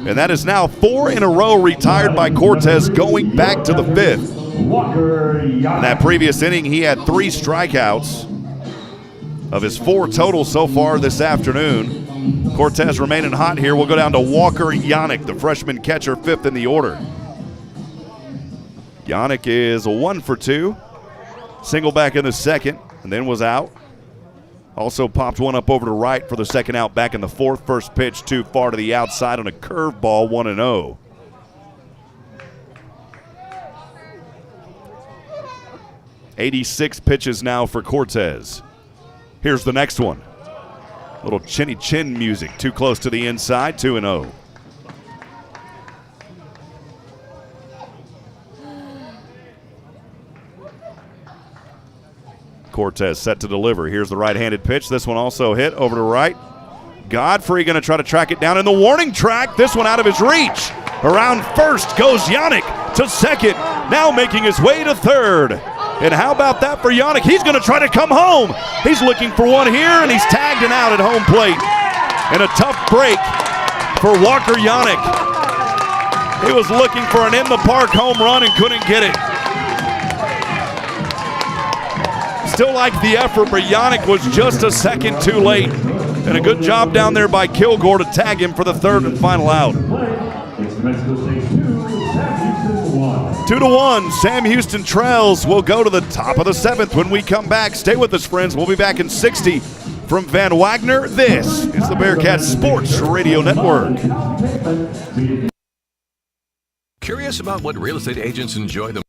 And that is now 4 in a row retired by Cortez, going back to the 5th. In that previous inning, he had 3 strikeouts. Of his 4 total so far this afternoon. Cortez remaining hot here. We'll go down to Walker Yannick, the freshman catcher, 5th in the order. Yannick is 1 for 2. Single back in the second, and then was out. Also popped one up over to right for the second out back in the fourth. First pitch too far to the outside on a curveball, 1-0. .86 pitches now for Cortez. Here's the next one. Little chinny chin music. Too close to the inside, 2-0. Cortez set to deliver. Here's the right-handed pitch. This one also hit over to right. Godfrey going to try to track it down in the warning track. This one out of his reach. Around first goes Yannick to second. Now making his way to third. And how about that for Yannick? He's going to try to come home. He's looking for one here, and he's tagged and out at home plate. And a tough break for Walker Yannick. He was looking for an in-the-park home run and couldn't get it. Still like the effort, but Yannick was just a second too late. And a good job down there by Kilgore to tag him for the third and final out. 2-1, Sam Houston trails. We'll go to the top of the 7th when we come back. Stay with us, friends. We'll be back in 60 from Van Wagner. This is the Bearkats Sports Radio Network. Curious about what real estate agents enjoy the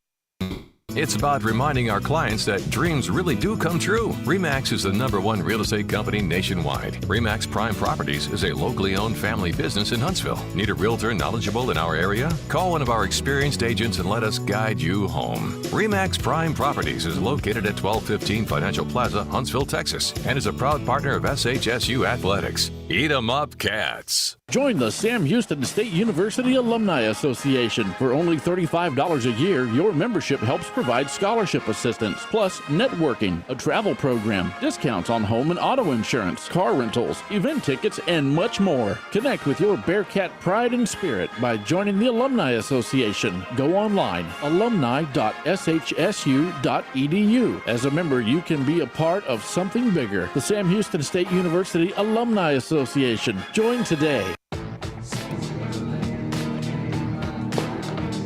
It's about reminding our clients that dreams really do come true. RE/MAX is the #1 real estate company nationwide. RE/MAX Prime Properties is a locally owned family business in Huntsville. Need a realtor knowledgeable in our area? Call one of our experienced agents and let us guide you home. RE/MAX Prime Properties is located at 1215 Financial Plaza, Huntsville, Texas, and is a proud partner of SHSU Athletics. Eat 'em up, Cats. Join the Sam Houston State University Alumni Association. For only $35 a year, your membership helps provide scholarship assistance, plus networking, a travel program, discounts on home and auto insurance, car rentals, event tickets, and much more. Connect with your Bearcat pride and spirit by joining the Alumni Association. Go online, alumni.shsu.edu. As a member, you can be a part of something bigger. The Sam Houston State University Alumni Association. Join today.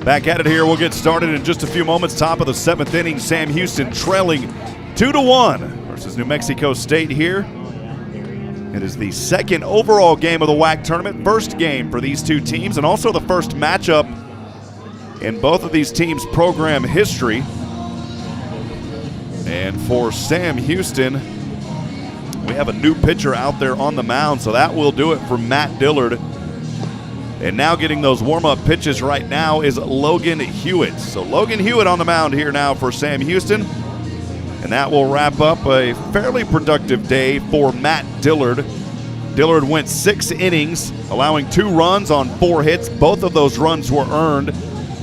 Back at it here. We'll get started in just a few moments. Top of the 7th inning. Sam Houston trailing 2-1 versus New Mexico State here. It is the second overall game of the WAC tournament. First game for these two teams, and also the first matchup in both of these teams' program history. And for Sam Houston, we have a new pitcher out there on the mound, so that will do it for Matt Dillard. And now getting those warm-up pitches right now is Logan Hewitt. So Logan Hewitt on the mound here now for Sam Houston. And that will wrap up a fairly productive day for Matt Dillard. Dillard went 6 innings, allowing 2 runs on 4 hits. Both of those runs were earned.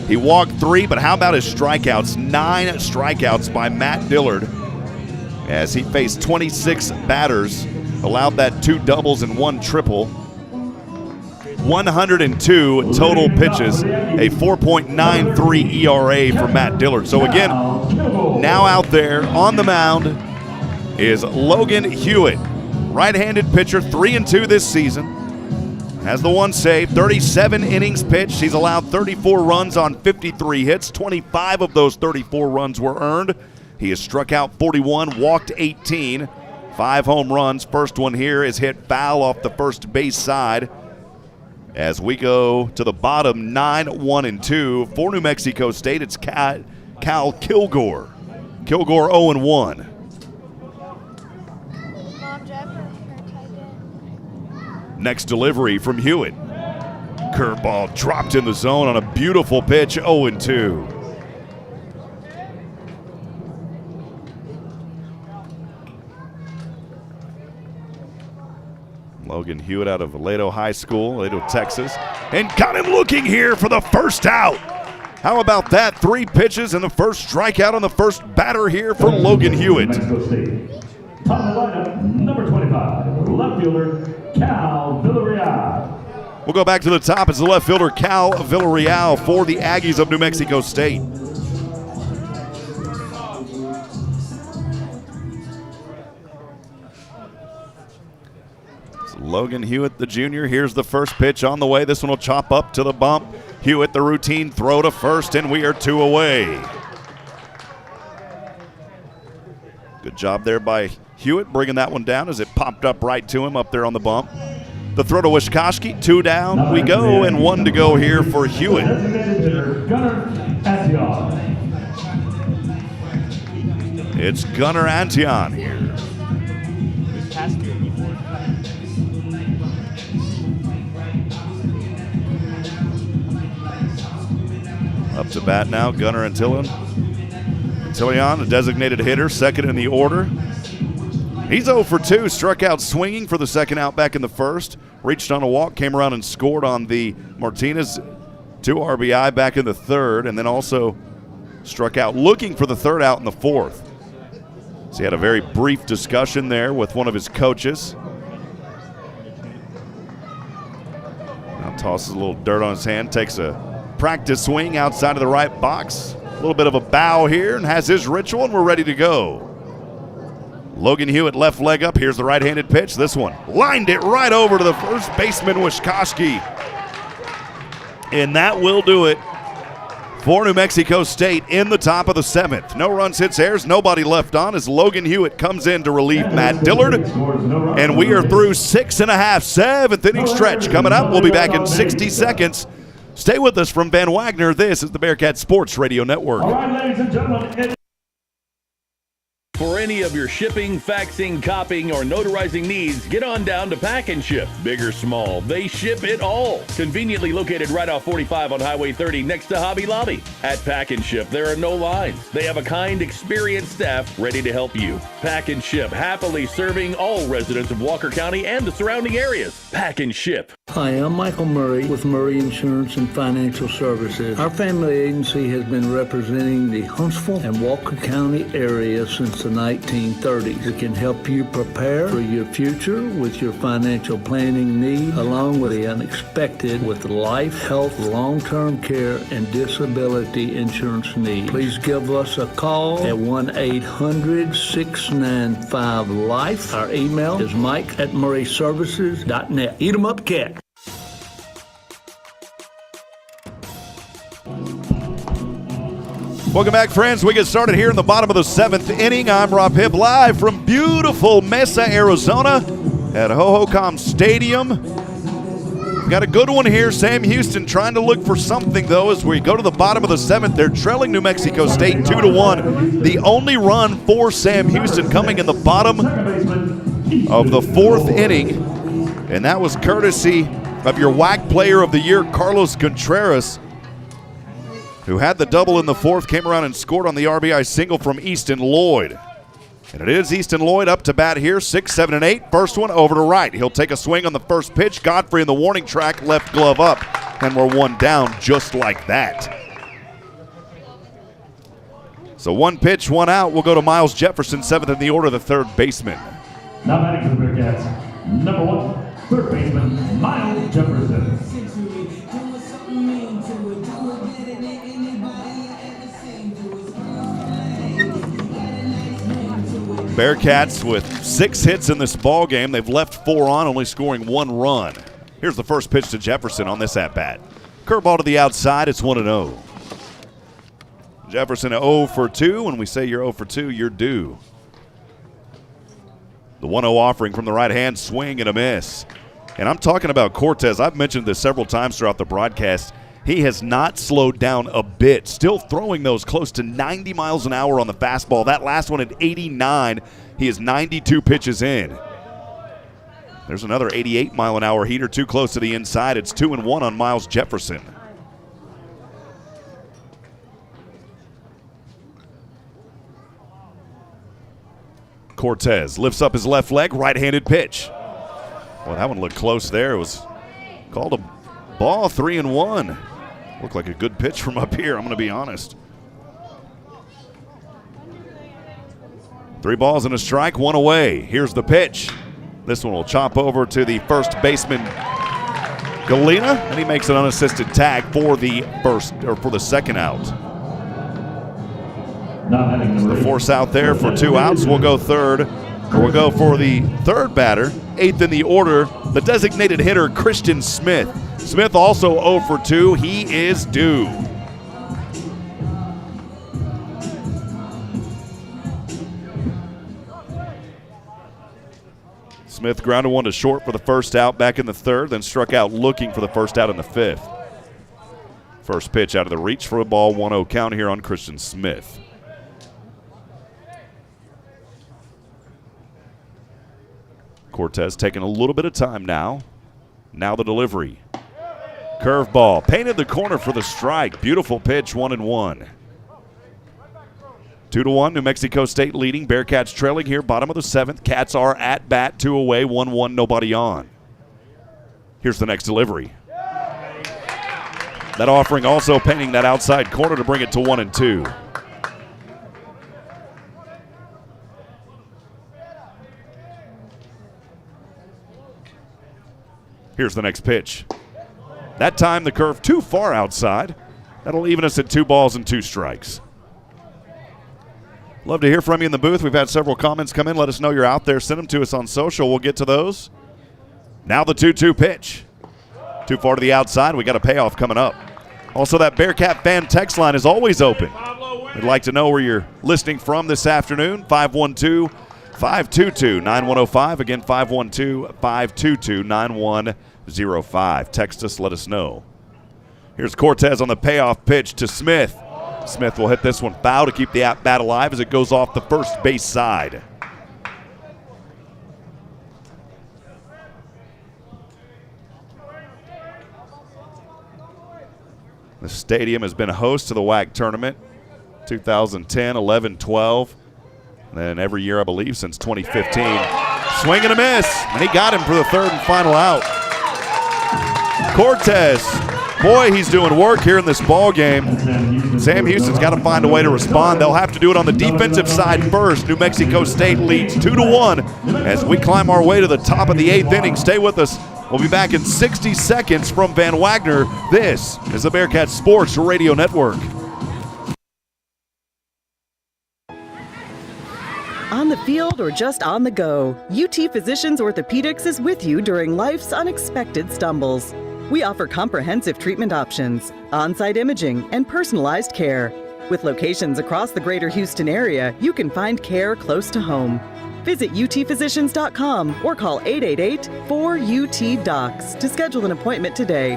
He walked 3, but how about his strikeouts? 9 strikeouts by Matt Dillard as he faced 26 batters, allowed that 2 doubles and 1 triple. 102 total pitches, a 4.93 ERA for Matt Dillard. So again, now out there on the mound is Logan Hewitt, right-handed pitcher, 3-2 this season. Has the 1 save, 37 innings pitched. He's allowed 34 runs on 53 hits. 25 of those 34 runs were earned. He has struck out 41, walked 18, 5 home runs. First one here is hit foul off the first base side. As we go to the bottom, 9-1-2 for New Mexico State, it's Cal Kilgore. Kilgore 0-1. Next delivery from Hewitt. Curveball dropped in the zone on a beautiful pitch, 0-2. Logan Hewitt out of Aledo High School, Aledo, Texas. And got him looking here for the first out. How about that? 3 pitches and the first strikeout on the first batter here for Logan Hewitt. Top of the lineup, number 25, left fielder, Cal Villarreal. We'll go back to the top as the left fielder, Cal Villarreal, for the Aggies of New Mexico State. Logan Hewitt, the junior. Here's the first pitch on the way. This one will chop up to the bump. Hewitt, the routine throw to first, and we are 2 away. Good job there by Hewitt, bringing that one down as it popped up right to him up there on the bump. The throw to Wishkowski, 2 down we go, and 1 to go here for Hewitt. It's Gunnar Antion here. Up to bat now, Gunnar Antillion. Antillion, a designated hitter, second in the order. He's 0 for 2, struck out swinging for the second out back in the first. Reached on a walk, came around and scored on the Martinez 2 RBI back in the third, and then also struck out looking for the third out in the fourth. So he had a very brief discussion there with one of his coaches. Now tosses a little dirt on his hand, takes a practice swing outside of the right box. A little bit of a bow here and has his ritual, and we're ready to go. Logan Hewitt, left leg up. Here's the right-handed pitch. This one lined it right over to the first baseman, Wishkowski. And that will do it for New Mexico State in the top of the 7th. No runs, hits, errors, nobody left on as Logan Hewitt comes in to relieve Matt Dillard. And we are through 6 1/2, 7th inning stretch. Coming up, we'll be back in 60 seconds Stay with us from Van Wagner. This is the Bearcat Sports Radio Network. All right, ladies and gentlemen. For any of your shipping, faxing, copying, or notarizing needs, get on down to Pack and Ship. Big or small, they ship it all. Conveniently located right off 45 on Highway 30 next to Hobby Lobby. At Pack and Ship, there are no lines. They have a kind, experienced staff ready to help you. Pack and Ship, happily serving all residents of Walker County and the surrounding areas. Pack and Ship. Hi, I'm Michael Murray with Murray Insurance and Financial Services. Our family agency has been representing the Huntsville and Walker County area since the 1930s. It can help you prepare for your future with your financial planning needs, along with the unexpected with life, health, long-term care, and disability insurance needs. Please give us a call at 1-800-695-LIFE. Our email is mike@murrayservices.net. Eat 'em up, cat. Welcome back, friends. We get started here in the bottom of the 7th inning. I'm Rob Hipp, live from beautiful Mesa, Arizona at Hohokam Stadium. Got a good one here. Sam Houston trying to look for something, though, as we go to the bottom of the 7th. They're trailing New Mexico State 2-1. The only run for Sam Houston coming in the bottom of the 4th inning, and that was courtesy of your WAC Player of the Year, Carlos Contreras, who had the double in the 4th, came around and scored on the RBI single from Easton Lloyd. And it is Easton Lloyd up to bat here, 6, 7, and 8. First one over to right. He'll take a swing on the first pitch. Godfrey in the warning track, left glove up, and we're one down just like that. So one pitch, one out. We'll go to Miles Jefferson, 7th in the order, the third baseman. Now batting for the Bearcats, number 1, third baseman, Miles Jefferson. Bearcats with 6 hits in this ball game. They've left 4 on, only scoring 1 run. Here's the first pitch to Jefferson on this at-bat. Curveball to the outside, it's 1-0. Jefferson 0 for 2. When we say you're 0 for 2, you're due. The 1-0 offering from the right hand, swing and a miss. And I'm talking about Cortez. I've mentioned this several times throughout the broadcast. He has not slowed down a bit. Still throwing those close to 90 miles an hour on the fastball. That last one at 89. He is 92 pitches in. There's another 88-mile-an-hour heater too close to the inside. It's 2-1 on Miles Jefferson. Cortez lifts up his left leg, right-handed pitch. Well, that one looked close there. It was called a ball, 3-1. Looked like a good pitch from up here, I'm going to be honest. 3 balls and a strike, 1 away. Here's the pitch. This one will chop over to the first baseman, Galena, and he makes an unassisted tag for the second out. So the force out there for 2 outs. We'll go third. We'll go for the third batter, 8th in the order, the designated hitter, Christian Smith. Smith also 0 for 2. He is due. Smith grounded one to short for the first out back in the 3rd, then struck out looking for the first out in the 5th. First pitch out of the reach for a ball, 1-0 count here on Christian Smith. Cortez taking a little bit of time now. Now the delivery. Curveball, painted the corner for the strike. Beautiful pitch, 1-1. 2-1, New Mexico State leading. Bearcats trailing here, bottom of the 7th. Cats are at bat, 2 away, 1-1, nobody on. Here's the next delivery. That offering also painting that outside corner to bring it to 1-2. Here's the next pitch. That time the curve too far outside. That'll even us at 2 balls and 2 strikes. Love to hear from you in the booth. We've had several comments come in. Let us know you're out there. Send them to us on social. We'll get to those. Now the 2-2 pitch. Too far to the outside. We got a payoff coming up. Also, that Bearcat fan text line is always open. We'd like to know where you're listening from this afternoon. 512-522-9105. Again, 512-522-9105. Text us, let us know. Here's Cortez on the payoff pitch to Smith. Smith will hit this one foul to keep the at-bat alive as it goes off the first base side. The stadium has been a host to the WAC tournament 2010, 11, 12. And then every year, I believe, since 2015. Swing and a miss. And he got him for the third and final out. Cortez, boy, he's doing work here in this ball game. Sam Houston's got to find a way to respond. They'll have to do it on the defensive side first. New Mexico State leads 2-1 as we climb our way to the top of the 8th inning. Stay with us. We'll be back in 60 seconds from Van Wagner. This is the Bearcats Sports Radio Network. On the field or just on the go, UT Physicians Orthopedics is with you during life's unexpected stumbles. We offer comprehensive treatment options, on-site imaging, and personalized care. With locations across the greater Houston area, you can find care close to home. Visit utphysicians.com or call 888-4UT-DOCS to schedule an appointment today.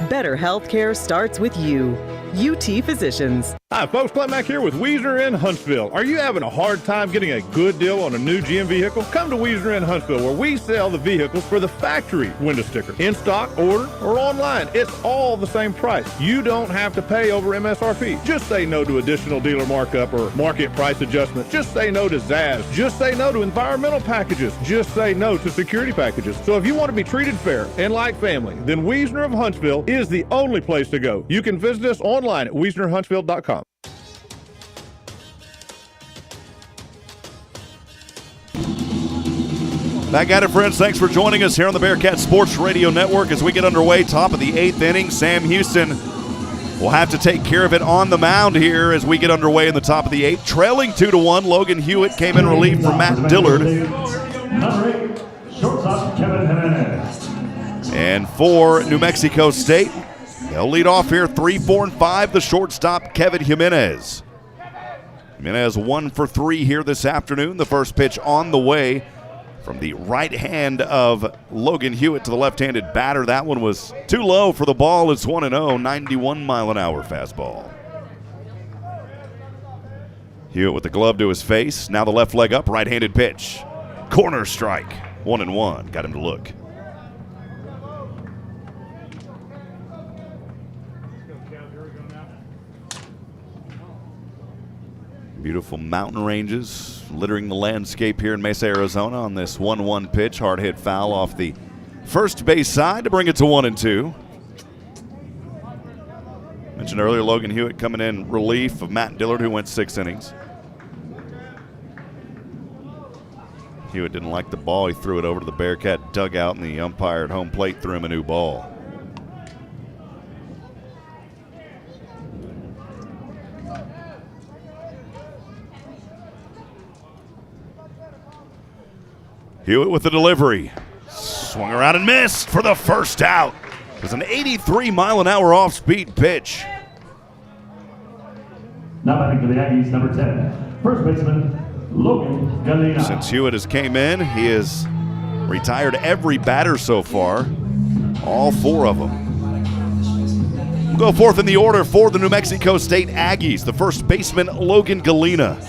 Better healthcare starts with you. UT Physicians. Hi, folks. Clayton Mack here with Wiesner in Huntsville. Are you having a hard time getting a good deal on a new GM vehicle? Come to Wiesner in Huntsville, where we sell the vehicles for the factory window sticker. In stock, order, or online. It's all the same price. You don't have to pay over MSRP. Just say no to additional dealer markup or market price adjustments. Just say no to ZAS. Just say no to environmental packages. Just say no to security packages. So if you want to be treated fair and like family, then Wiesner of Huntsville is the only place to go. You can visit us online at WiesnerHuntsville.com. Back at it, friends. Thanks for joining us here on the Bearcat Sports Radio Network as we get underway. Top of the 8th inning. Sam Houston will have to take care of it on the mound here as we get underway in the top of the 8th. Trailing 2-1. Logan Hewitt came in relief for Matt Dillard. Number 8, shortstop Kevin Jimenez. And for New Mexico State, they'll lead off here 3, 4, and 5. The shortstop Kevin Jimenez. Jimenez 1 for 3 here this afternoon. The first pitch on the way from the right hand of Logan Hewitt to the left-handed batter. That one was too low for the ball. It's 1-0, 91-mile-an-hour fastball. Hewitt with the glove to his face. Now the left leg up, right-handed pitch. Corner strike, 1-1. Got him to look. Beautiful mountain ranges littering the landscape here in Mesa, Arizona on this 1-1 pitch. Hard hit foul off the first base side to bring it to 1-2. Mentioned earlier, Logan Hewitt coming in relief of Matt Dillard, who went 6 innings. Hewitt didn't like the ball. He threw it over to the Bearcat dugout, and the umpire at home plate threw him a new ball. Hewitt with the delivery. Swung around and missed for the first out. It was an 83-mile-an-hour off-speed pitch. Now batting for the Aggies, number 10, first baseman Logan Galena. Since Hewitt has came in, he has retired every batter so far, all 4 of them. We'll go forth in the order for the New Mexico State Aggies. The first baseman, Logan Galena.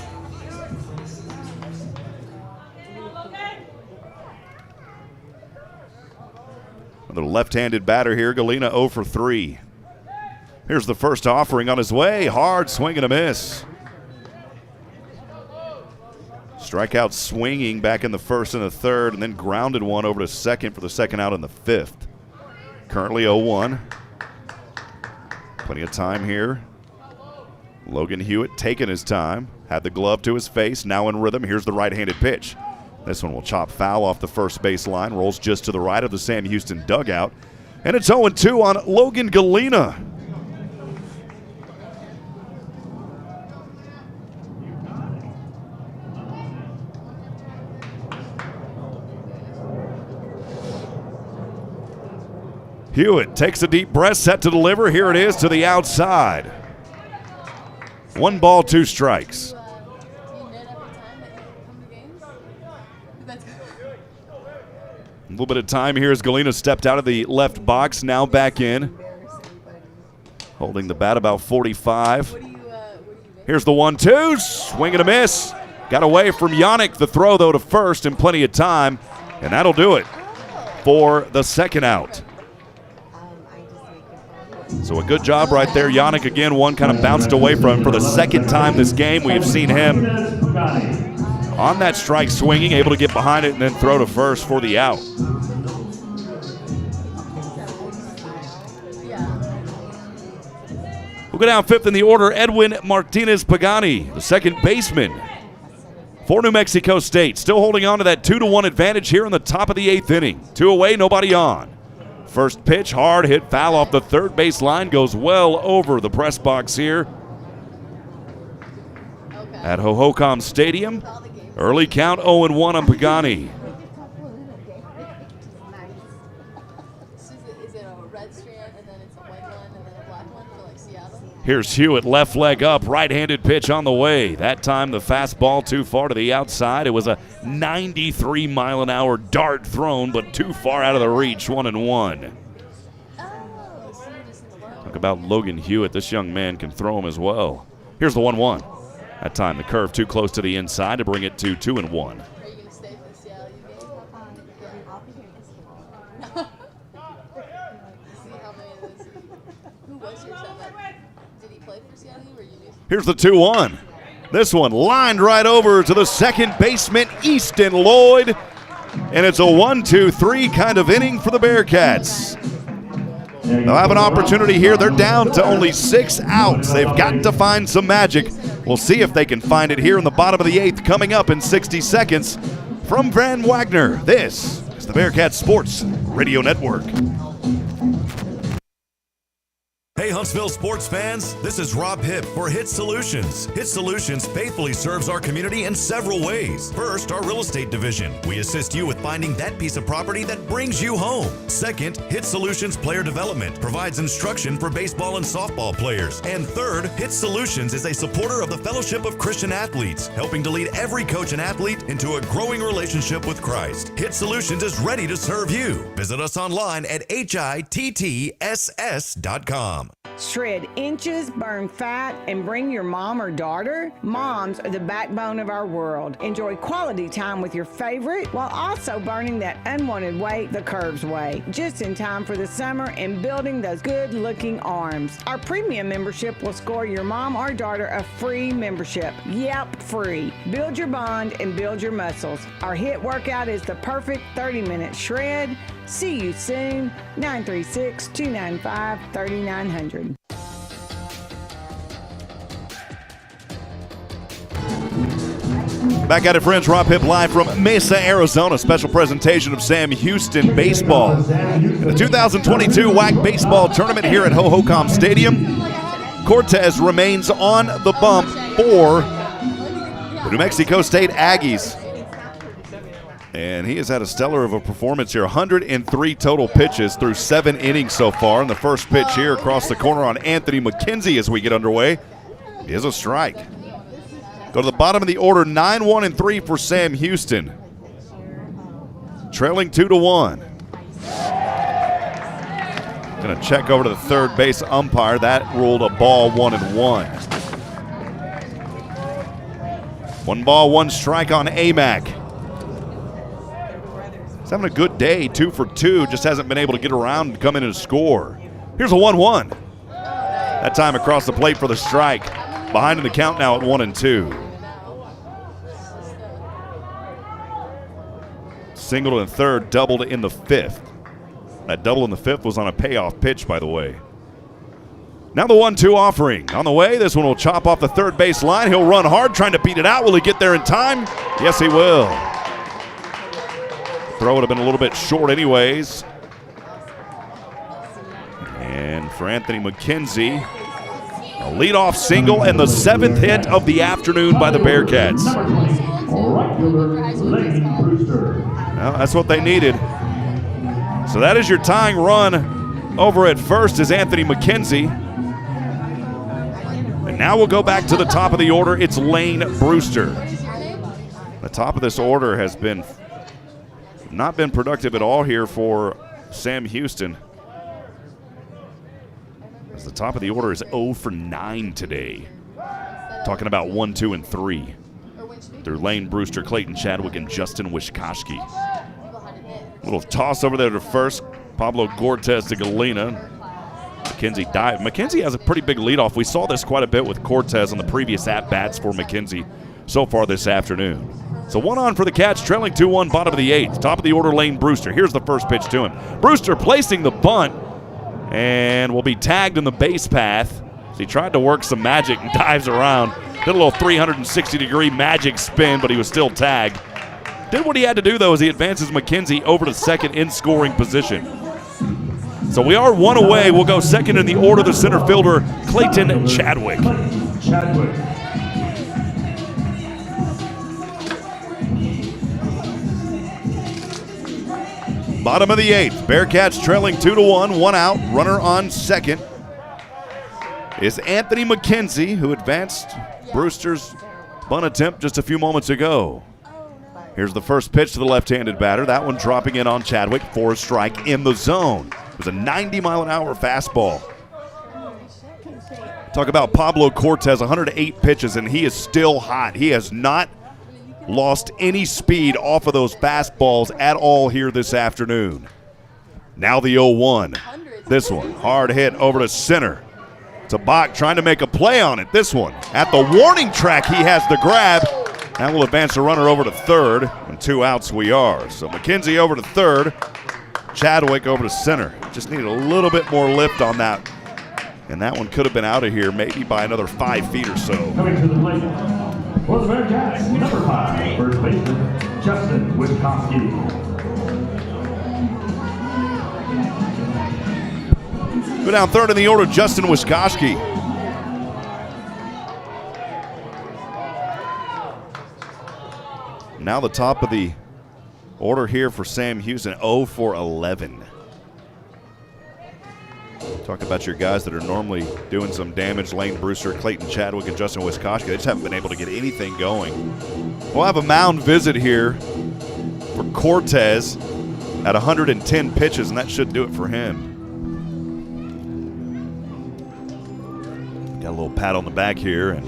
Another left-handed batter here. Galena 0 for 3. Here's the first offering on his way. Hard swing and a miss. Strikeout swinging back in the first and the third, and then grounded one over to second for the second out in the 5th. Currently 0-1. Plenty of time here. Logan Hewitt taking his time. Had the glove to his face. Now in rhythm. Here's the right-handed pitch. This one will chop foul off the first base line. Rolls just to the right of the Sam Houston dugout. And it's 0-2 on Logan Galena. Hewitt takes a deep breath, set to deliver. Here it is to the outside. 1 ball, 2 strikes. A little bit of time here as Galena stepped out of the left box, now back in. Holding the bat about 45. Here's the 1-2. Swing and a miss. Got away from Yannick. The throw, though, to first in plenty of time. And that'll do it for the second out. So a good job right there. Yannick, again, one kind of bounced away from him for the second time this game. We have seen him on that strike swinging, able to get behind it and then throw to first for the out. We'll go down fifth in the order, Edwin Martinez Pagani, the second baseman for New Mexico State. Still holding on to that 2-1 advantage here in the top of the eighth inning. 2 away, nobody on. First pitch, hard hit, foul off the third base line, goes well over the press box here at Hohokam Stadium. Early count 0-1 on Pagani. Here's Hewitt, left leg up, right-handed pitch on the way. That time the fastball too far to the outside. It was a 93-mile-an-hour dart thrown, but too far out of the reach, 1-1. Talk about Logan Hewitt. This young man can throw him as well. Here's the 1-1. That time the curve too close to the inside to bring it to 2-1. Here's the 2-1. This one lined right over to the second baseman, Easton Lloyd. And it's a 1-2-3 kind of inning for the Bearcats. They'll have an opportunity here. They're down to only 6 outs. They've got to find some magic. We'll see if they can find it here in the bottom of the eighth, coming up in 60 seconds. From Van Wagner, this is the Bearcats Sports Radio Network. Hey Huntsville sports fans, this is Rob Hipp for Hit Solutions. Hit Solutions faithfully serves our community in several ways. First, our real estate division. We assist you with finding that piece of property that brings you home. Second, Hit Solutions Player Development provides instruction for baseball and softball players. And third, Hit Solutions is a supporter of the Fellowship of Christian Athletes, helping to lead every coach and athlete into a growing relationship with Christ. Hit Solutions is ready to serve you. Visit us online at hittss.com. Shred inches, burn fat, and bring your mom or daughter? Moms are the backbone of our world. Enjoy quality time with your favorite while also burning that unwanted weight the curves way. Just in time for the summer and building those good-looking arms. Our premium membership will score your mom or daughter a free membership. Yep, free. Build your bond and build your muscles. Our HIT workout is the perfect 30-minute shred. See you soon. 936-295-3900. Back at it, friends. Rob Hipp live from Mesa, Arizona. Special presentation of Sam Houston Baseball. In the 2022 WAC Baseball Tournament here at Hohokam Stadium, Cortez remains on the bump for the New Mexico State Aggies. And he has had a stellar of a performance here. 103 total pitches through 7 innings so far. And the first pitch here across the corner on Anthony Mckenzie as we get underway is a strike. Go to the bottom of the order, 9-1-3 for Sam Houston. Trailing 2-1. Going to check over to the third base umpire. That ruled a ball, 1-1. 1 ball, 1 strike on AMAC. Having a good day, 2 for 2, just hasn't been able to get around and come in and score. Here's a 1-1. That time across the plate for the strike. Behind in the count now at 1-2. Singled in third, doubled in the fifth. That double in the fifth was on a payoff pitch, by the way. Now the 1-2 offering. On the way, this one will chop off the third base line. He'll run hard, trying to beat it out. Will he get there in time? Yes, he will. Throw would have been a little bit short anyways. And for Anthony Mckenzie, a leadoff single and the 7th hit of the afternoon by the Bearcats. Well, that's what they needed. So that is your tying run over at first is Anthony Mckenzie. And now we'll go back to the top of the order. It's Lane Brewster. The top of this order has not been productive at all here for Sam Houston. As the top of the order is 0 for 9 today. Talking about 1, 2, and 3. Through Lane Brewster, Clayton Chadwick, and Justin Wishkoski. Little toss over there to first. Pablo Cortez to Galena. Mckenzie dive. Mckenzie has a pretty big leadoff. We saw this quite a bit with Cortez on the previous at-bats for Mckenzie so far this afternoon. So 1 on for the Cats, trailing 2-1, bottom of the 8th. Top of the order, Lane Brewster. Here's the first pitch to him. Brewster placing the bunt and will be tagged in the base path. So he tried to work some magic and dives around. Did a little 360-degree magic spin, but he was still tagged. Did what he had to do, though, as he advances Mckenzie over to second in scoring position. So we are 1 away. We'll go second in the order, the center fielder, Clayton Chadwick. Bottom of the 8th. Bearkats trailing 2-1, 1 out. Runner on second is Anthony Mckenzie, who advanced Brewster's bunt attempt just a few moments ago. Here's the first pitch to the left-handed batter. That one dropping in on Chadwick for a strike in the zone. It was a 90-mile-an-hour fastball. Talk about Pablo Cortez, 108 pitches, and he is still hot. He has not lost any speed off of those fastballs at all here this afternoon. Now the 0-1. This one, hard hit over to center. Tabak trying to make a play on it. This one, at the warning track, he has the grab. That will advance the runner over to third, and 2 outs we are. So Mckenzie over to third, Chadwick over to center. Just needed a little bit more lift on that. And that one could have been out of here maybe by another 5 feet or so. Coming to the plate for the Bearkats, number 5, first baseman, Justin Wishkoski. Go down third in the order, Justin Wishkoski. Now the top of the order here for Sam Houston, 0 for 11. Talk about your guys that are normally doing some damage. Lane Brewster, Clayton Chadwick, and Justin Wishkoski. They just haven't been able to get anything going. We'll have a mound visit here for Cortez at 110 pitches, and that should do it for him. Got a little pat on the back here, and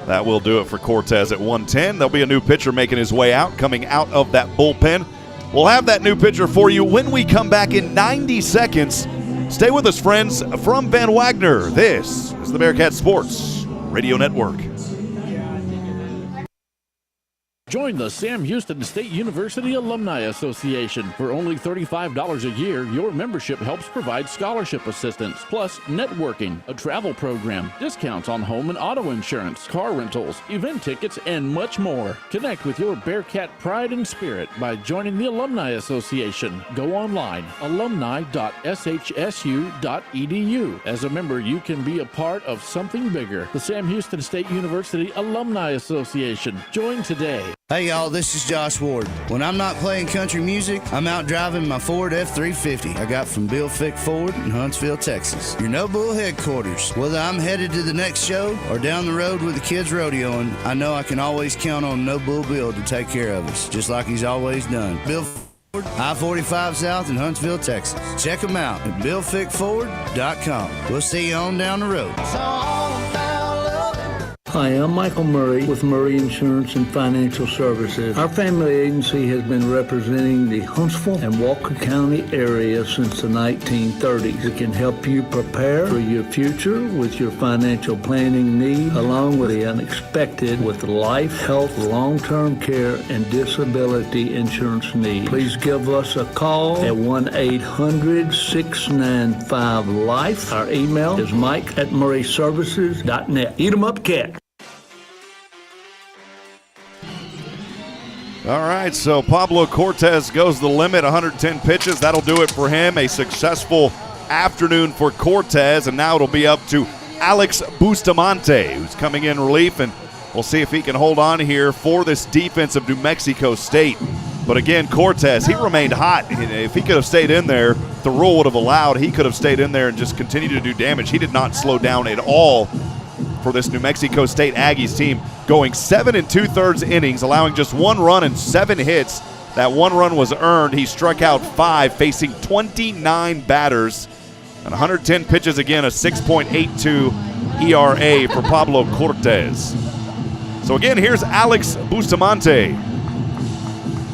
that will do it for Cortez at 110. There'll be a new pitcher making his way out, coming out of that bullpen. We'll have that new pitcher for you when we come back in 90 seconds. Stay with us, friends, from Van Wagner. This is the Bearcat Sports Radio Network. Join the Sam Houston State University Alumni Association. For only $35 a year, your membership helps provide scholarship assistance, plus networking, a travel program, discounts on home and auto insurance, car rentals, event tickets, and much more. Connect with your Bearcat pride and spirit by joining the Alumni Association. Go online, alumni.shsu.edu. As a member, you can be a part of something bigger. The Sam Houston State University Alumni Association. Join today. Hey y'all, this is Josh Ward. When I'm not playing country music, I'm out driving my Ford F-350 I got from Bill Fick Ford in Huntsville, Texas. Your No Bull headquarters. Whether I'm headed to the next show or down the road with the kids rodeoing, I know I can always count on No Bull Bill to take care of us, just like he's always done. Bill Ford, I-45 South in Huntsville, Texas. Check them out at BillFickFord.com. We'll see you on down the road. Hi, I'm Michael Murray with Murray Insurance and Financial Services. Our family agency has been representing the Huntsville and Walker County area since the 1930s. It can help you prepare for your future with your financial planning needs, along with the unexpected with life, health, long-term care, and disability insurance needs. Please give us a call at 1-800-695-LIFE. Our email is mike@murrayservices.net. Eat 'em up, cat. All right, so Pablo Cortez goes the limit, 110 pitches. That'll do it for him. A successful afternoon for Cortez, and now it'll be up to Alex Bustamante, who's coming in relief, and we'll see if he can hold on here for this defense of New Mexico State. But again, Cortez, he remained hot. If he could have stayed in there, the rule would have allowed. He could have stayed in there and just continued to do damage. He did not slow down at all for this New Mexico State Aggies team, going 7 2/3 innings, allowing just 1 run and 7 hits. That 1 run was earned. He struck out 5, facing 29 batters. And 110 pitches again, a 6.82 ERA for Pablo Cortez. So again, here's Alex Bustamante.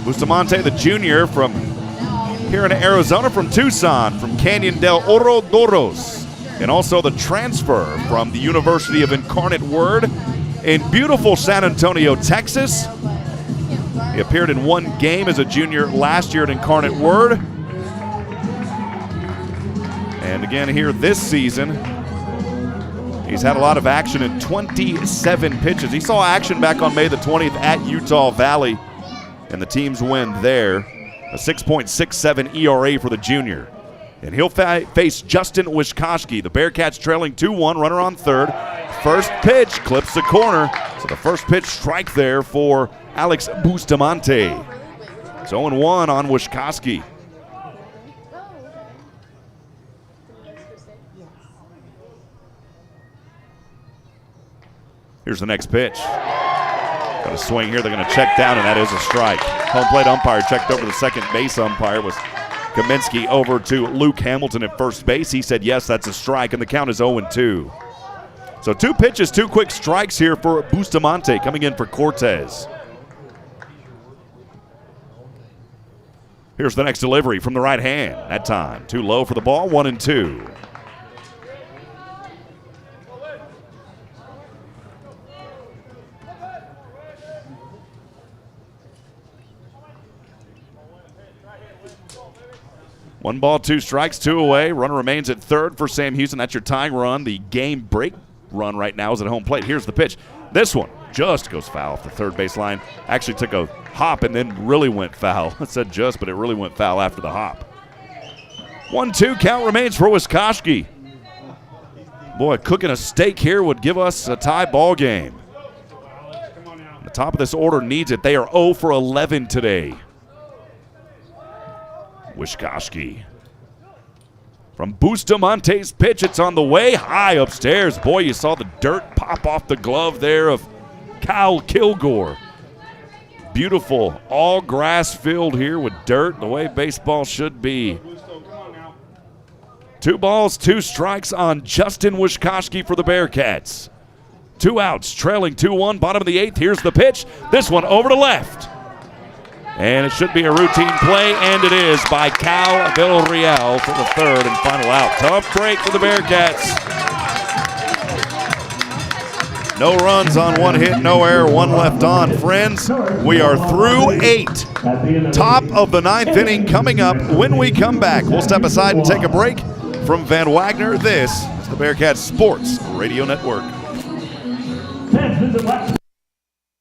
Bustamante, the junior from here in Arizona, from Tucson, from Canyon del Oro Doros. And also the transfer from the University of Incarnate Word in beautiful San Antonio, Texas. He appeared in one game as a junior last year at Incarnate Word. And again here this season, he's had a lot of action in 27 pitches. He saw action back on May the 20th at Utah Valley, and the team's win there. A 6.67 ERA for the junior. And he'll face Justin Wishkoski. The Bearkats trailing 2-1, runner on third. First pitch clips the corner. So the first pitch strike there for Alex Bustamante. It's 0-1 on Wishkoski. Here's the next pitch. Got a swing here. They're going to check down, and that is a strike. Home plate umpire checked over the second base umpire. Was Kaminsky over to Luke Hamilton at first base. He said, yes, that's a strike, and the count is 0-2. So 2 pitches, 2 quick strikes here for Bustamante coming in for Cortez. Here's the next delivery from the right hand. That time, too low for the ball, 1-2. One ball, 2 strikes, 2 away. Runner remains at third for Sam Houston. That's your tying run. The game break run right now is at home plate. Here's the pitch. This one just goes foul off the third base line. Actually took a hop and then really went foul. I said just, but it really went foul after the hop. 1-2 count remains for Wishkoski. Boy, cooking a steak here would give us a tie ball game. The top of this order needs it. They are 0 for 11 today. Wishkoski. From Bustamante's pitch, it's on the way. High upstairs. Boy, you saw the dirt pop off the glove there of Kyle Kilgore. Beautiful all grass field here with dirt, the way baseball should be. 2 balls, 2 strikes on Justin Wishkoski for the Bearkats. 2 outs, trailing 2-1, bottom of the 8th. Here's the pitch. This one over to left. And it should be a routine play, and it is by Cal Villarreal for the third and final out. Tough break for the Bearkats. No runs on 1 hit, no error, 1 left on. Friends, we are through 8. Top of the 9th inning coming up when we come back. We'll step aside and take a break. From Van Wagner, this is the Bearkats Sports Radio Network.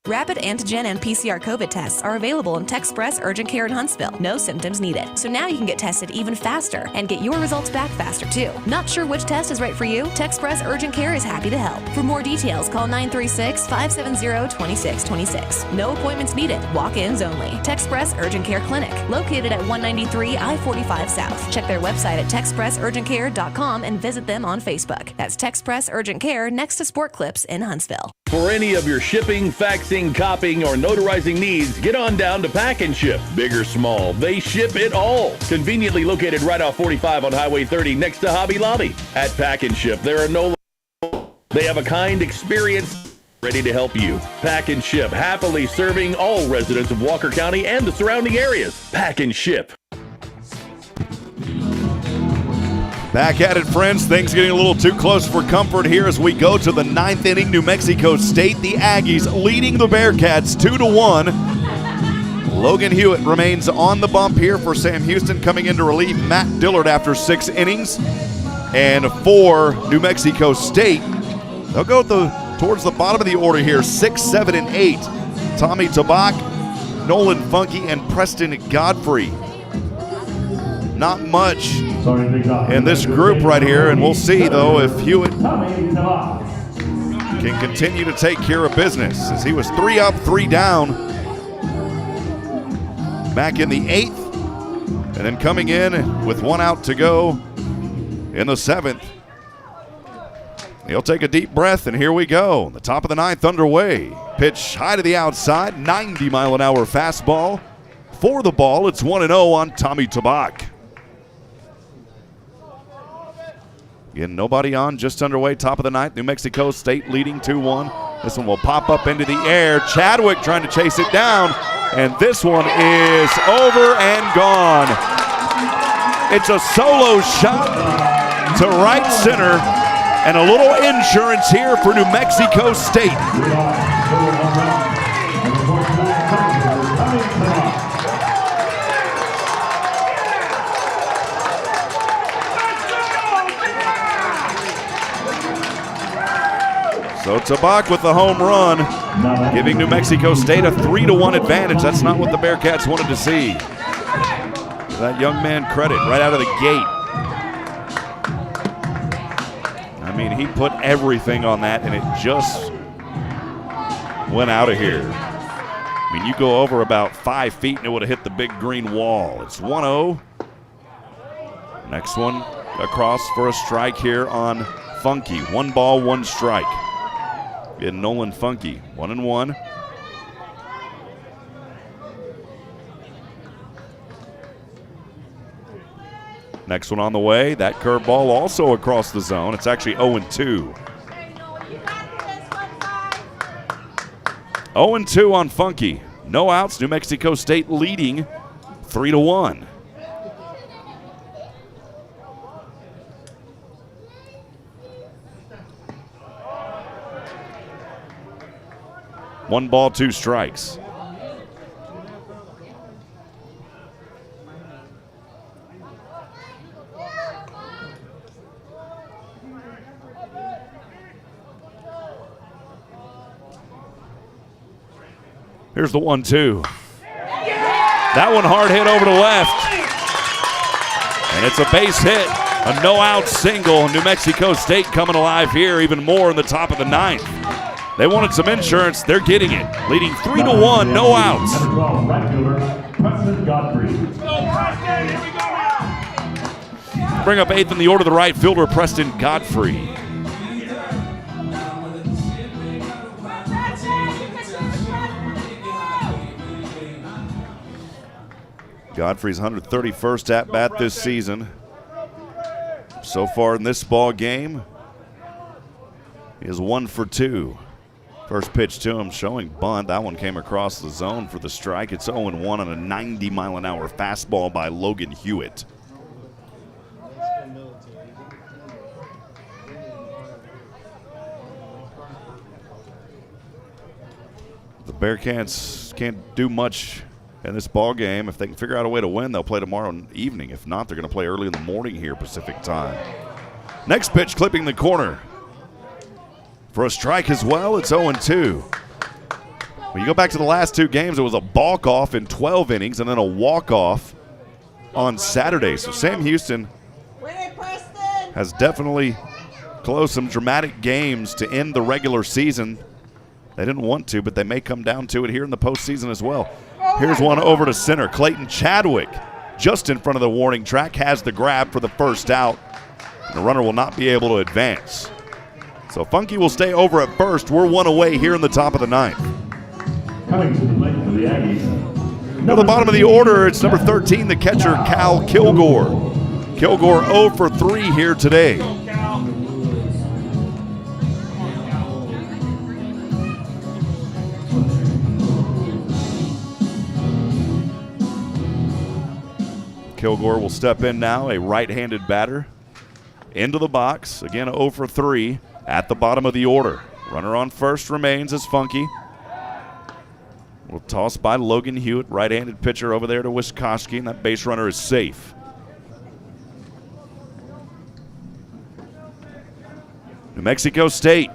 Rapid antigen and PCR COVID tests are available in Techspress Urgent Care in Huntsville. No symptoms needed. So now you can get tested even faster and get your results back faster too. Not sure which test is right for you? Techspress Urgent Care is happy to help. For more details, call 936-570-2626. No appointments needed. Walk-ins only. Techspress Urgent Care Clinic, located at 193 I-45 South. Check their website at techspressurgentcare.com and visit them on Facebook. That's Techspress Urgent Care next to Sport Clips in Huntsville. For any of your shipping, faxing, copying, or notarizing needs, get on down to Pack and Ship. Big or small, they ship it all. Conveniently located right off 45 on Highway 30 next to Hobby Lobby. At Pack and Ship, there are no... They have a kind experience ready to help you. Pack and Ship, happily serving all residents of Walker County and the surrounding areas. Pack and Ship. Back at it, friends. Things getting a little too close for comfort here as we go to the 9th inning. New Mexico State, the Aggies leading the Bearkats 2-1. Logan Hewitt remains on the bump here for Sam Houston, coming in to relieve Matt Dillard after 6 innings. And for New Mexico State, they'll go towards the bottom of the order here, 6, 7, and 8. Tommy Tabak, Nolan Funky, and Preston Godfrey. Not much in this group right here, and we'll see, though, if Hewitt can continue to take care of business, as he was 3 up, 3 down back in the 8th, and then coming in with 1 out to go in the 7th. He'll take a deep breath, and here we go. The top of the 9th underway. Pitch high to the outside, 90-mile-an-hour fastball. For the ball, it's 1-0 on Tommy Tabak. Again, nobody on, just underway, top of the ninth. New Mexico State leading 2-1. This one will pop up into the air. Chadwick trying to chase it down, and this one is over and gone. It's a solo shot to right center, and a little insurance here for New Mexico State. So Tabak with the home run, giving New Mexico State a 3-1 advantage. That's not what the Bearkats wanted to see. That young man credit right out of the gate. I mean, he put everything on that, and it just went out of here. I mean, you go over about 5 feet, and it would have hit the big green wall. It's 1-0. Next one across for a strike here on Funky. 1 ball, 1 strike. In Nolan Funky, 1-1. Next one on the way. That curveball also across the zone. It's actually 0-2. 0-2 on Funky. No outs. New Mexico State leading 3-1. One ball, 2 strikes. Here's the 1-2. That one hard hit over to left. And it's a base hit. A no-out single. New Mexico State coming alive here even more in the top of the ninth. They wanted some insurance. They're getting it. Leading 3-1, no outs. Preston Godfrey. Bring up 8th in the order, the right fielder, Preston Godfrey. Godfrey's 131st at-bat this season. So far in this ball game, he is 1 for 2. First pitch to him showing bunt. That one came across the zone for the strike. It's 0-1 on a 90-mile-an-hour fastball by Logan Hewitt. The Bearcats can't do much in this ball game. If they can figure out a way to win, they'll play tomorrow evening. If not, they're going to play early in the morning here, Pacific time. Next pitch clipping the corner. For a strike as well, it's 0-2. When you go back to the last 2 games, it was a balk-off in 12 innings and then a walk-off on Saturday. So Sam Houston has definitely closed some dramatic games to end the regular season. They didn't want to, but they may come down to it here in the postseason as well. Here's one over to center. Clayton Chadwick, just in front of the warning track, has the grab for the first out. The runner will not be able to advance. So Funky will stay over at first. We're 1 away here in the top of the ninth. Coming to the plate for the Aggies. At the bottom of the order, it's number 13, the catcher, Cal Kilgore. Kilgore 0 for 3 here today. Kilgore will step in now, a right-handed batter. Into the box, again 0 for 3 at the bottom of the order. Runner on first remains as Funky. Will toss by Logan Hewitt, right-handed pitcher over there to Wiskoski, and that base runner is safe. New Mexico State.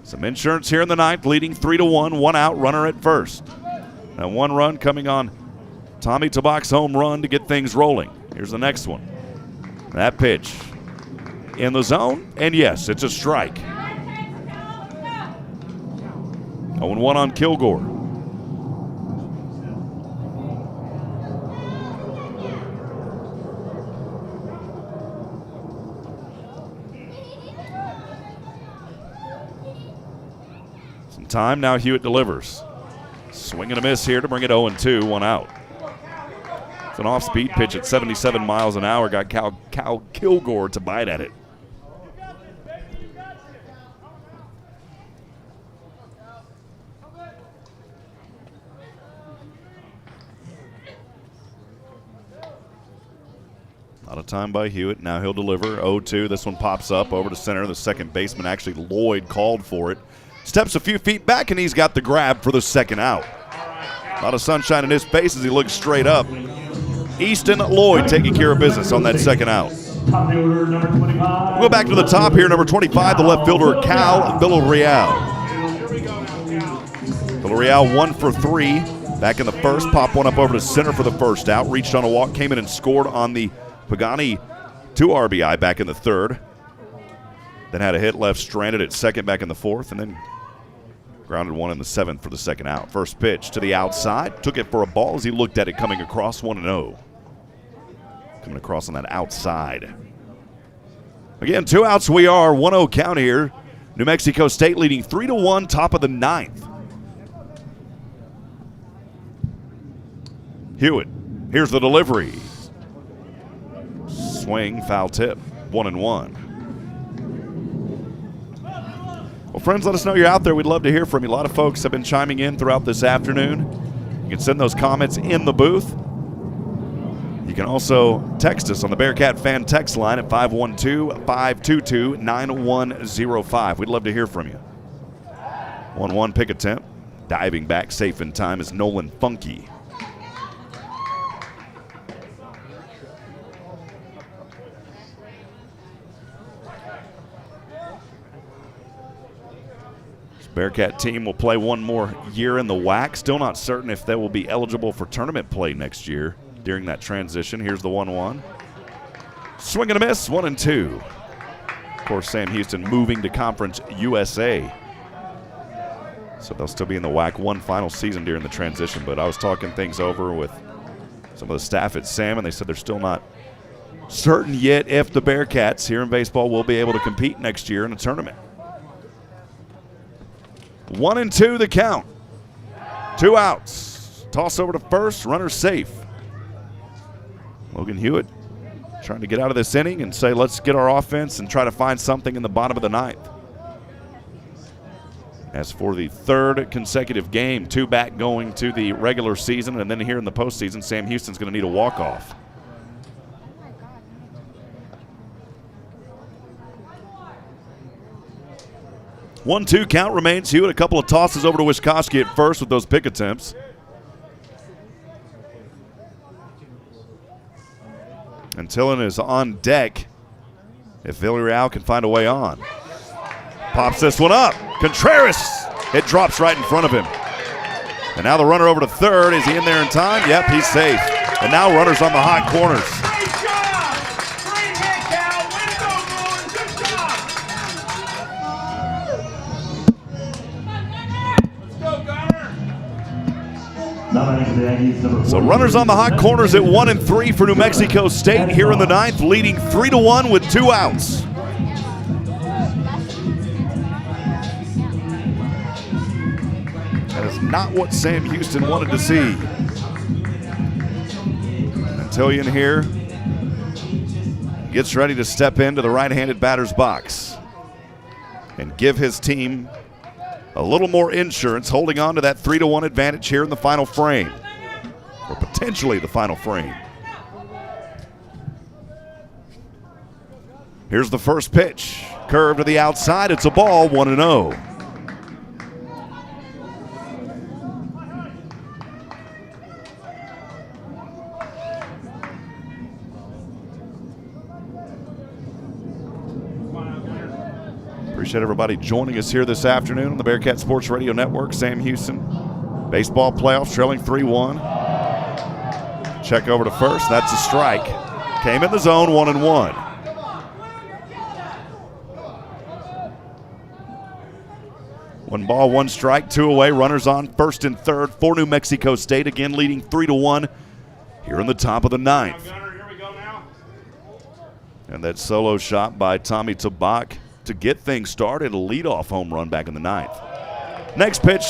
Some insurance here in the ninth, leading 3-1, 1 out, runner at first. Now 1 run coming on Tommy Tabak's home run to get things rolling. Here's the next one. That pitch in the zone, and yes, it's a strike. 0-1 on Kilgore. Some time, now Hewitt delivers. Swing and a miss here to bring it 0-2, 1 out. It's an off-speed pitch at 77 miles an hour. Got Cal Kilgore to bite at it. of time by Hewitt. Now he'll deliver. 0-2. This one pops up over to center. The second baseman, actually Lloyd, called for it. Steps a few feet back, and he's got the grab for the second out. A lot of sunshine in his face as he looks straight up. Easton Lloyd taking care of business on that second out. Top-fielder, number 25. We'll go back to the top here. Number 25, the left fielder, Cal Villarreal. Villarreal 1 for 3 back in the first. Popped one up over to center for the first out. Reached on a walk, came in and scored on the Pagani 2 RBI back in the third. Then had a hit left stranded at second back in the fourth, and then grounded one in the seventh for the second out. First pitch to the outside. Took it for a ball as he looked at it coming across 1-0. Coming across on that outside. Again, 2 outs we are. 1-0 count here. New Mexico State leading 3-1, top of the ninth. Hewitt. Here's the delivery. Swing, foul tip. 1-1. Well, friends, let us know you're out there. We'd love to hear from you. A lot of folks have been chiming in throughout this afternoon. You can send those comments in the booth. You can also text us on the Bearcat fan text line at 512-522-9105. We'd love to hear from you. 1-1 pick attempt. Diving back safe in time is Nolan Funky. Bearcat team will play one more year in the WAC. Still not certain if they will be eligible for tournament play next year during that transition. Here's the 1-1. Swing and a miss, 1-2. Of course, Sam Houston moving to Conference USA. So they'll still be in the WAC one final season during the transition. But I was talking things over with some of the staff at Sam, and they said they're still not certain yet if the Bearcats here in baseball will be able to compete next year in a tournament. 1-2 the count. 2 outs. Toss over to first. Runner safe. Logan Hewitt trying to get out of this inning and say, let's get our offense and try to find something in the bottom of the ninth. As for the third consecutive game, 2 back going to the regular season, and then here in the postseason, Sam Houston's going to need a walk-off. One, 2 count remains. Hewitt a couple of tosses over to Wiskoski at first with those pick attempts. And Tillin is on deck if Villarreal can find a way on. Pops this one up. Contreras. It drops right in front of him. And now the runner over to third. Is he in there in time? Yep, he's safe. And now runners on the hot corners. So runners on the hot corners at 1 and 3 for New Mexico State here in the ninth, leading 3-1 with 2 outs. That is not what Sam Houston wanted to see. Antillian here gets ready to step into the right-handed batter's box and give his team a little more insurance, holding on to that 3-1 advantage here in the final frame, or potentially the final frame. Here's the first pitch. Curve to the outside. It's a ball, 1-0. Appreciate everybody joining us here this afternoon on the Bearcat Sports Radio Network. Sam Houston, baseball playoffs, trailing 3-1. Check over to first. That's a strike. Came in the zone, 1-1. One ball, 1 strike, 2 away. Runners on first and third for New Mexico State. Again, leading 3-1 here in the top of the ninth. And that solo shot by Tommy Tabak to get things started, a leadoff home run back in the ninth. Next pitch,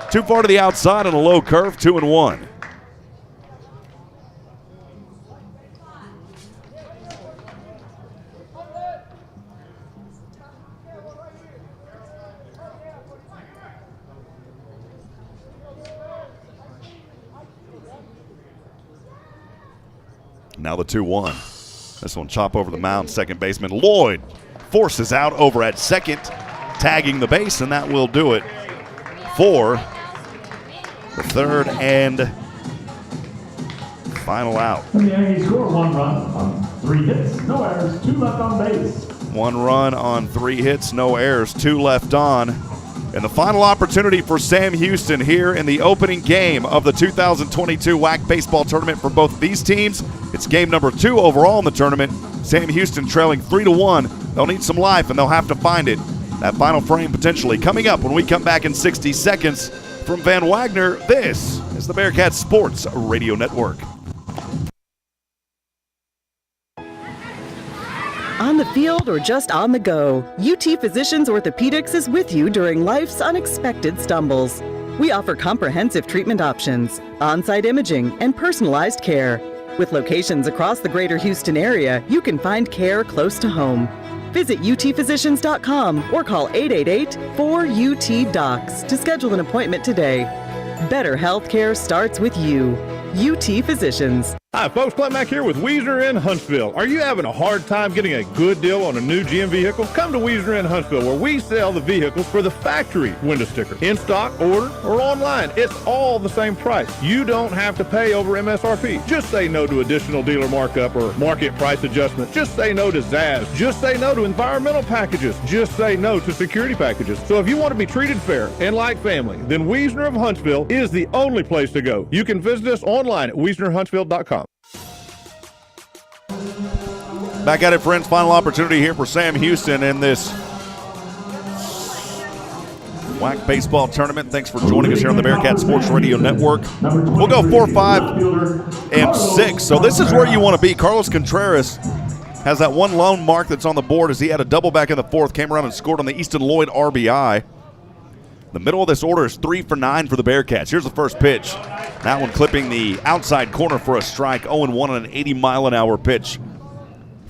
too far to the outside on a low curve, 2-1. Now the 2-1. This one chop over the mound. Second baseman Lloyd forces out over at second, tagging the base, and that will do it for the third and final out. And the Aggies score 1 run on 3 hits, no errors, 2 left on base. 1 run on 3 hits, no errors, 2 left on. And the final opportunity for Sam Houston here in the opening game of the 2022 WAC baseball tournament for both of these teams. It's game number 2 overall in the tournament. Sam Houston trailing 3-1. They'll need some life, and they'll have to find it. That final frame potentially coming up when we come back in 60 seconds. From Van Wagner, this is the Bearkats Sports Radio Network. On the field or just on the go, UT Physicians Orthopedics is with you during life's unexpected stumbles. We offer comprehensive treatment options, on-site imaging, and personalized care. With locations across the greater Houston area, you can find care close to home. Visit utphysicians.com or call 888-4UT-DOCS to schedule an appointment today. Better healthcare starts with you. UT Physicians. Hi, folks. Clayton Chadwick here with Wiesner in Huntsville. Are you having a hard time getting a good deal on a new GM vehicle? Come to Wiesner in Huntsville, where we sell the vehicles for the factory window sticker. In stock, order, or online. It's all the same price. You don't have to pay over MSRP. Just say no to additional dealer markup or market price adjustment. Just say no to ZAS. Just say no to environmental packages. Just say no to security packages. So if you want to be treated fair and like family, then Wiesner of Huntsville is the only place to go. You can visit us online at WiesnerHuntsville.com. Back at it, friends. Final opportunity here for Sam Houston in this WAC baseball tournament. Thanks for joining us here on the Bearcat Sports Radio Network. We'll go 4, 5, and 6. So this is where you want to be. Carlos Contreras has that one lone mark that's on the board as he had a double back in the 4th, came around and scored on the Easton Lloyd RBI. The middle of this order is 3 for 9 for the Bearcats. Here's the first pitch. That one clipping the outside corner for a strike. 0-1 on an 80-mile-an-hour pitch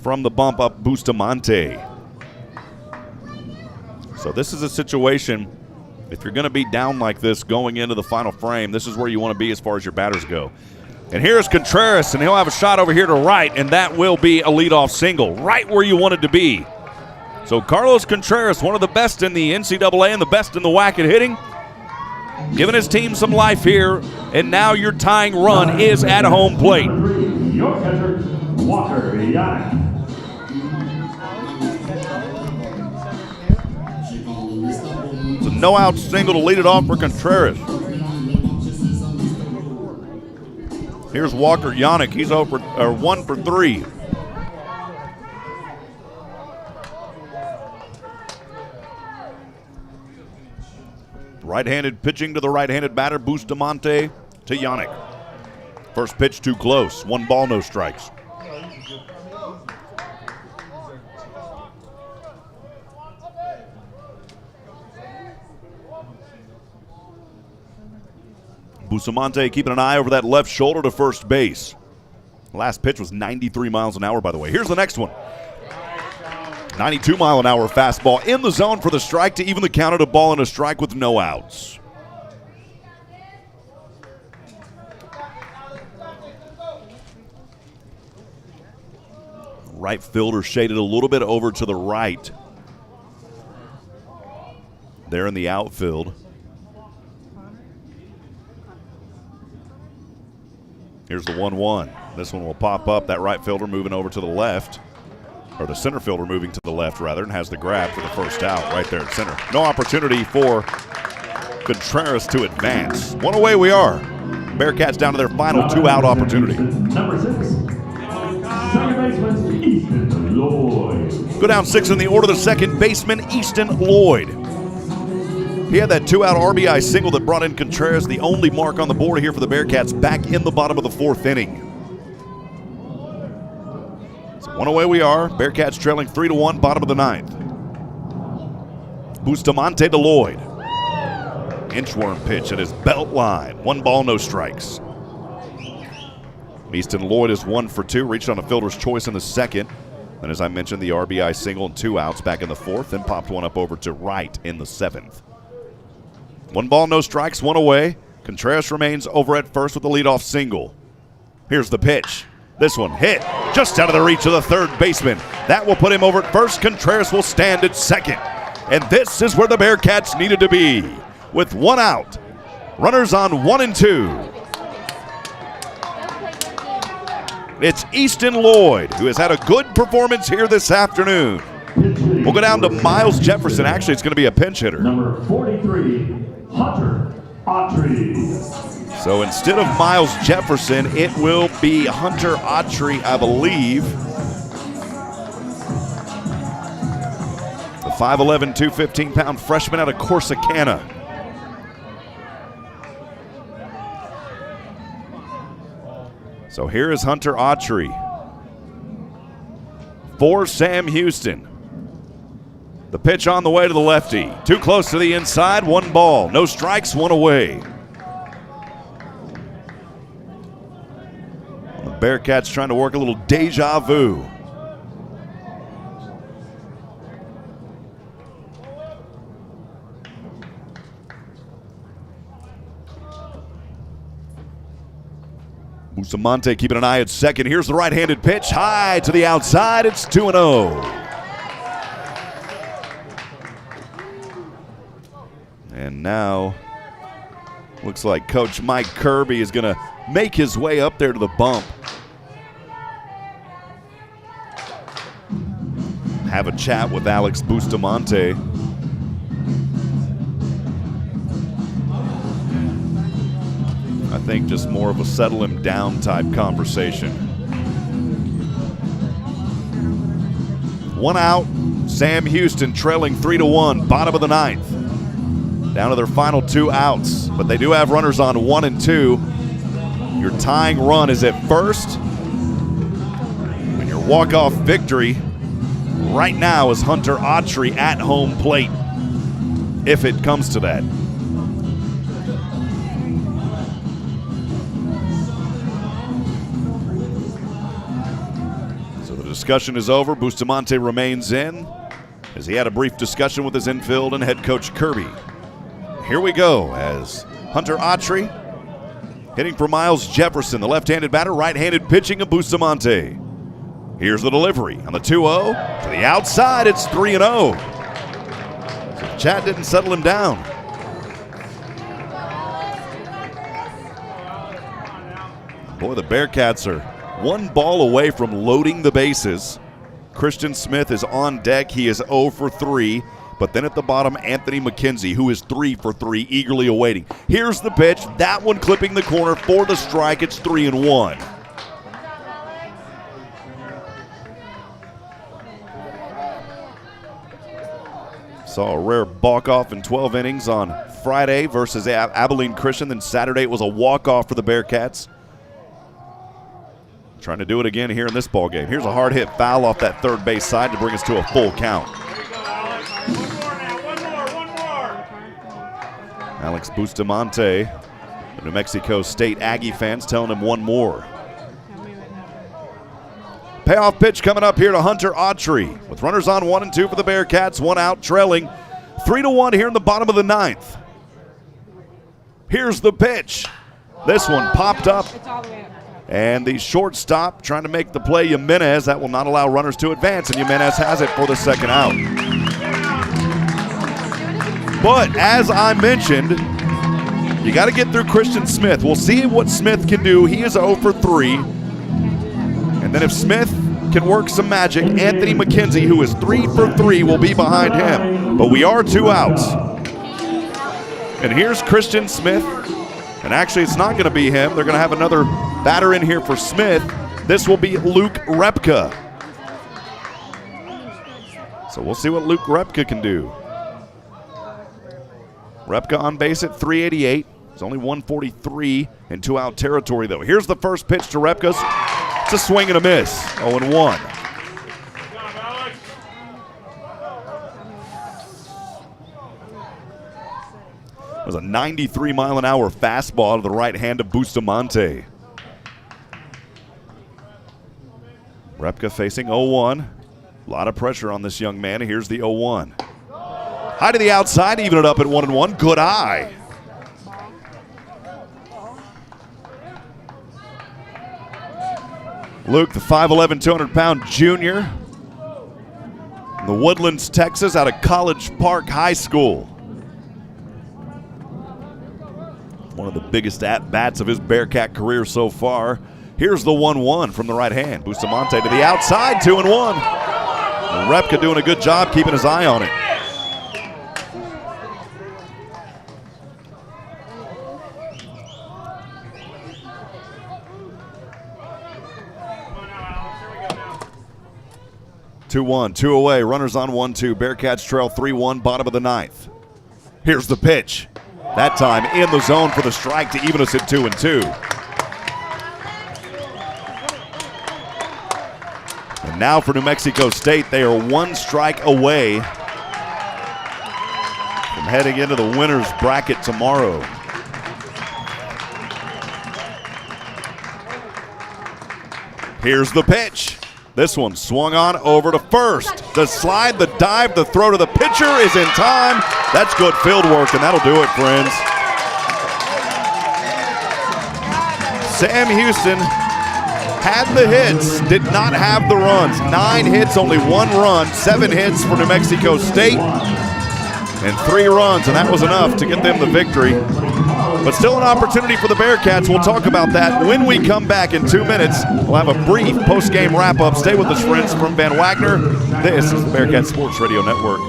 from the bump up Bustamante. So this is a situation, if you're going to be down like this going into the final frame, this is where you want to be as far as your batters go. And here's Contreras, and he'll have a shot over here to right, and that will be a leadoff single, right where you want it to be. So Carlos Contreras, one of the best in the NCAA and the best in the WAC at hitting, giving his team some life here, and now your tying run is at home plate. Your catcher, Walker Yannick. It's a no-out single to lead it off for Contreras. Here's Walker Yannick. He's 1 for 3. Right-handed pitching to the right-handed batter, Bustamante to Yannick. First pitch too close. 1 ball, no strikes. Bustamante keeping an eye over that left shoulder to first base. Last pitch was 93 miles an hour, by the way. Here's the next one. 92-mile-an-hour fastball in the zone for the strike to even the count at a ball and a strike with no outs. Right fielder shaded a little bit over to the right. There in the outfield. Here's the 1-1. This one will pop up. That right fielder moving over to the left. Or the center fielder moving to the left, rather, and has the grab for the first out right there at center. No opportunity for Contreras to advance. One away we are. Bearcats down to their final 2-out opportunity. Number 6, second baseman, Easton Lloyd. Go down 6 in the order. The second baseman, Easton Lloyd. He had that 2-out RBI single that brought in Contreras, the only mark on the board here for the Bearcats, back in the bottom of the 4th inning. So one away we are. Bearcats trailing 3-1, bottom of the 9th. Bustamante to Lloyd. Inchworm pitch at his belt line. 1 ball, no strikes. Easton Lloyd is 1 for 2, reached on a fielder's choice in the 2nd. And as I mentioned, the RBI single and 2 outs back in the 4th, then popped one up over to right in the 7th. 1 ball, no strikes, 1 away. Contreras remains over at first with the leadoff single. Here's the pitch. This one hit just out of the reach of the third baseman. That will put him over at first. Contreras will stand at second. And this is where the Bearcats needed to be. With one out, runners on 1 and 2. It's Easton Lloyd, who has had a good performance here this afternoon. We'll go down to Miles Jefferson. Actually, it's going to be a pinch hitter. Number 43, Hunter Autry. So instead of Miles Jefferson, it will be Hunter Autry, I believe. The 5'11", 215-pound freshman out of Corsicana. So here is Hunter Autry for Sam Houston. The pitch on the way to the lefty. Too close to the inside, 1 ball. No strikes, 1 away. The Bearcats trying to work a little deja vu. Bustamante keeping an eye at second. Here's the right-handed pitch. High to the outside. It's 2-0. And now, looks like Coach Mike Kirby is going to make his way up there to the bump. Have a chat with Alex Bustamante. I think just more of a settle him down type conversation. 1 out, Sam Houston trailing 3-1, bottom of the 9th. Down to their final 2 outs, but they do have runners on 1 and 2. Your tying run is at first, and your walk-off victory right now is Hunter Autry at home plate, if it comes to that. So the discussion is over. Bustamante remains in, as he had a brief discussion with his infield and head coach Kirby. Here we go as Hunter Autry hitting for Miles Jefferson, the left-handed batter, right-handed pitching of Bustamante. Here's the delivery on the 2-0. To the outside, it's 3-0. So Chad didn't settle him down. Boy, the Bearcats are 1 ball away from loading the bases. Christian Smith is on deck. He is 0 for 3. But then at the bottom, Anthony Mckenzie, who is 3 for 3, eagerly awaiting. Here's the pitch. That one clipping the corner for the strike. It's 3-1. Saw a rare balk-off in 12 innings on Friday versus Abilene Christian. Then Saturday it was a walk-off for the Bearcats. Trying to do it again here in this ballgame. Here's a hard hit foul off that third base side to bring us to a full count. Alex Bustamante, the New Mexico State Aggie fans telling him 1 more. Payoff pitch coming up here to Hunter Autry. With runners on 1 and 2 for the Bearcats, 1 out, trailing 3-1 here in the bottom of the 9th. Here's the pitch. This one popped up. And the shortstop trying to make the play, Jimenez. That will not allow runners to advance, and Jimenez has it for the 2nd out. But as I mentioned, you got to get through Christian Smith. We'll see what Smith can do. He is 0 for 3. And then if Smith can work some magic, Anthony Mckenzie, who is 3 for 3, will be behind him. But we are 2 outs. And here's Christian Smith. And actually, it's not going to be him. They're going to have another batter in here for Smith. This will be Luke Repka. So we'll see what Luke Repka can do. Repka on base at 388. It's only 143 in 2-out territory, though. Here's the first pitch to Repka. It's a swing and a miss. 0-1. It was a 93-mile-an-hour fastball to the right hand of Bustamante. Repka facing 0-1. A lot of pressure on this young man. Here's the 0-1. High to the outside, even it up at 1-1. Good eye. Luke, the 5'11", 200-pound junior. In the Woodlands, Texas, out of College Park High School. One of the biggest at-bats of his Bearcat career so far. Here's the 1-1 from the right hand. Bustamante to the outside, 2-1. Repka doing a good job keeping his eye on it. Two-one, two away, runners on 1-2. Bearcats trail 3-1, bottom of the ninth. Here's the pitch. That time in the zone for the strike to even us at 2-2. And now for New Mexico State, they are one strike away from heading into the winner's bracket tomorrow. Here's the pitch. This one swung on over to first. The slide, the dive, the throw to the pitcher is in time. That's good field work, and that'll do it, friends. Sam Houston had the hits, did not have the runs. 9 hits, only 1 run. 7 hits for New Mexico State, and 3 runs, and that was enough to get them the victory. But still an opportunity for the Bearcats. We'll talk about that when we come back in 2 minutes. We'll have a brief post-game wrap-up. Stay with us, friends, from Van Wagner. This is the Bearcat Sports Radio Network.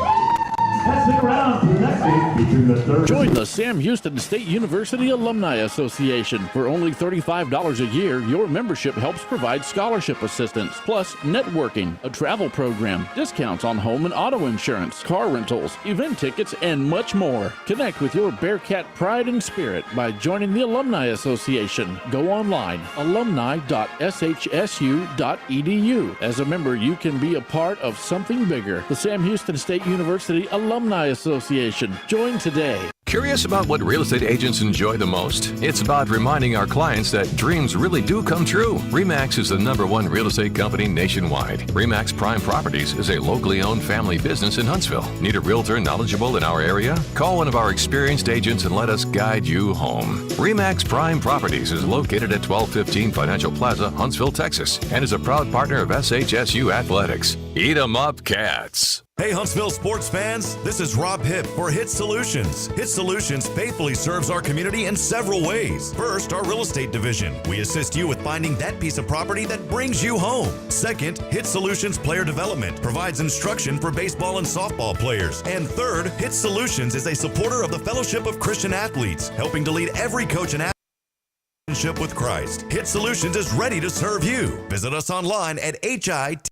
Join the Sam Houston State University Alumni Association. For only $35 a year, your membership helps provide scholarship assistance, plus networking, a travel program, discounts on home and auto insurance, car rentals, event tickets, and much more. Connect with your Bearcat pride and spirit by joining the Alumni Association. Go online, alumni.shsu.edu. As a member, you can be a part of something bigger. The Sam Houston State University Alumni Association. Join today. Curious about what real estate agents enjoy the most? It's about reminding our clients that dreams really do come true. RE/MAX is the #1 real estate company nationwide. RE/MAX Prime Properties is a locally owned family business in Huntsville. Need a realtor knowledgeable in our area? Call one of our experienced agents and let us guide you home. RE/MAX Prime Properties is located at 1215 Financial Plaza, Huntsville, Texas, and is a proud partner of SHSU Athletics. Eat 'em up, Cats. Hey Huntsville sports fans, this is Rob Hipp for Hit Solutions. Hit Solutions faithfully serves our community in several ways. First, our real estate division. We assist you with finding that piece of property that brings you home. Second, Hit Solutions Player Development provides instruction for baseball and softball players. And third, Hit Solutions is a supporter of the Fellowship of Christian Athletes, helping to lead every coach and athlete with Christ. Hit Solutions is ready to serve you. Visit us online at hits.com.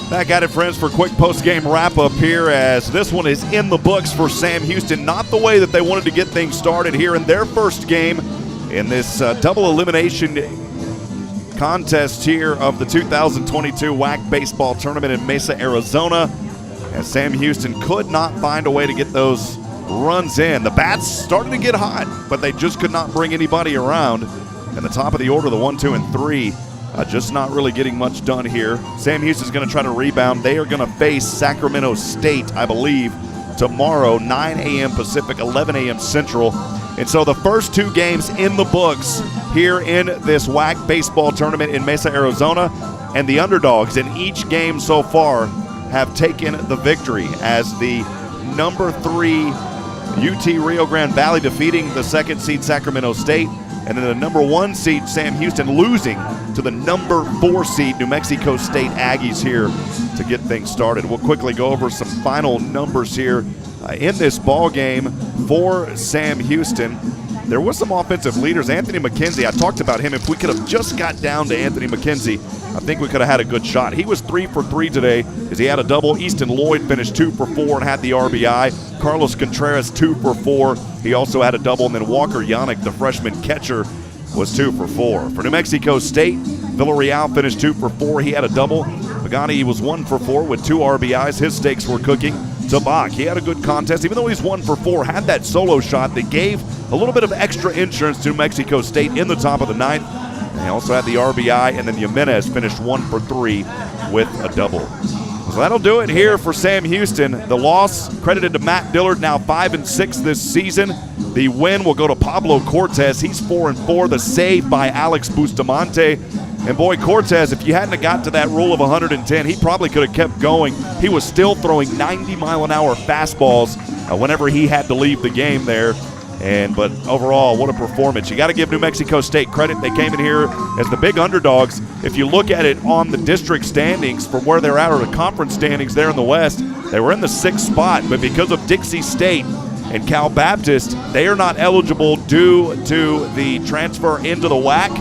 Back at it, friends, for a quick post-game wrap-up here, as this one is in the books for Sam Houston. Not the way that they wanted to get things started here in their first game in this double elimination contest here of the 2022 WAC baseball tournament in Mesa, Arizona. As Sam Houston could not find a way to get those runs in. The bats started to get hot, but they just could not bring anybody around. And the top of the order, the 1, 2, and 3, just not really getting much done here. Sam Houston's going to try to rebound. They are going to face Sacramento State, I believe, tomorrow, 9 a.m. Pacific, 11 a.m. Central. And so the first 2 games in the books here in this WAC baseball tournament in Mesa, Arizona. And the underdogs in each game so far have taken the victory, as the number 3 UT Rio Grande Valley defeating the 2nd seed Sacramento State. And then the number 1 seed, Sam Houston, losing to the number 4 seed, New Mexico State Aggies here to get things started. We'll quickly go over some final numbers here in this ball game for Sam Houston. There was some offensive leaders. Anthony Mckenzie, I talked about him. If we could have just got down to Anthony Mckenzie, I think we could have had a good shot. He was 3 for 3 today as he had a double. Easton Lloyd finished 2 for 4 and had the RBI. Carlos Contreras 2 for 4. He also had a double. And then Walker Yannick, the freshman catcher, was 2 for 4. For New Mexico State, Villarreal finished 2 for 4. He had a double. Pagani was 1 for 4 with 2 RBIs. His stakes were cooking. Tabak, he had a good contest, even though he's 1 for 4, had that solo shot that gave a little bit of extra insurance to New Mexico State in the top of the 9th. And he also had the RBI, and then Jimenez finished 1 for 3 with a double. It was So that'll do it here for Sam Houston. The loss credited to Matt Dillard, now 5-6 this season. The win will go to Pablo Cortez. He's 4-4. The save by Alex Bustamante. And boy, Cortez, if you hadn't have got to that rule of 110, he probably could have kept going. He was still throwing 90-mile-an-hour fastballs whenever he had to leave the game there. But overall, what a performance. You got to give New Mexico State credit. They came in here as the big underdogs. If you look at it on the district standings from where they're at, or the conference standings there in the West, they were in the 6th spot. But because of Dixie State and Cal Baptist, they are not eligible due to the transfer into the WAC.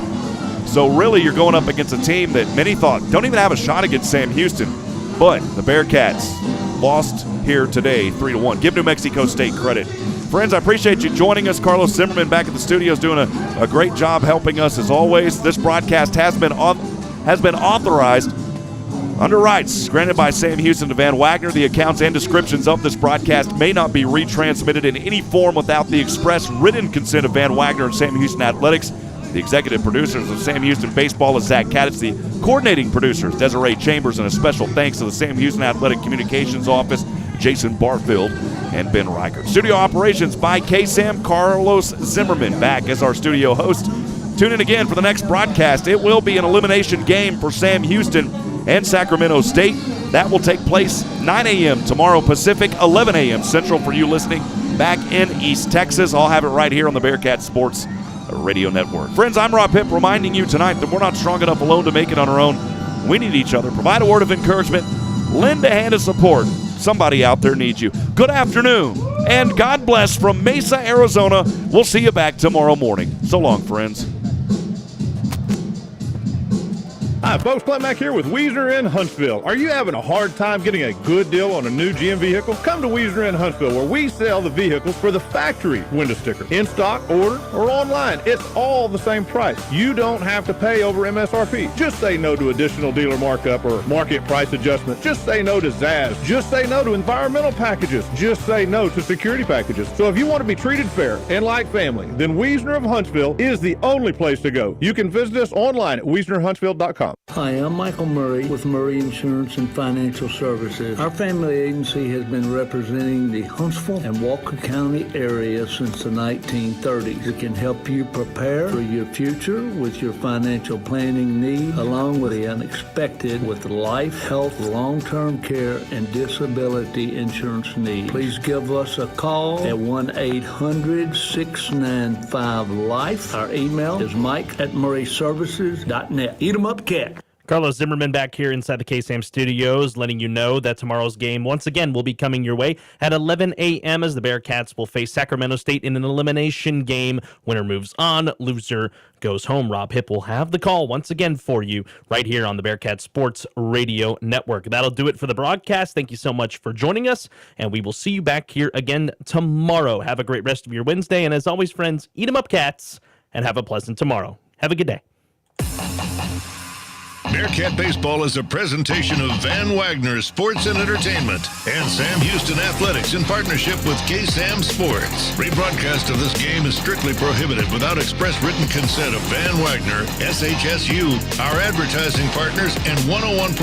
So really, you're going up against a team that many thought don't even have a shot against Sam Houston. But the Bearcats lost here today 3-1. Give New Mexico State credit. Friends, I appreciate you joining us. Carlos Zimmerman back at the studio is doing a great job helping us as always. This broadcast has been authorized under rights granted by Sam Houston to Van Wagner. The accounts and descriptions of this broadcast may not be retransmitted in any form without the express written consent of Van Wagner and Sam Houston Athletics. The executive producers of Sam Houston Baseball is Zach Kaditz. The coordinating producers, Desiree Chambers, and a special thanks to the Sam Houston Athletic Communications Office, Jason Barfield and Ben Reichert. Studio operations by KSAM, Carlos Zimmerman back as our studio host. Tune in again for the next broadcast. It will be an elimination game for Sam Houston and Sacramento State. That will take place 9 a.m. tomorrow Pacific, 11 a.m. Central for you listening back in East Texas. I'll have it right here on the Bearcat Sports Radio Network. Friends, I'm Rob Hipp reminding you tonight that we're not strong enough alone to make it on our own. We need each other. Provide a word of encouragement. Lend a hand of support. Somebody out there needs you. Good afternoon, and God bless from Mesa, Arizona. We'll see you back tomorrow morning. So long, friends. Hi, folks. Clayton Mack here with Wiesner in Huntsville. Are you having a hard time getting a good deal on a new GM vehicle? Come to Wiesner in Huntsville, where we sell the vehicles for the factory window sticker. In stock, order, or online, it's all the same price. You don't have to pay over MSRP. Just say no to additional dealer markup or market price adjustment. Just say no to Zaz. Just say no to environmental packages. Just say no to security packages. So if you want to be treated fair and like family, then Wiesner of Huntsville is the only place to go. You can visit us online at WiesnerHuntsville.com. Hi, I'm Michael Murray with Murray Insurance and Financial Services. Our family agency has been representing the Huntsville and Walker County area since the 1930s. It can help you prepare for your future with your financial planning needs, along with the unexpected with life, health, long-term care, and disability insurance needs. Please give us a call at 1-800-695-LIFE. Our email is mike@murrayservices.net. Eat 'em up, cat. Carlos Zimmerman back here inside the KSAM studios, letting you know that tomorrow's game, once again, will be coming your way at 11 a.m. as the Bearcats will face Sacramento State in an elimination game. Winner moves on, loser goes home. Rob Hipp will have the call once again for you right here on the Bearcat Sports Radio Network. That'll do it for the broadcast. Thank you so much for joining us, and we will see you back here again tomorrow. Have a great rest of your Wednesday, and as always, friends, eat 'em up, cats, and have a pleasant tomorrow. Have a good day. Bearcat Baseball is a presentation of Van Wagner Sports and Entertainment and Sam Houston Athletics in partnership with KSAM Sports. Rebroadcast of this game is strictly prohibited without express written consent of Van Wagner, SHSU, our advertising partners, and 101.